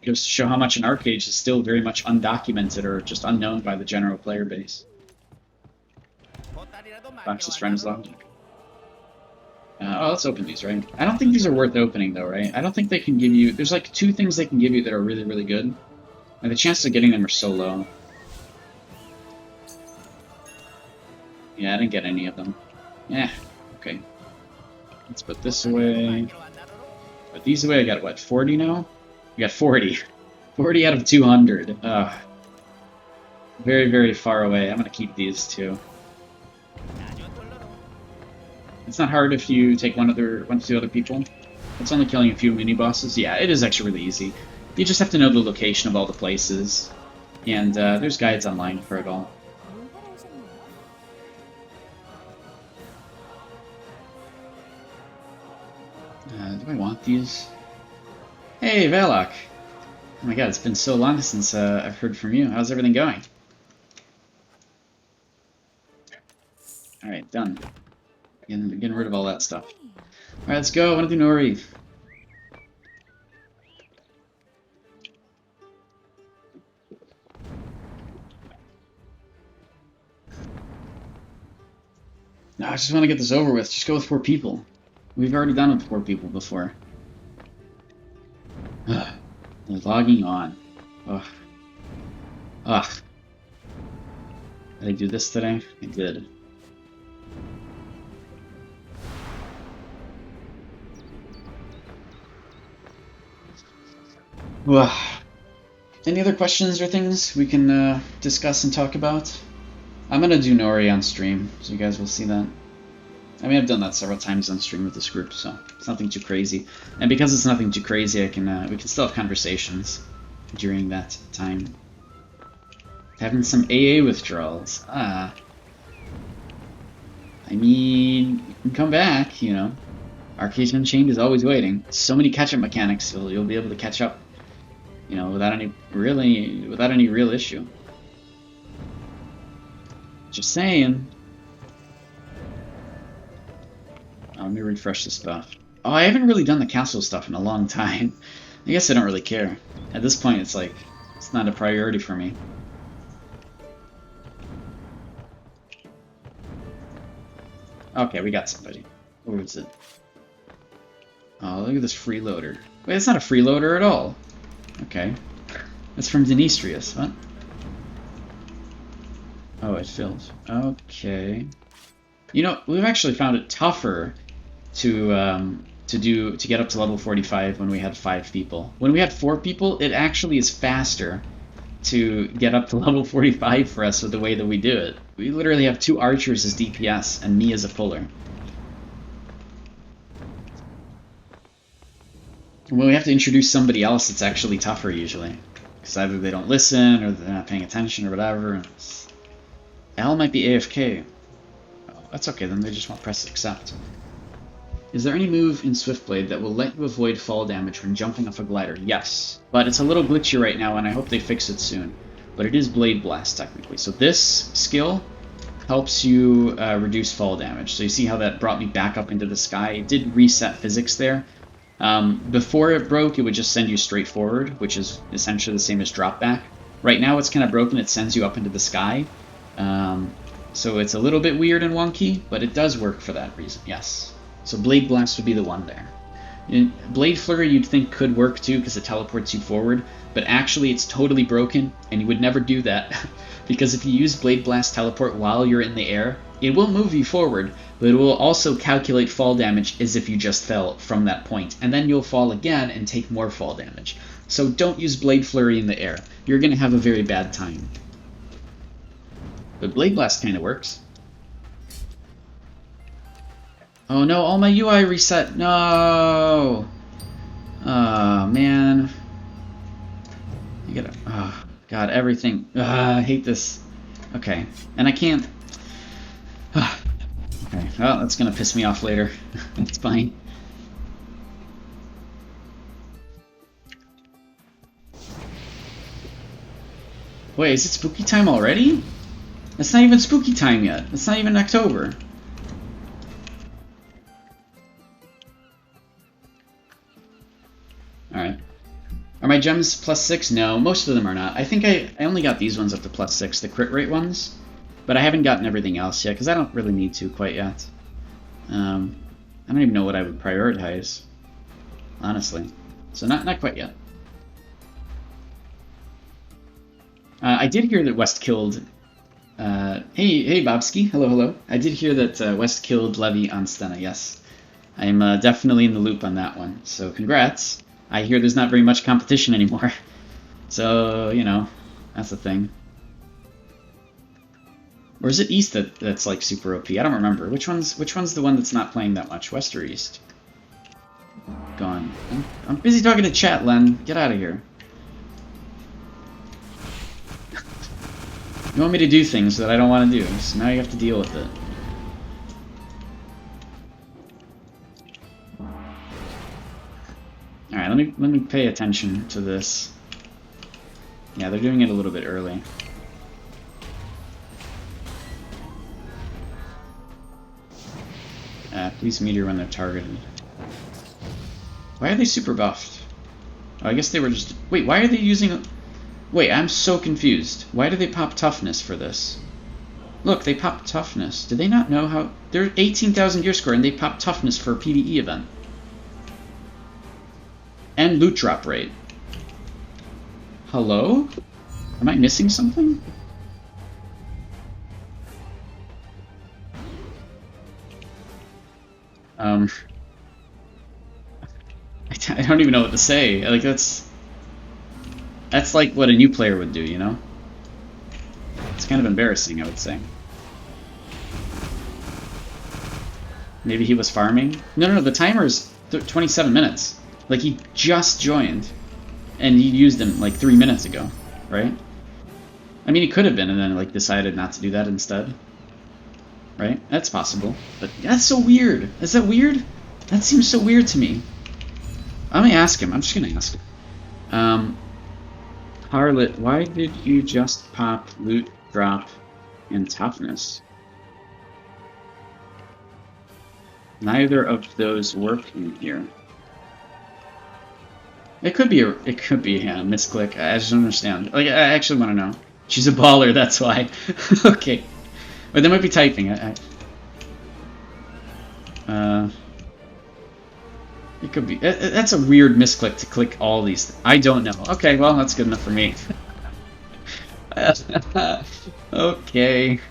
It goes to show how much an Archeage is still very much undocumented or just unknown by the general player base. Fox's friend is logic. Oh, let's open these, right? I don't think these are worth opening, though, right? I don't think they can give you... There's like 2 things they can give you that are really, really good. And the chances of getting them are so low. Yeah, I didn't get any of them. Yeah, okay. Let's put this away. Put these away. I got, what, 40 now? We got 40. 40 out of 200. Very, very far away. I'm going to keep these, too. It's not hard if you take one of the other people. It's only killing a few mini-bosses. Yeah, it is actually really easy. You just have to know the location of all the places. And there's guides online for it all. Do I want these? Hey, Valak! Oh my god, it's been so long since I've heard from you. How's everything going? Alright, done. Getting rid of all that stuff. Alright, let's go. I want to do Nori. No, I just want to get this over with. Just go with 4 people. We've already done it with 4 people before. Ugh. They're logging on. Ugh. Ugh. Did I do this today? I did. Ugh. Any other questions or things we can discuss and talk about? I'm gonna do Nori on stream, so you guys will see that. I mean, I've done that several times on stream with this group, so it's nothing too crazy. And because it's nothing too crazy, we can still have conversations during that time. Having some AA withdrawals. I mean, you can come back, you know. Archeage Unchained is always waiting. So many catch-up mechanics, you'll be able to catch up, you know, without any real issue. Just saying. Let me refresh the stuff. Oh, I haven't really done the castle stuff in a long time. I guess I don't really care. At this point, it's like, it's not a priority for me. Okay, we got somebody. Where is it? Oh, look at this freeloader. Wait, it's not a freeloader at all. Okay. It's from Denistrius. What? Oh, it filled. Okay. You know, we've actually found it tougher to get up to level 45 when we had 5 people. When we had 4 people, it actually is faster to get up to level 45 for us with the way that we do it. We literally have 2 archers as DPS and me as a puller. When we have to introduce somebody else, it's actually tougher usually. Because either they don't listen, or they're not paying attention, or whatever. Al might be AFK. Oh, that's okay, then they just won't press accept. Is there any move in Swiftblade that will let you avoid fall damage when jumping off a glider? Yes. But it's a little glitchy right now, and I hope they fix it soon. But it is Blade Blast, technically. So this skill helps you reduce fall damage. So you see how that brought me back up into the sky? It did reset physics there. Before it broke, it would just send you straight forward, which is essentially the same as drop back. Right now it's kind of broken, it sends you up into the sky. So it's a little bit weird and wonky, but it does work for that reason, yes. So Blade Blast would be the one there. Blade Flurry you'd think could work too, because it teleports you forward, but actually it's totally broken, and you would never do that, because if you use Blade Blast Teleport while you're in the air, it will move you forward, but it will also calculate fall damage as if you just fell from that point, and then you'll fall again and take more fall damage. So don't use Blade Flurry in the air. You're going to have a very bad time. But Blade Blast kind of works. Oh no, all my UI reset. No! Oh, man. You gotta... Oh, God, everything. I hate this. Okay, and I can't... Okay, well, that's gonna piss me off later. That's fine. Wait, is it spooky time already? It's not even spooky time yet. It's not even October. Alright. Are my gems +6? No, most of them are not. I think I only got these ones up to +6, the crit rate ones. But I haven't gotten everything else yet, because I don't really need to quite yet. I I don't even know what I would prioritize, honestly. So not quite yet. I did hear that West killed... hey, Bobski. Hello. I did hear that West killed Levy on Stena, yes. I'm definitely in the loop on that one, so congrats. I hear there's not very much competition anymore. So, you know, that's the thing. Or is it East that's like super OP? I don't remember. Which one's the one that's not playing that much? West or East? Gone. I'm busy talking to chat, Len. Get out of here. You want me to do things that I don't want to do, so now you have to deal with it. Alright, let me pay attention to this. Yeah, they're doing it a little bit early. Please meteor when they're targeted. Why are they super buffed? Oh, I guess they were just... Wait, why are they using... Wait, I'm so confused. Why do they pop toughness for this? Look, they pop toughness. Do they not know how... They're 18,000 gear score and they pop toughness for a PvE event. And loot drop rate. Hello? Am I missing something? I don't even know what to say. Like, that's like what a new player would do, you know? It's kind of embarrassing, I would say. Maybe he was farming? No, the timer's 27 minutes. Like, he just joined. And he used them, like, 3 minutes ago, right? I mean, he could have been and then, like, decided not to do that instead. Right? That's possible. But that's so weird. Is that weird? That seems so weird to me. I'm gonna ask him. I'm just gonna ask him. Harlot, why did you just pop loot drop and toughness? Neither of those work in here. It could be a misclick. I just don't understand. Like, I actually want to know. She's a baller, that's why. Okay. But they might be typing. It could be. That's a weird misclick to click all these. I don't know. Okay, well, that's good enough for me. Okay.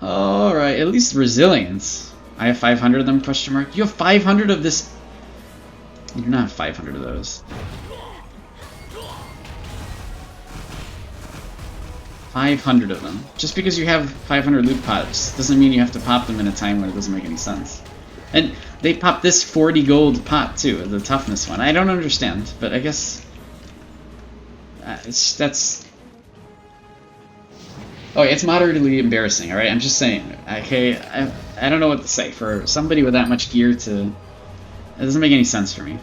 Alright, at least resilience. I have 500 of them, question mark. You have 500 of this... You do not have 500 of those. 500 of them. Just because you have 500 loot pops doesn't mean you have to pop them in a time when it doesn't make any sense. And they pop this 40 gold pot too, the toughness one. I don't understand, but I guess... that's... Oh, it's moderately embarrassing, alright? I'm just saying. Okay, I don't know what to say. For somebody with that much gear to... It doesn't make any sense for me.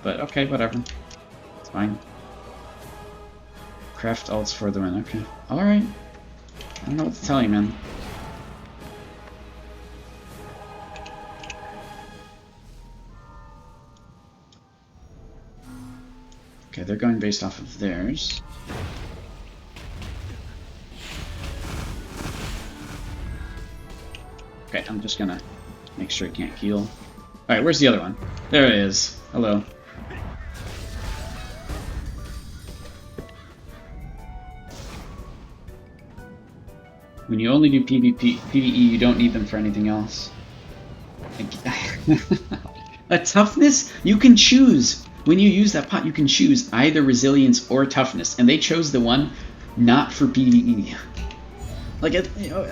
But, okay, whatever. It's fine. Craft alts for the win, okay. Alright. I don't know what to tell you, man. Okay, they're going based off of theirs. Okay, I'm just gonna make sure it can't heal. Alright, where's the other one? There it is. Hello. When you only do PvE, you don't need them for anything else. A toughness? You can choose. When you use that pot, you can choose either resilience or toughness, and they chose the one not for PvE. Like, you know,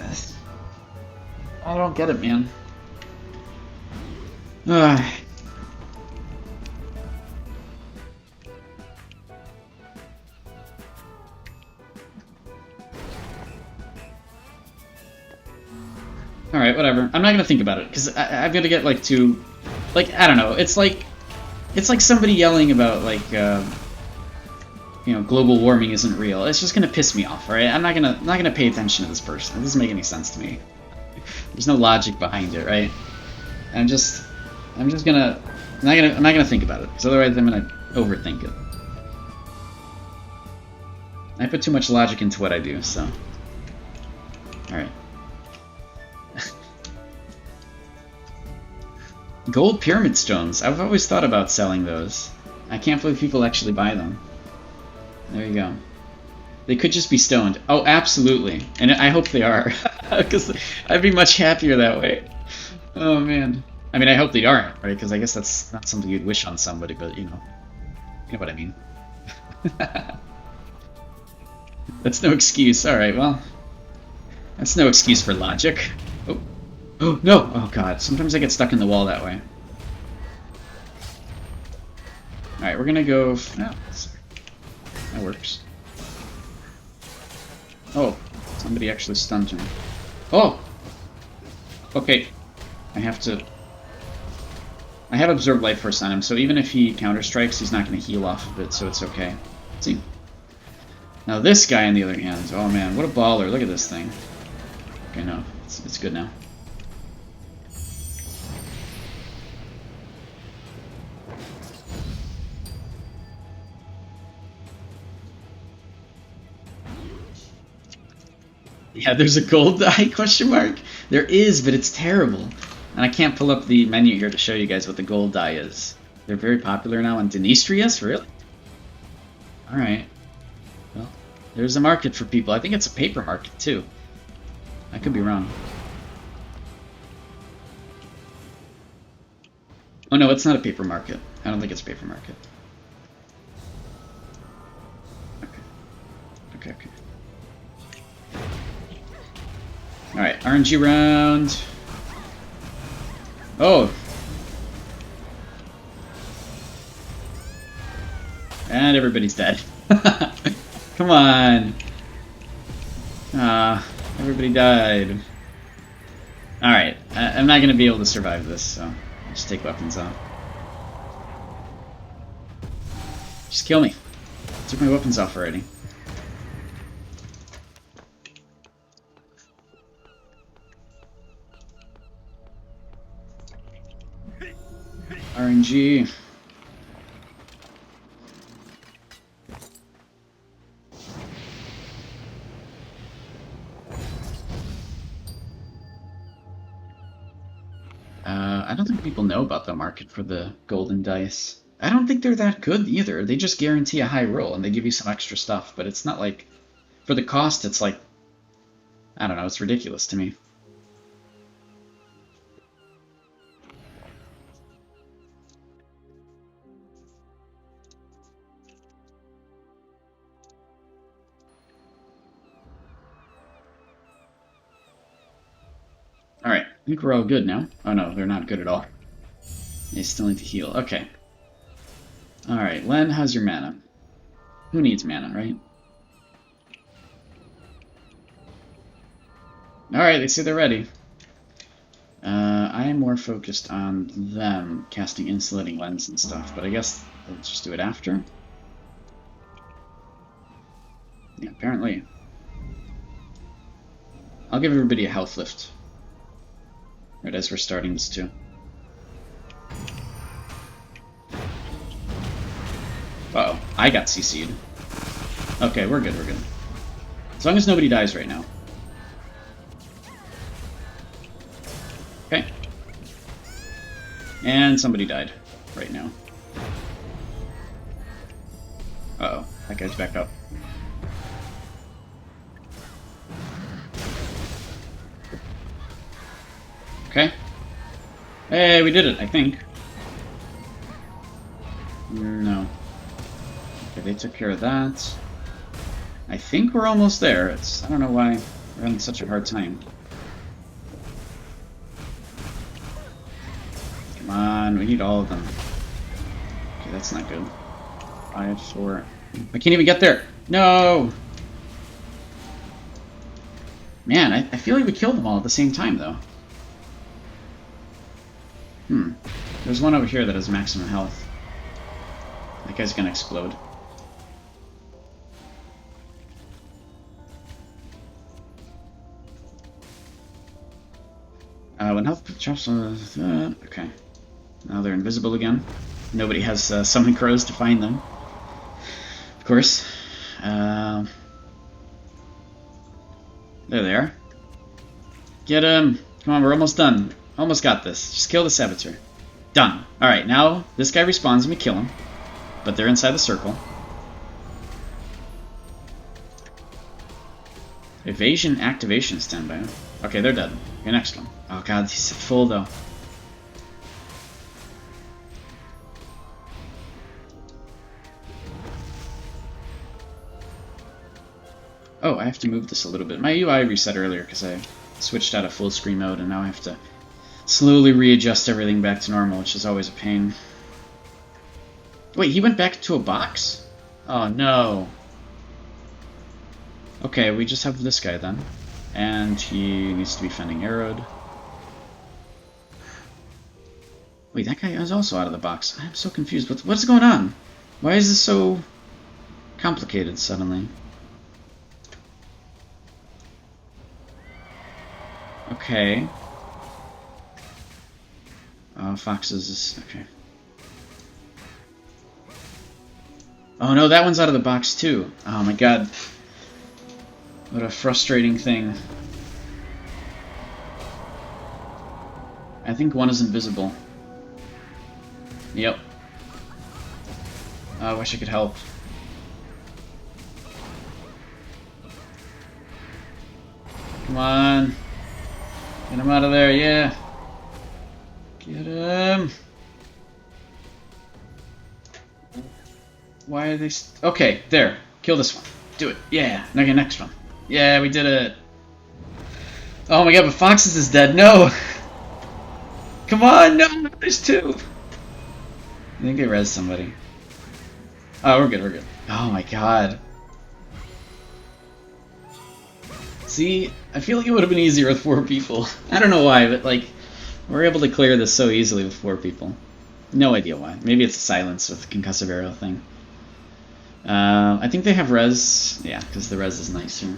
I don't get it, man. Alright, whatever. I'm not gonna think about it, because I've got to get, like, to... Like, I don't know, it's like somebody yelling about, like, you know, global warming isn't real. It's just gonna piss me off, alright? I'm not gonna pay attention to this person. It doesn't make any sense to me. There's no logic behind it, right? I'm not gonna think about it, because otherwise I'm gonna overthink it. I put too much logic into what I do, so... Alright. Gold pyramid stones. I've always thought about selling those. I can't believe people actually buy them. There you go. They could just be stoned. Oh, absolutely. And I hope they are. Because I'd be much happier that way. Oh, man. I mean, I hope they aren't, right? Because I guess that's not something you'd wish on somebody, but, you know what I mean. That's no excuse. Alright, well. That's no excuse for logic. Oh. Oh, no! Oh, God. Sometimes I get stuck in the wall that way. Alright, we're gonna go... Oh, that works. Oh, somebody actually stunned me. Oh! Okay. I have to... I have Absorb Life Force on him, so even if he counter-strikes, he's not going to heal off of it, so it's okay. Let's see. Now this guy, on the other hand, oh man, what a baller. Look at this thing. Okay, no, it's good now. Yeah, there's a gold die, question mark? There is, but it's terrible. And I can't pull up the menu here to show you guys what the gold die is. They're very popular now on Denistrius? Really? Alright. Well, there's a market for people. I think it's a paper market, too. I could be wrong. Oh no, it's not a paper market. I don't think it's a paper market. Okay. Alright, RNG round. Oh! And everybody's dead. Come on! Everybody died. Alright, I'm not gonna be able to survive this, so I'll just take weapons off. Just kill me. Took my weapons off already. RNG. I don't think people know about the market for the golden dice. I don't think they're that good either. They just guarantee a high roll and they give you some extra stuff, but it's not like... For the cost, it's like... I don't know, it's ridiculous to me. Alright, I think we're all good now. Oh no, they're not good at all. They still need to heal. Okay. Alright, Len, how's your mana? Who needs mana, right? Alright, they say they're ready. I am more focused on them casting Insulating Lens and stuff, but I guess let's just do it after. Yeah, apparently. I'll give everybody a health lift. Right as we're starting this too. Uh-oh, I got CC'd. Okay, we're good, we're good. As long as nobody dies right now. Okay. And somebody died right now. Uh-oh, that guy's back up. Okay. Hey, we did it, I think. No. Okay, they took care of that. I think we're almost there. I don't know why we're having such a hard time. Come on, we need all of them. Okay, that's not good. 5, 4... I can't even get there! No! Man, I feel like we killed them all at the same time, though. There's one over here that has maximum health. That guy's gonna explode. When health drops on okay. Now they're invisible again. Nobody has summon crows to find them. Of course. There they are. Get him! Come on, we're almost done. Almost got this. Just kill the Saboteur. Done. Alright, now this guy respawns and we kill him. But they're inside the circle. Evasion activation standby. Okay, they're dead. Okay, next one. Oh god, he's full though. Oh, I have to move this a little bit. My UI reset earlier because I switched out of full screen mode and now I have to slowly readjust everything back to normal, which is always a pain. Wait, he went back to a box? Oh no. Okay, we just have this guy then. And he needs to be fending arrowed. Wait, that guy is also out of the box. I'm so confused. What's going on? Why is this so complicated suddenly? Okay. Foxes is... okay. Oh no, that one's out of the box too. Oh my god. What a frustrating thing. I think one is invisible. Yep. I wish I could help. Come on. Get him out of there, yeah. Get him. Why are they... okay, there. Kill this one. Do it. Yeah. Okay, next one. Yeah, we did it. Oh my god, but Foxes is dead. No! Come on, no! There's two! I think they res somebody. Oh, we're good, we're good. Oh my god. See, I feel like it would have been easier with 4 people. I don't know why, but like, we're able to clear this so easily with 4 people. No idea why. Maybe it's silence with the concussive arrow thing. I think they have res. Yeah, because the res is nicer.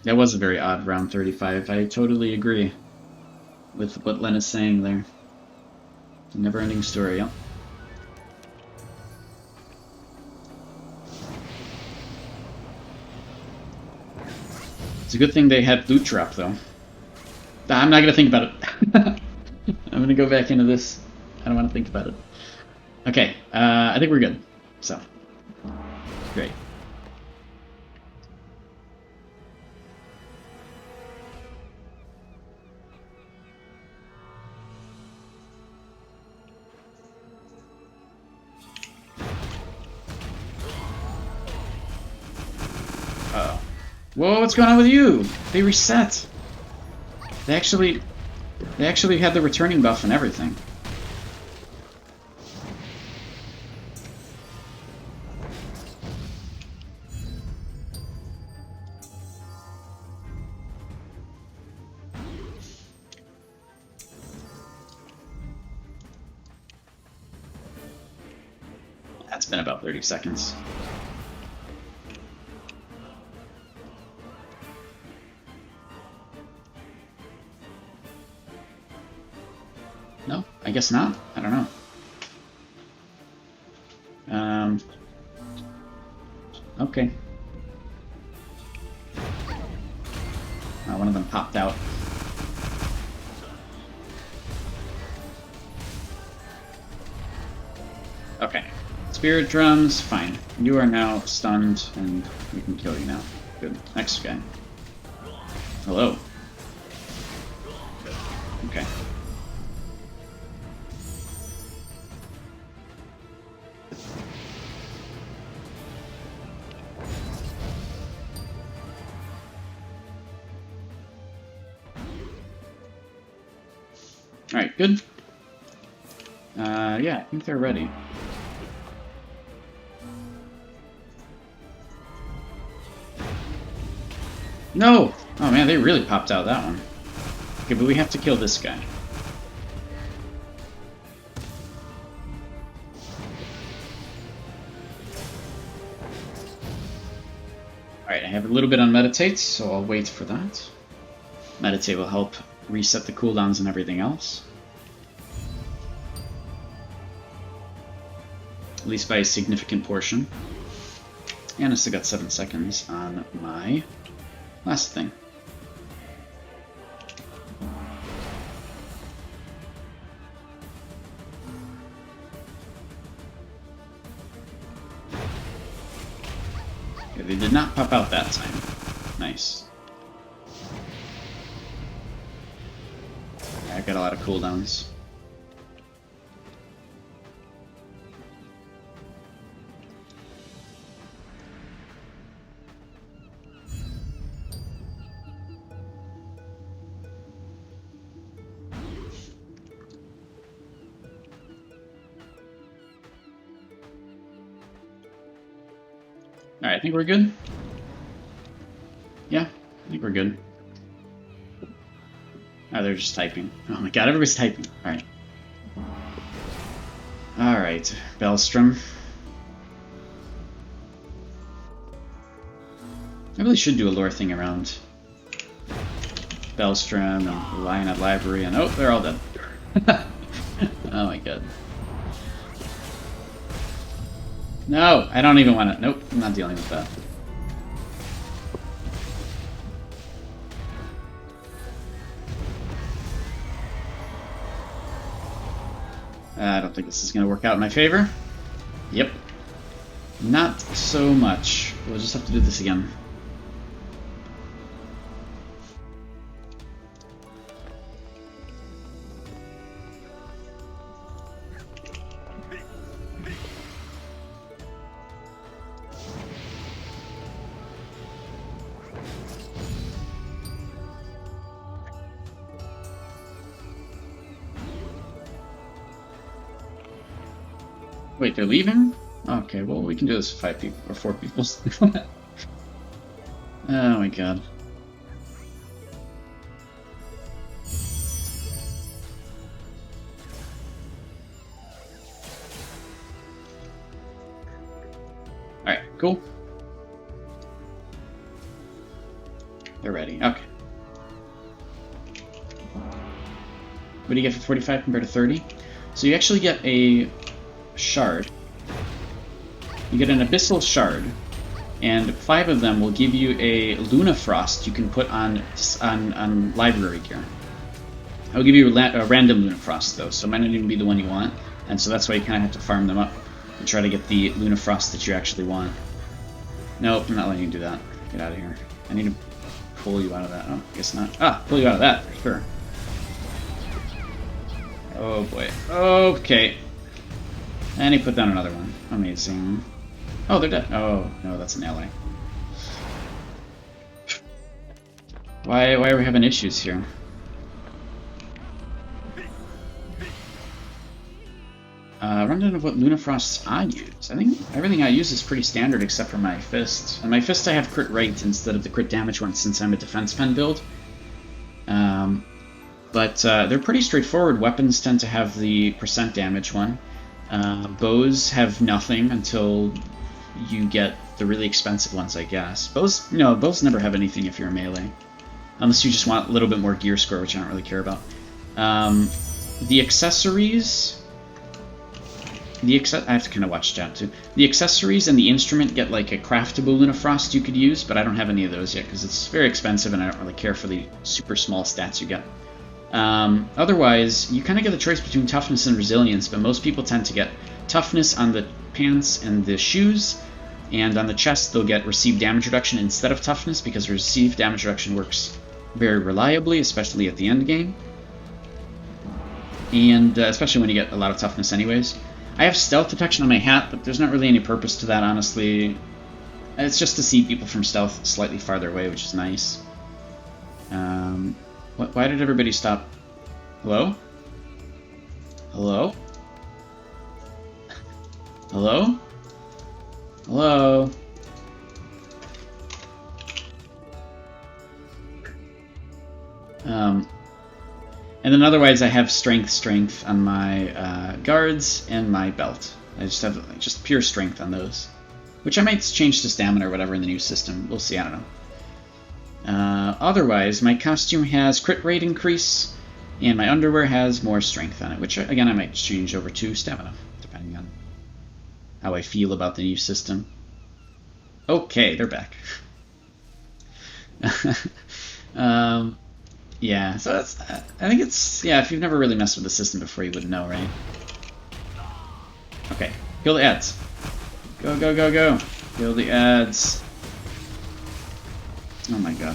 That was a very odd round 35. I totally agree with what Len is saying there. Never-ending story, yep. It's a good thing they had loot drop, though. I'm not gonna think about it. I'm gonna go back into this. I don't want to think about it. Okay, I think we're good. So, great. Uh-oh. Whoa, what's going on with you? They reset. They actually had the returning buff and everything. That's been about 30 seconds. No, I guess not. I don't know. Okay. One of them popped out. Okay. Spirit drums, fine. You are now stunned, and we can kill you now. Good. Next guy. Hello. Okay. Alright, good. Yeah, I think they're ready. No! Oh man, they really popped out that one. Okay, but we have to kill this guy. Alright, I have a little bit on Meditate, so I'll wait for that. Meditate will help reset the cooldowns and everything else. At least by a significant portion. And I still got 7 seconds on my last thing. not pop out that time. Nice. Yeah, I got a lot of cooldowns. Alright, I think we're good. Yeah, I think we're good. Oh, they're just typing. Oh my god, everybody's typing. Alright. Alright, Bellstrom. I really should do a lore thing around Bellstrom and Lionhead Library, and oh, they're all dead. Oh my god. No, I don't even want to. Nope, I'm not dealing with that. I don't think this is going to work out in my favor. Yep. Not so much. We'll just have to do this again. Wait, they're leaving? Okay, well, we can do this with 5 people, or 4 people. Oh my god. Alright, cool. They're ready, okay. What do you get for 45 compared to 30? So you actually get a shard. You get an abyssal shard, and 5 of them will give you a Lunafrost you can put on library gear. I'll give you a random Lunafrost though, so it might not even be the one you want, and so that's why you kind of have to farm them up and try to get the Lunafrost that you actually want. Nope, I'm not letting you do that. Get out of here. I need to pull you out of that. Oh, I guess not. Ah, pull you out of that for sure. Oh boy. Okay. And he put down another one. Amazing. Oh, they're dead. Oh, no, that's an ally. Why are we having issues here? Rundown of what Lunafrosts I use. I think everything I use is pretty standard except for my fist. And my fist I have crit rate instead of the crit damage one since I'm a defense pen build. But they're pretty straightforward. Weapons tend to have the percent damage one. Bows have nothing until you get the really expensive ones, I guess. Bows never have anything if you're a melee. Unless you just want a little bit more gear score, which I don't really care about. The accessories... I have to kind of watch chat too. The accessories and the instrument get like a craftable Lunafrost you could use, but I don't have any of those yet because it's very expensive and I don't really care for the super small stats you get. Otherwise, you kind of get a choice between toughness and resilience, but most people tend to get toughness on the pants and the shoes, and on the chest they'll get received damage reduction instead of toughness because received damage reduction works very reliably, especially at the end game, and especially when you get a lot of toughness anyways. I have stealth detection on my hat, but there's not really any purpose to that, honestly. It's just to see people from stealth slightly farther away, which is nice. Why did everybody stop? Hello? Hello? Hello? Hello? And then otherwise I have strength on my guards and my belt. I just have just pure strength on those. Which I might change to stamina or whatever in the new system. We'll see, I don't know. Otherwise, my costume has crit rate increase, and my underwear has more strength on it, which again I might change over to stamina, depending on how I feel about the new system. Okay, they're back. Yeah, so that's, I think it's, yeah, if you've never really messed with the system before, you wouldn't know, right? Okay, kill the ads. Go, go, go, go. Kill the ads. Oh my god.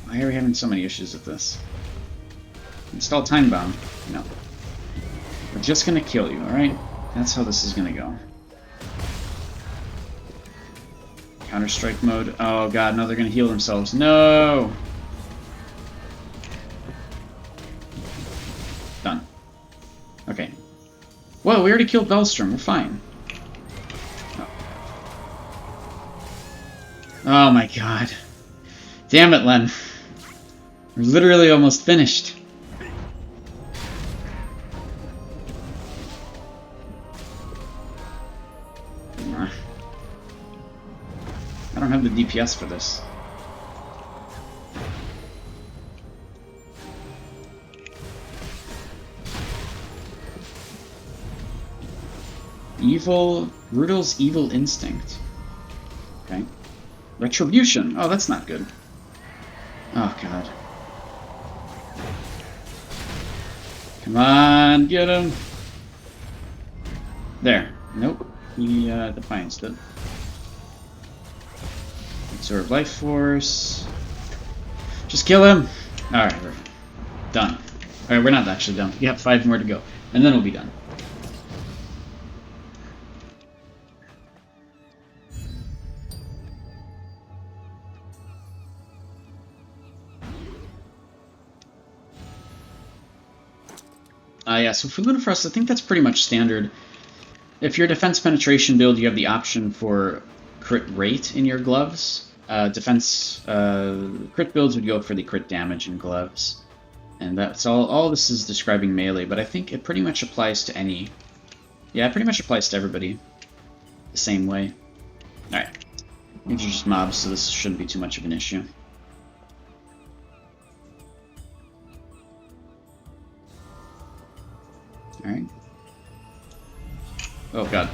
Why are we having so many issues with this? Install time bomb. No. We're just gonna kill you, alright? That's how this is gonna go. Counter-strike mode. Oh god, no, they're gonna heal themselves. No! Done. Okay. Whoa, we already killed Bellstrom. We're fine. Oh my god. Damn it, Len. We're literally almost finished. I don't have the DPS for this. Brutal's evil instinct. Okay. Retribution. Oh, that's not good. Oh, God. Come on, get him. There. Nope. He defianced it. Absorb life force. Just kill him. Alright, we're done. Alright, we're not actually done. We have 5 more to go. And then we'll be done. Yeah, so for Lunafrost, I think that's pretty much standard. If you're defense penetration build, you have the option for crit rate in your gloves. Crit builds would go for the crit damage in gloves. And that's all this is describing melee, but I think it pretty much applies to any... Yeah, it pretty much applies to everybody the same way. Alright. These are just mobs, so this shouldn't be too much of an issue. Alright. Oh god.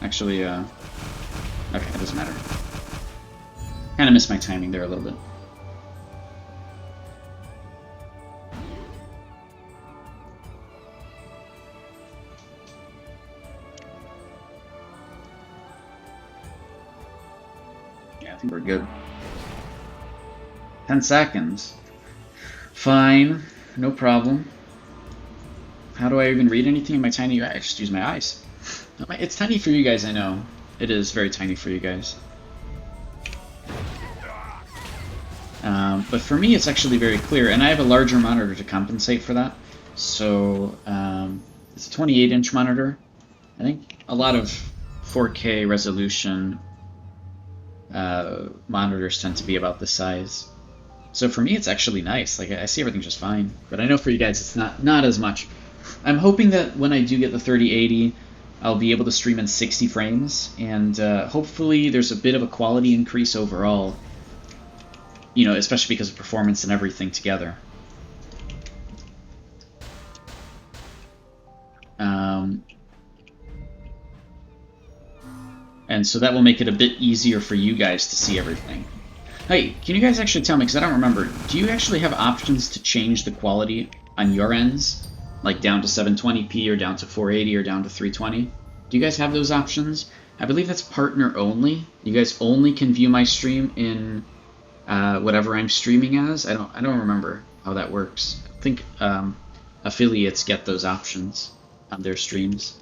Actually, okay, it doesn't matter. Kinda missed my timing there a little bit. Yeah, I think we're good. 10 seconds. Fine. No problem. How do I even read anything in my tiny... I just use my eyes. It's tiny for you guys, I know. It is very tiny for you guys. But for me, it's actually very clear, and I have a larger monitor to compensate for that. So, it's a 28-inch monitor. I think a lot of 4K resolution monitors tend to be about this size. So for me, it's actually nice. Like, I see everything just fine. But I know for you guys, it's not as much. I'm hoping that when I do get the 3080, I'll be able to stream in 60 frames, and hopefully there's a bit of a quality increase overall, you know, especially because of performance and everything together. And so that will make it a bit easier for you guys to see everything. Hey, can you guys actually tell me, because I don't remember, do you actually have options to change the quality on your ends? Like down to 720p or down to 480 or down to 320? Do you guys have those options? I believe that's partner only. You guys only can view my stream in whatever I'm streaming as. I don't remember how that works. I think affiliates get those options on their streams.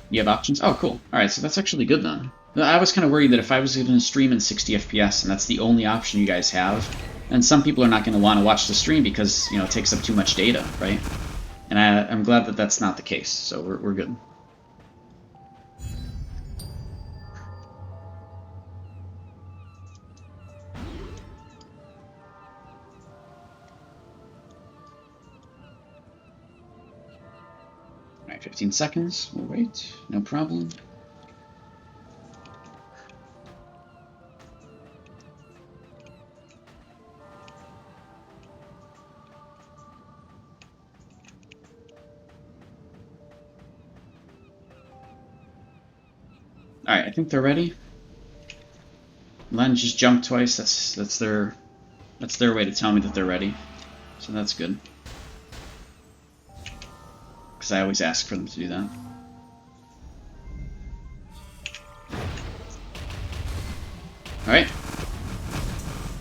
You have options? Oh, cool. Alright, so that's actually good then. I was kind of worried that if I was going to stream in 60 FPS and that's the only option you guys have, and some people are not going to want to watch the stream because, you know, it takes up too much data, right? And I'm glad that that's not the case, so we're good. Alright, 15 seconds. We'll wait. No problem. Alright, I think they're ready. Len just jumped twice. That's their way to tell me that they're ready. So that's good. because I always ask for them to do that. Alright.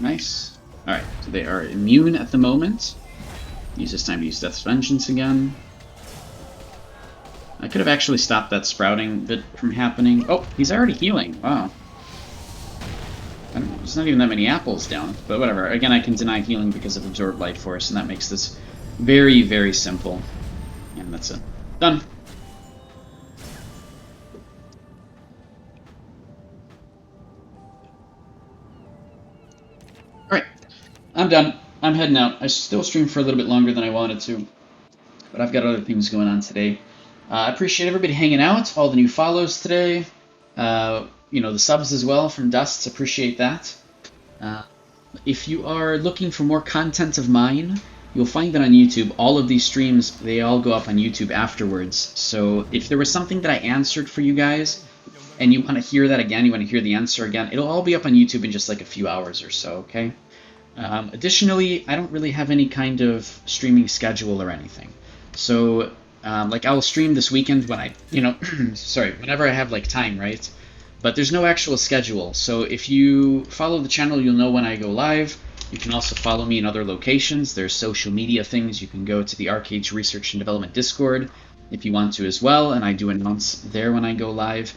Nice. Alright, so they are immune at the moment. Use this time to use Death's Vengeance again. I could have actually stopped that sprouting bit from happening. Oh, he's already healing. Wow. There's not even that many apples down, but whatever. Again, I can deny healing because of Absorbed Life Force, and that makes this very, very simple. And that's it. Done. Alright. I'm done. I'm heading out. I still streamed for a little bit longer than I wanted to, but I've got other things going on today. I appreciate everybody hanging out, all the new follows today. You know, the subs as well from Dusts, appreciate that. If you are looking for more content of mine, you'll find that on YouTube, all of these streams, they all go up on YouTube afterwards. So if there was something that I answered for you guys, and you want to hear that again, you want to hear the answer again, it'll all be up on YouTube in just like a few hours or so, okay? Additionally, I don't really have any kind of streaming schedule or anything. So, like, I'll stream this weekend when I, you know, sorry, whenever I have, like, time, right? But there's no actual schedule. So if you follow the channel, you'll know when I go live. You can also follow me in other locations. There's social media things. You can go to the Archeage Research and Development Discord if you want to as well, and I do announce there when I go live.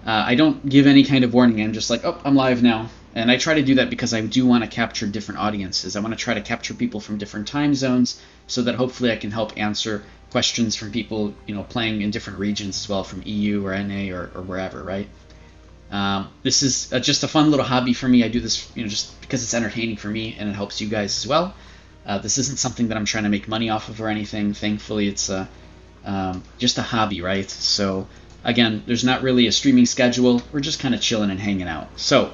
I don't give any kind of warning. I'm just like, oh, I'm live now. And I try to do that because I do want to capture different audiences. I want to try to capture people from different time zones so that hopefully I can help answer questions from people, you know, playing in different regions as well, from EU or NA or wherever, right? This is just a fun little hobby for me. I do this, you know, just because it's entertaining for me and it helps you guys as well. This isn't something that I'm trying to make money off of or anything. Thankfully, it's just a hobby, right? So, again, there's not really a streaming schedule. We're just kind of chilling and hanging out. So,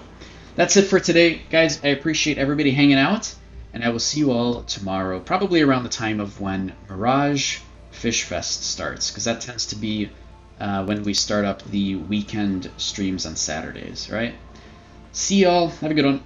that's it for today, guys. I appreciate everybody hanging out, and I will see you all tomorrow, probably around the time of when Mirage Fish Fest starts, because that tends to be when we start up the weekend streams on Saturdays, right? See y'all. Have a good one.